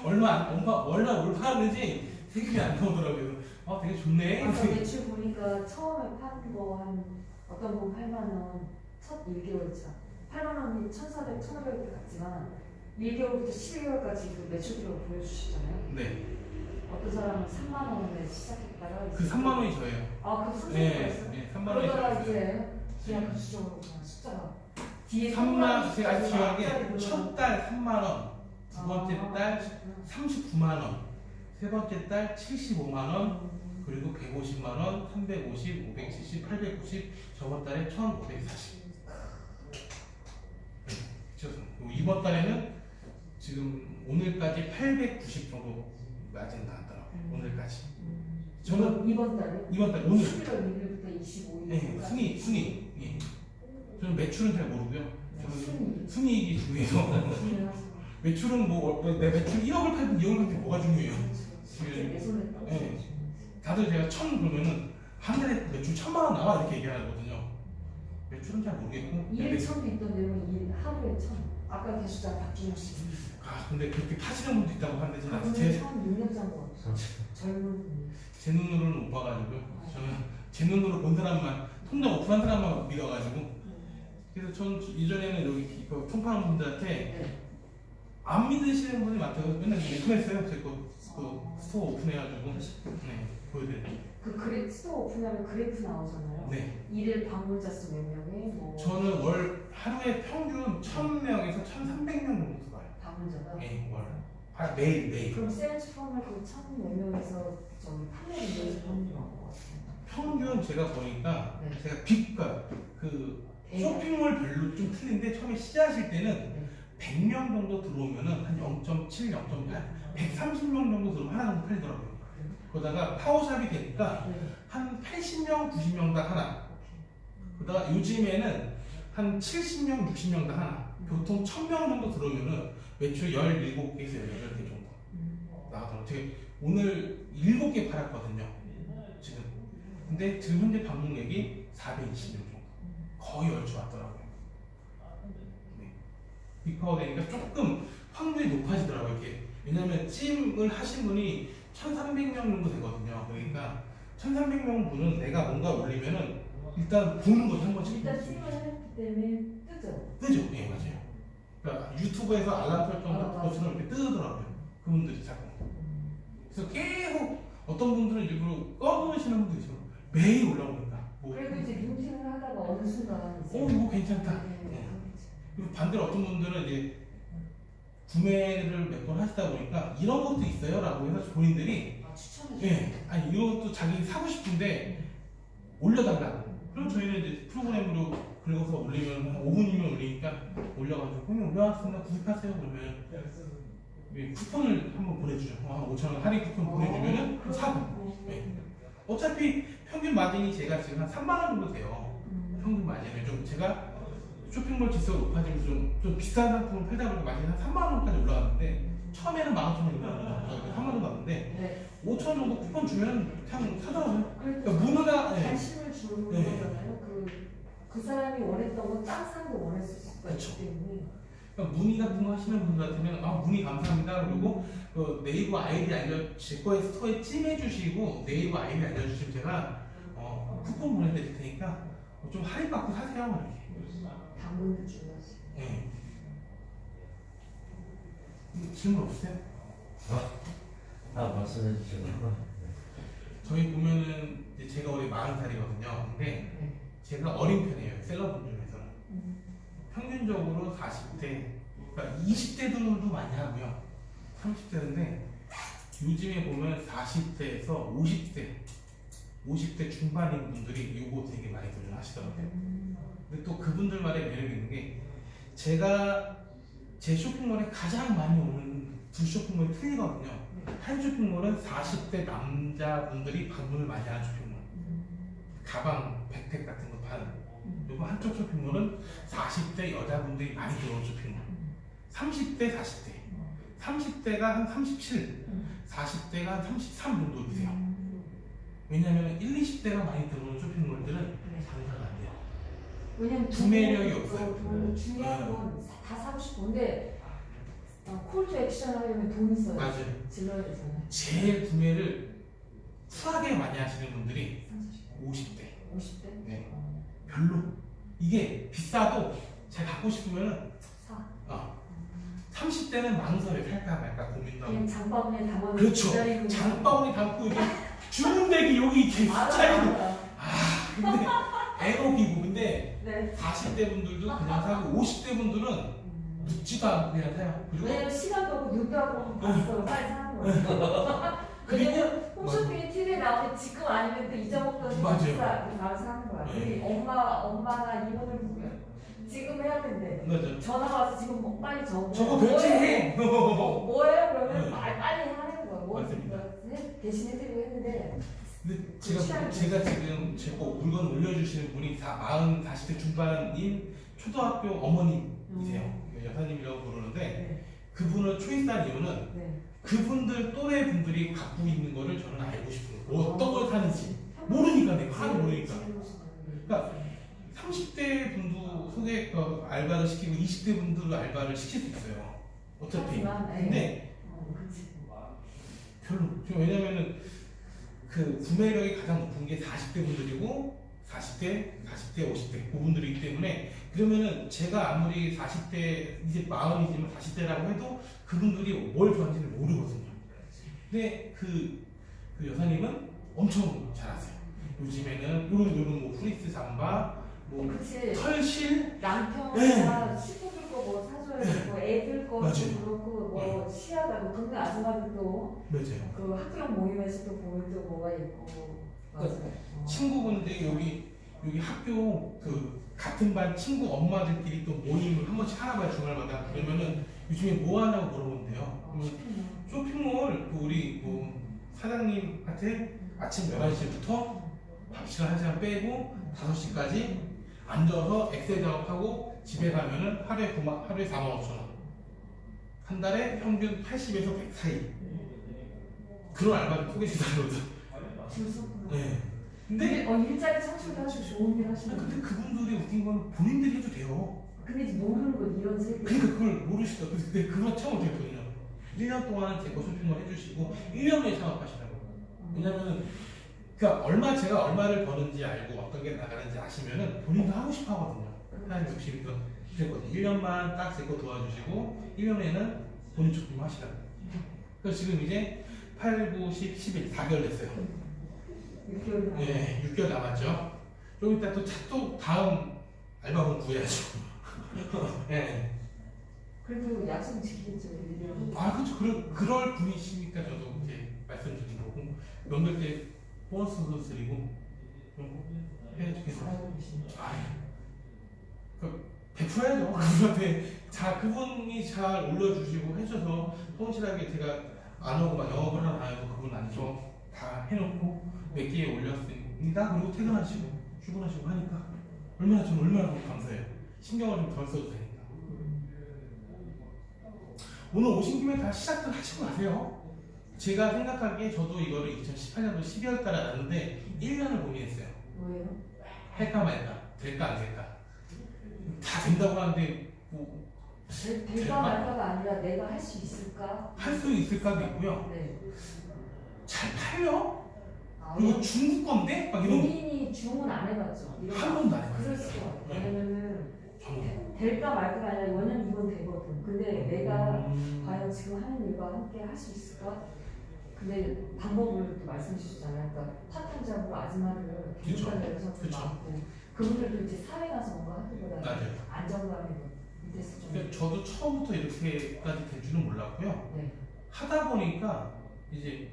얼마 올라왔는지 세금이 안 나오더라고요. 되게 좋네. 아까 매출 보니까 처음에 판 거 한 어떤 분 8만 원 첫 1개월차 8만 원이 1,400, 1,500 같지만 1개월부터 12개월까지 그 매출 기록을 보여주시잖아요. 네. 어떤 사람은 3만 원에 시작했다가 그 3만 원이 저예요. 그 선생님 네. 거였어요? 네. 3만 원이 그러다가 저예요. 이제 계약 수적으로 그냥 숫자가 뒤에 3만 제가 아직 앞자리 기억하게 눌러요. 첫 달 3만 원, 두 번째 달 39만 원, 세 번째 달 75만 원, 그리고 150만 원, 350, 570, 890, 저번 달에 1,540. 이번 달에는 지금 오늘까지 890 정도 마진 나왔더라고요. 오늘까지. 저는 이번 달에 이번 달 오늘 11월 1일부터 25일 네, 순위. 예. 저는 매출은 잘 모르고요. 저는 순이익이 중요해서 매출은 내 매출 1억을 팔든 2억을 팔든 뭐가 중요해요. 네. 다들 제가 1,000 그러면은 한 달에 매출 1,000만 원 나와 이렇게 얘기하거든요. 매출은 잘 모르겠고. 일 1,000도 있던데요. 일 하루에 1,000. 아까 계시다 박준호 씨. 근데 그렇게 파시는 분도 있다고 하는데 제가 그분은 제 6년 전거 젊은 분이. 눈으로는 못 봐가지고요. 저는 제 눈으로 본 사람만 통장 오픈한 사람만 믿어가지고. 그래서 저는 이전에는 여기 통파하는 분들한테 네. 안 믿으시는 분이 많다고 맨날 오픈했어요. 제가 그 스토어 오픈해가지고 네, 보여드릴게요. 그 스토어 오픈하면 그래프 나오잖아요. 네. 일일 방문자 수 몇 명에 뭐 저는 하루에 평균 1,000명에서 1,300명 정도 들어와요. 방문자가. 네, 매일. 그럼 세일즈폼을 그 1,000몇 명에서 저기 판매를 위해서 하는 거 같아요. 평균 제가 보니까 네. 제가 그 쇼핑몰별로 좀 틀린데 처음에 시작하실 때는 100명 정도 들어오면은 한 0.7, 0.8, 130명 정도 들어오면 하나 정도 팔리더라고요. 그러다가 파워샵이 되니까 네. 한 80명, 90명 당 하나. 그러다가 요즘에는 한 70명, 60명 다 하나. 보통 1000명 정도 들어오면은 매출 17개에서 18개 정도 나가더라고요. 제가 오늘 7개 팔았거든요. 지금. 근데 지금 현재 방문객이 420명 정도. 거의 얼추 왔더라고요. 네. 빅파워 되니까 조금 확률이 높아지더라고요. 이렇게. 왜냐면 찜을 하신 분이 1300명 정도 되거든요. 그러니까 1300명 분은 내가 뭔가 올리면은 일단 보는 거죠. 한 번씩. 일단 찜을 했기 때문에 뜨죠. 뜨죠? 예, 맞아요. 그러니까 유튜브에서 알람 설정 같은 맞아. 것처럼 이렇게 뜨더라고요. 그분들이 자꾸. 그래서 계속 어떤 분들은 일부러 꺼놓으시는 분도 있어요. 매일 올라오니까. 뭐, 그래도 이제 뮤팅을 하다가 어느 순간 이제 이거 괜찮다. 네. 그리고 반대로 어떤 분들은 이제 구매를 몇 번 하시다 보니까 이런 것도 있어요 라고 해서 본인들이 추천해 예, 아니 이런 것도 자기 사고 싶은데 올려달라고. 그럼 저희는 이제 프로그램으로 긁어서 올리면 한 5분이면 올리니까 올려가지고 형님 올려왔으면 구입하세요 그러면 쿠폰을 한번 보내주죠. 한 5,000원 할인 쿠폰 보내주면은 사고. 네. 어차피 평균 마진이 제가 지금 한 3만 원 정도 돼요. 평균 마진을 좀 제가 쇼핑몰 지수가 높아지면서 좀 비싼 상품을 팔다 보니까 마진이 한 3만 원까지 올라왔는데 처음에는 15,000원이었는데 3만 원 받는데 네. 5,000원 정도 쿠폰 주면 그냥 사더라고요. 그래도 그러니까 문화가 네. 관심을 주는 네. 거잖아요. 그 사람이 원했던 건 다른 사람도 원했을 수가 그렇죠. 있기 때문에. 그러니까 문의 같은 거 하시는 분들 같으면 아 문의 감사합니다 그리고 네이버 아이디 제 거에 스토어에 찜해주시고 네이버 아이디 알려주시면 제가 쿠폰 보내드릴 테니까 좀 할인 받고 사세요 이렇게. 당근도 중요하지. 네. 질문 없으세요? 말씀해 주시고. 저희 보면은 이제 제가 올해 40살이거든요. 근데 제가 어린 편이에요. 셀러분 중에서는. 평균적으로 40대, 그러니까 20대들도 많이 하고요. 30대인데 요즘에 보면 40대에서 50대 중반인 분들이 요거 되게 많이들 하시더라고요. 근데 또 그분들만의 매력이 있는 게 제가 제 쇼핑몰에 가장 많이 오는 두 쇼핑몰이 틀리거든요. 한 쇼핑몰은 40대 남자분들이 방문을 많이 하는 쇼핑몰. 가방, 백팩 같은 거 파는. 그리고 한쪽 쇼핑몰은 40대 여자분들이 많이 들어오는 쇼핑몰. 30대, 40대. 30대가 한 37, 40대가 한 33 정도 되세요. 왜냐면 1, 20대가 많이 들어오는 쇼핑몰들은 장사가 안 돼요. 왜냐면 구매력이 없어요. 중요한 건 다 사고 싶은데 콜투 액션 하려면 돈 있어요. 맞아요. 질러야 되잖아요. 제일 구매를 쿨하게 많이 하시는 분들이 50대. 50대? 네. 별로. 이게 비싸도 잘 갖고 싶으면은 사. 30대는 망설여 살까 말까 고민도 하고. 그냥 장바구니에 담아놓고 그렇죠. 기다리고 장바구니 담고 이게 주문대기 여기 이렇게 차리고. 근데 애먹이고 근데 네. 40대 분들도 그냥 사고 50대 분들은 묻지도 않고 그냥 사요. 그리고 왜냐면 시간도 없고 눈도 하고 봤어. 빨리 사는 거야. 그리고 왜냐면 홈쇼핑이 TV에 나오면 지금 아니면 또 잊어먹던 맞아요. 비싸 바로 사는 거야. 네. 우리 엄마나 이모들 보면 지금 해야 된대. 맞아. 전화가 와서 지금 뭐 빨리 적어. 저거 결제해. 뭐예요? 그러면 네. 빨리 하는 거야. 뭐 맞습니다. 대신 해드리고 했는데 근데 제가 지금 제 거 물건 올려주시는 분이 40대 중반인 초등학교 어머님이세요. 여사님이라고 부르는데 네. 그분을 초이스한 이유는 네. 그분들 또래 분들이 갖고 있는 거를 저는 알고 싶은 거예요. 어떤 걸 사는지 모르니까 내가 하도 모르니까. 그러니까 30대 분도 알바를 시키고 20대 분들도 알바를 시킬 수 있어요. 어차피. 근데 별로. 왜냐면은 그 구매력이 가장 높은 게 40대 분들이고 40대, 50대 그분들이기 때문에 그러면은 제가 아무리 40대 이제 40이지만 40대라고 해도 그분들이 뭘 좋아하는지를 모르거든요. 근데 그 여사님은 엄청 잘 아세요. 요즘에는 요런 뭐 프리스 잠바, 뭐 그치. 털실, 남편이나 친구들 거 뭐 사줘야 되고 애들 거 맞아요. 그렇고 뭐 시야가 동네 아줌마들도 맞아요. 그 학교랑 모임에서도 보면 또 뭐가 있고 맞아요. 친구분들이 여기 학교 그 같은 반 친구 엄마들끼리 또 모임을 한 번씩 하나 봐요 주말마다. 그러면은 요즘에 뭐 하냐고 물어본대요. 그러면 쇼핑몰 그 우리 뭐 사장님한테 아침 11시부터 밥 시간 1시간 빼고 5시까지 앉아서 엑셀 작업하고 집에 가면은 하루에 45,000원. 한 달에 평균 80에서 100 사이. 그런 알바를 소개시켜드려도. 그렇구나. 네. 근데 일자리 창출도 하시고 좋은 일 하시는 근데 그분들이 웃긴 건 본인들이 해도 돼요. 근데 이제 모르는 건 이런 세계. 그러니까 그걸 모르시죠. 근데 그거 처음 어떻게 1년 동안 제 거 쇼핑을 해주시고 1년 후에 창업하시라고. 왜냐면은 그러니까 제가 얼마를 버는지 알고 어떤 게 나가는지 아시면은 본인도 하고 싶어 하거든요. 하나님 욕심이 그랬거든요. 1년만 딱 제 거 도와주시고 1년 후에는 본인 쇼핑 하시라고. 그래서 지금 이제 8, 9, 10, 11 4개월 됐어요. 6개월 남. 예, 6개월 남았죠. 좀 이따 또 다음 알바분 구해야죠. 예. 그래도 약속 지키겠죠. 일년. 아, 그렇죠. 그럴 분이시니까 저도 이제 말씀드린 거고 명절 때 보너스도 드리고 해주겠어요. 잘하고 계십니다. 그 베풀어야죠. 그분한테 그분이 잘 올려주시고 해줘서 성실하게 제가 안 오고 막 영업을 하나 다녀도 그분 안죠. 다 해놓고 몇 개에 올렸습니다. 그리고 퇴근하시고 출근하시고 하니까 얼마나 감사해요. 신경을 좀 덜 써도 되니까. 오늘 오신 김에 다 시작들 하시고 가세요. 제가 생각하기에 저도 이거를 2018년도 12월 달에 알았는데 1년을 고민했어요. 뭐예요? 할까 말까, 될까 안 될까. 다 된다고 하는데 뭐 될까 말까가 아니라 내가 할 수 있을까? 할 수 있을까도 있고요. 네. 잘 팔려? 아, 이거 중국 건데? 막 이런 본인이 주문 안 해봤죠. 이런 한 번도 안 해봤어요. 그럴 수가 없어요. 왜냐면은 저는 될까 말까가 아니라 왜냐면 이건 되거든. 근데 내가 과연 지금 하는 일과 함께 할 수 있을까? 근데 방법을 또 말씀 주시잖아요. 그러니까 파트타임 잡으로 아줌마를 그쵸. 교육하는 여성들 그쵸. 많고 그분들도 이제 사회 가서 뭔가 하기보다 맞아요. 안정감이 밑에서 좀. 근데 저도 처음부터 이렇게까지 될 줄은 몰랐고요. 네. 하다 보니까 이제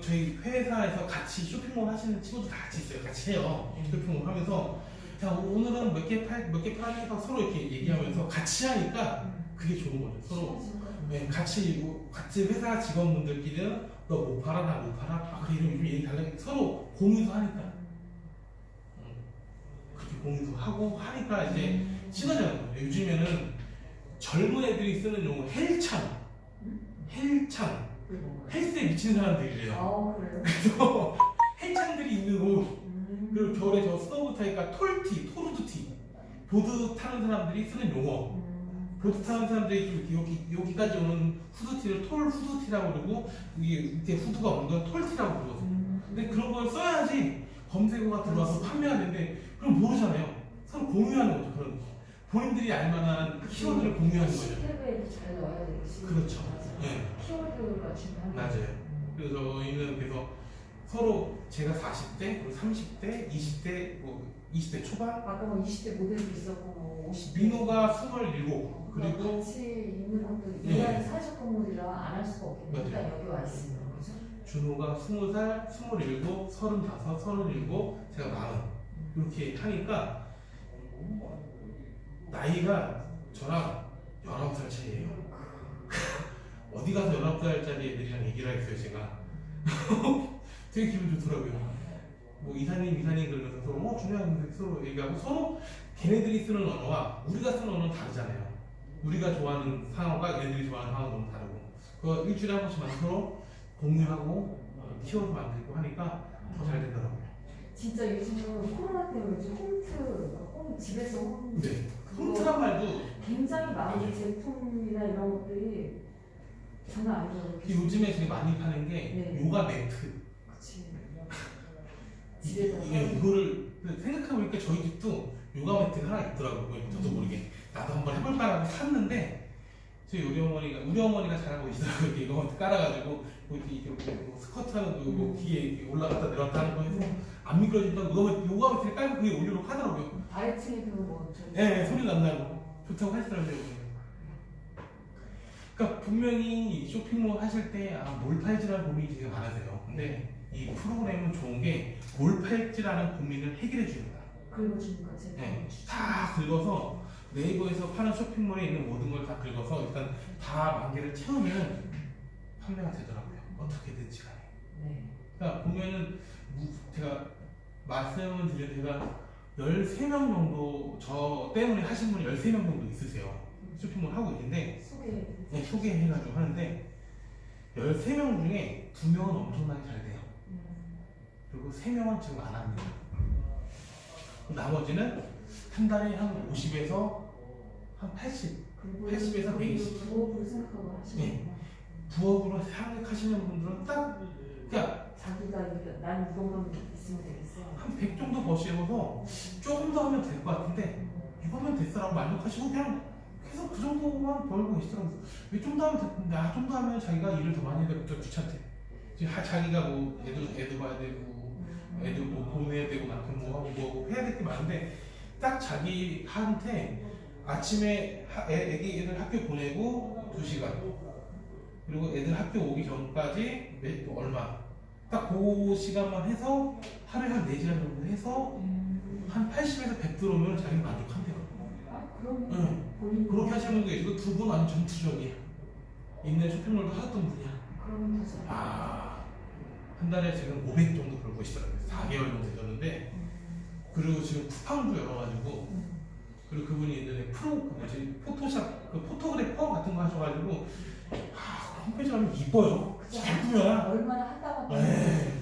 저희 회사에서 같이 쇼핑몰 하시는 친구들 다 같이 있어요. 같이 해요. 쇼핑몰 하면서 자 오늘은 몇 개 팔면서 서로 이렇게 얘기하면서 같이 하니까 그게 좋은 거죠. 서로 네, 같이 회사 직원분들끼리는 너 못 팔아 나 못 팔아 그래 이런 얘기 달라고 서로 공유도 하니까 그렇게 공유도 하고 하니까 이제 친해져요. 요즘에는 젊은 애들이 쓰는 용어 헬창 헬스에 미치는 사람들이래요. 아 그래요? 그래서 헬창들이 있는 옷 그리고 겨울에 저 스노우 타니까 토르드티 보드 타는 사람들이 쓰는 용어. 보드 타는 사람들이 좀 여기까지 오는 후드티를 톨 후드티라고 그러고 이게 밑에 후드가 오는 건 톨티라고 그러거든요. 근데 그런 걸 써야지 검색어가 들어와서 판매가 되는데 그럼 모르잖아요. 서로 공유하는 거죠. 그런 본인들이 알만한 키워드를 공유하는 거죠. 탭에 잘 넣어야 되지. 그렇죠. 맞아요. 네. 키워드가 중요한 맞아요. 그래서 저희는 그래서 서로 제가 40대, 그리고 30대, 20대, 뭐 20대 초반, 아까 뭐 20대 모델도 있었고 뭐 50대. 민호가 27, 그리고 같이 있는 것도 네. 인간이 사회적 동물이라 안 할 수가 없겠네. 맞아요. 일단 여기 와 있으면 그죠? 준호가 20살, 27, 35, 37, 제가 40 이렇게 하니까 나이가 저랑 19살 차이예요. 어디 가서 19살짜리 애들이랑 얘기를 하겠어요 제가. 되게 기분 좋더라고요. 뭐 이사님 그러면서 서로 중요한 서로 얘기하고 서로 걔네들이 쓰는 언어와 우리가 쓰는 언어는 다르잖아요. 우리가 좋아하는 상어가 얘네들이 좋아하는 상어는 너무 다르고 그거 일주일에 한 번씩만 서로 공유하고 키워드 만들고 하니까 더 잘 되더라고요. 진짜 요즘은 코로나 때문에 요즘 집에서 홈 네. 그거 홈트란 말도 굉장히 많은 제품이나 이런 것들이 장난 아니더라고요. 요즘에 제일 많이 파는 게 네. 요가 매트. 그치. 집에서 이거를 생각해보니까 저희 집도 요가 매트가 하나 있더라고요. 저도 모르게 나도 한번 해볼까라고 샀는데 저희 우리 어머니가 잘하고 계시더라고요. 이렇게 요가 매트 깔아가지고 이렇게 스쿼트하는 거 뒤에 올라갔다 내려갔다 하는 거 해서 안 미끄러진다고 요가 매트를 깔고 그게 올리려고 하더라고요. 다이어트에도 뭐 네, 소리 안 나고 좋다고 하시더라고요. 그러니까 분명히 쇼핑몰 하실 때 뭘 팔지라는 고민이 되게 많으세요. 근데 이 프로그램은 좋은 게 뭘 팔지라는 고민을 해결해 줍니다. 긁어주니까 제가 네, 다 긁어서 네이버에서 파는 쇼핑몰에 있는 모든 걸 다 긁어서 일단 다 만개를 채우면 판매가 되더라고요. 어떻게든지 간에. 네. 그러니까 보면은 제가 말씀을 드린 제가 13명 정도 저 때문에 하신 분이 13명 정도 있으세요. 쇼핑몰 하고 있는데 소개. 네, 소개해가지고 하는데 13명 중에 2명은 엄청나게 잘 돼요. 그리고 3명은 지금 안 합니다. 나머지는 한 달에 한 50에서 한 80, 80에서 120. 부업으로 생각하고 하시는 네. 거구나. 부업으로 생각하시는 분들은 딱 그냥 자기가 이렇게 난 이것만 있으면 되겠어. 한 100 정도 버시고서 조금 더 하면 될 것 같은데 이거면 됐어라고 만족하시고 그냥 계속 그 정도만 벌고 계시더라고요. 왜 좀 더 하면 됐는데 좀 더 하면 자기가 일을 더 많이 해야 되고 귀찮대. 지금 자기가 뭐 애도 봐야 되고 애들 뭐 보내야 되고 남편 뭐 하고 해야 될 게 많은데 딱 자기한테 아침에 애들 학교 보내고 2시간 그리고 애들 학교 오기 전까지 얼마 딱 그 시간만 해서 하루에 한 4시간 정도 해서 한 80에서 100 들어오면 자기는 만족한대요. 아, 그럼 응. 본인 그렇게 하시는 분도 계시고 두 분 완전 전투적이에요. 있는 쇼핑몰도 하던 분이야. 그러면 되죠. 한 달에 지금 500 정도 벌고 계시더라고요. 4개월 정도 되셨는데 그리고 지금 쿠팡도 열어가지고 그리고 그분이 예전에 포토샵 그 포토그래퍼 같은 거 하셔가지고 홈페이지 가면 이뻐요. 잘 꾸며놔. 얼마나 한다고 네.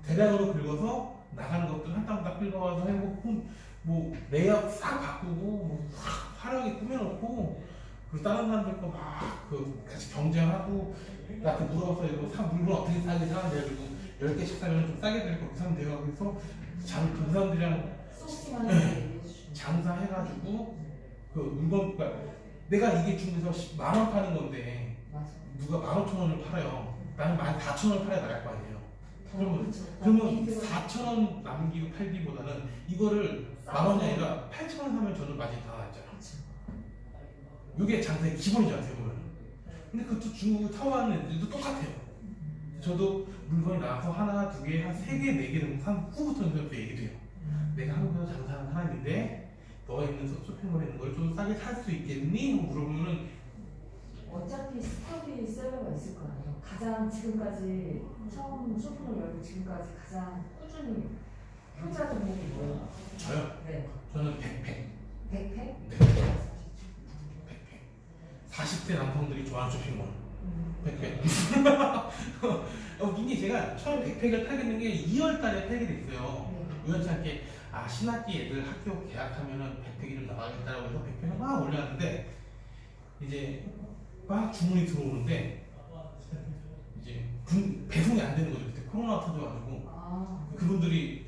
대량으로 긁어서 나가는 것들 한 땀 딱 긁어와서 해놓고 뭐 레이아웃 싹 바꾸고 뭐 화려하게 꾸며놓고 그리고 다른 사람들 거 막 그 같이 경쟁하고 나한테 물어봐서 이거 물건 어떻게 싸게 사는데 그리고 10개씩 사면 좀 싸게 드릴 거 사면 돼요. 그래서 그 사람들이랑 소싱하는 거 얘기해 주시면. 장사해가지고 그 물건 그러니까 내가 이게 중국에서 10,000원 파는 건데 맞아. 누가 15,000원을 팔아요. 나는 14,000원을 팔아야 나갈 거 아니에요. 그러면 그렇죠. 4,000원 남기고 팔기보다는 이거를 10,000원이 아니라 8,000원 사면 저는 마진 다 나왔잖아요. 그렇죠. 이게 장사의 기본이죠, 어떻게 보면. 근데 그것도 중국 타워하는 애들도 똑같아요. 저도 물건이 나와서 하나, 두 개, 한 3개, 4개 정도 산 후부터는 또 얘기도 해요. 내가 한국에서 장사하는 사람인데 너가 있는 쇼핑몰에 있는 걸 좀 싸게 살 수 있겠니? 물어보면은 어차피 스터디 셀러가 있을 거 아니에요. 가장 지금까지 처음 쇼핑을 열고 지금까지 가장 꾸준히 효자 종목이 뭐예요? 저요? 네. 저는 백팩. 백팩? 네. 백팩. 40대 남성들이 좋아하는 쇼핑몰. 백팩. 이게 제가 처음 백팩을 팔게 된 게 2월 달에 팔게 됐어요. 우연치 않게 신학기 애들 학교 개학하면은 백팩이 좀 나가겠다라고 해서 백팩을 막 올려놨는데 이제 막 주문이 들어오는데 이제 배송이 안 되는 거죠. 그때 코로나 터져가지고 그분들이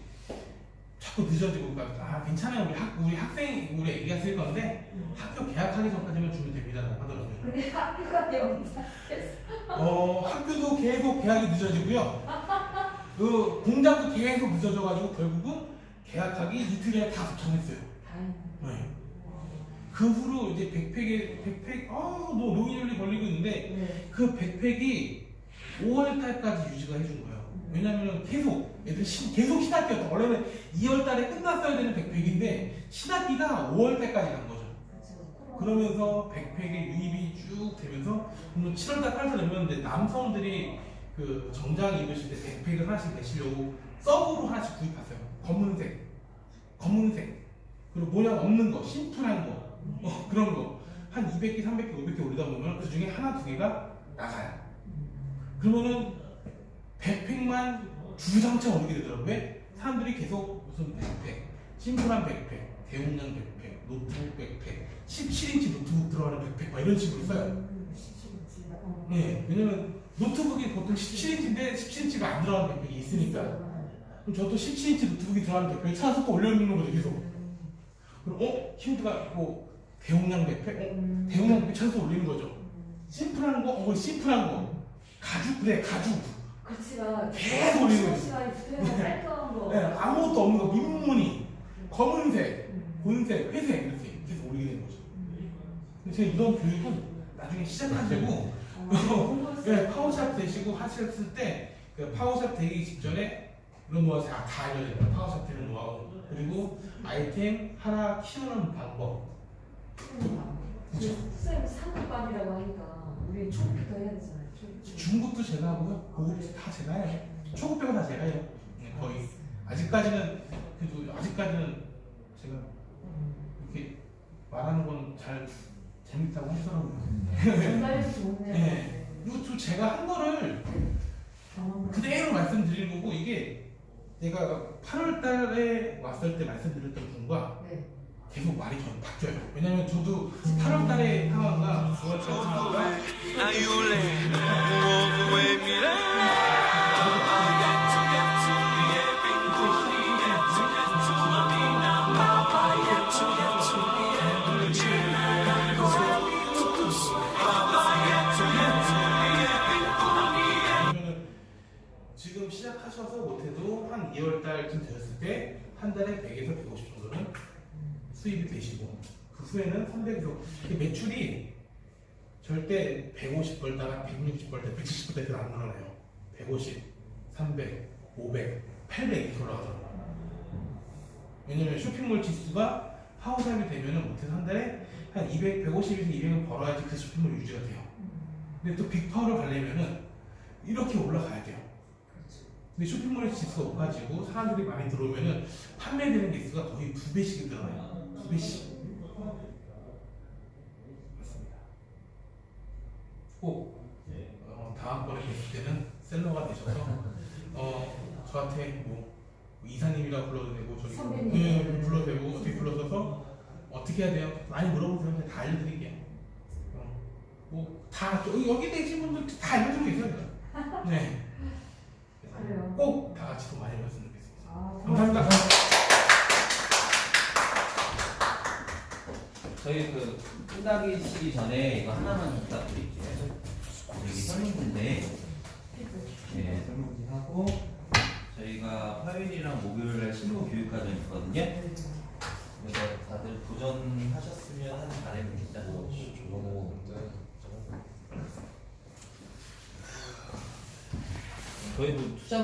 자꾸 늦어지고 그러니까 괜찮아요. 우리 학생이 애기가 쓸 건데 학교 개학하기 전까지만 주면 됩니다라고 하더라고요. 근데 학교가 영상 학교도 계속 개학이 늦어지고요. 그 공장도 계속 늦어져가지고 결국은 개학하기 이틀 전에 다 도착했어요. 네. 그 후로 이제 백팩 너 노인율이 걸리고 있는데 네. 그 백팩이 5월달까지 유지가 해준 거예요. 왜냐면은 계속 애들 계속 신학기였다. 원래는 2월달에 끝났어야 되는 백팩인데 신학기가 5월달까지 간 거죠. 그러면서 백팩의 유입이 쭉 되면서 7월달 8월 되면 이제 남성들이 그 정장 입으실 때 백팩을 하나씩 내시려고 서브로 하나씩 구입하세요. 검은색 그리고 모양 없는 거 심플한 거 그런 거 한 200개, 300개, 500개 올리다 보면 그 중에 하나, 두 개가 나가요. 그러면은 백팩만 주장창 올리게 되더라고요. 왜? 사람들이 계속 무슨 백팩, 심플한 백팩, 대용량 백팩, 노트북 백팩, 17인치 노트북 들어가는 백팩 막 이런 식으로 써요. 네, 왜냐면 노트북이 보통 17인치인데 17인치가 안 들어가는 백팩이 있으니까. 그럼 저도 17인치 노트북이 들어가는 백팩을 찾아서 또 올려놓는 거죠, 계속. 그리고 힌트가 뭐 대용량 백팩? 대용량 백팩 찾아서 올리는 거죠. 심플한 거, 심플한 거. 가죽. 그치가 계속 올리는 거죠. 시간이 붙어있는 깔끔한 거. 네, 아무것도 없는 거, 민무늬, 검은색, 본색, 회색 이렇게 계속 올리게 되는 거죠. 근데 제가 이런 교육은 나중에 시작하시고 파워샵 되시고 하셨을 때 파워샵 되기 직전에 이런 노하우 다 알려드려요. 파워샵 되는 노하우 그리고 아이템 하나 키우는 방법. 선생님 상급반이라고 하니까 우리 초급부터 해야 되잖아요. 중급도 제가 하고요. 고급도 다 제가 해요. 초급 빼고 다 제가 해요. 거의 아직까지는 제가 이렇게 말하는 건 잘 재밌다고 하시더라고요. 전달력이 좋네요. 네. 그리고 또 제가 한 거를 경험을. 그대로 말씀드리는 거고 이게 내가 8월 달에 왔을 때 말씀드렸던 분과 네. 계속 말이 저는 바뀌어요. 왜냐면 저도 8월 달의 상황과 9월 달 상황과 그러면은 지금 시작하셔서 못해도 한 2월 달쯤 되었을 때 한 달에 100에서 150 정도는 수입이 되시고 그 후에는 300에서 매출이 절대 150 벌다가 160 벌다 170 벌다 안 늘어나요. 150, 300, 500, 800 이렇게 올라가더라고요. 왜냐면 쇼핑몰 지수가 파워샵이 되면은 못해서 한 달에 한 200, 150에서 200은 벌어야지 그 쇼핑몰 유지가 돼요. 근데 또 빅파워를 가려면은 이렇게 올라가야 돼요. 근데 쇼핑몰의 지수가 높아지고 사람들이 많이 들어오면은 판매되는 개수가 거의 2배씩 늘어나요. 2배씩. 맞습니다. 꼭 다음번에 뵀을 때는 셀러가 되셔서 저한테 뭐 이사님이라고 불러도 되고 저기 선배님. 불러도 되고 어떻게 불러서서 어떻게 해야 돼요? 많이 물어보세요. 제가 다 알려드릴게요. 뭐 다 여기 계신 분들 다 알려드리고 있어요. 네. 그래요. 꼭 다 같이 더 많이 배웠으면 좋겠습니다. 아, 감사합니다. 저희 그 끝나기 전에 이거 하나만 부탁드릴게요. 여기 설문지인데, 네, 설문지 하고 저희가 화요일이랑 목요일날 실무 교육 과정 있거든요. 그래서 다들 도전하셨으면 하는 바람입니다. 저희도 투자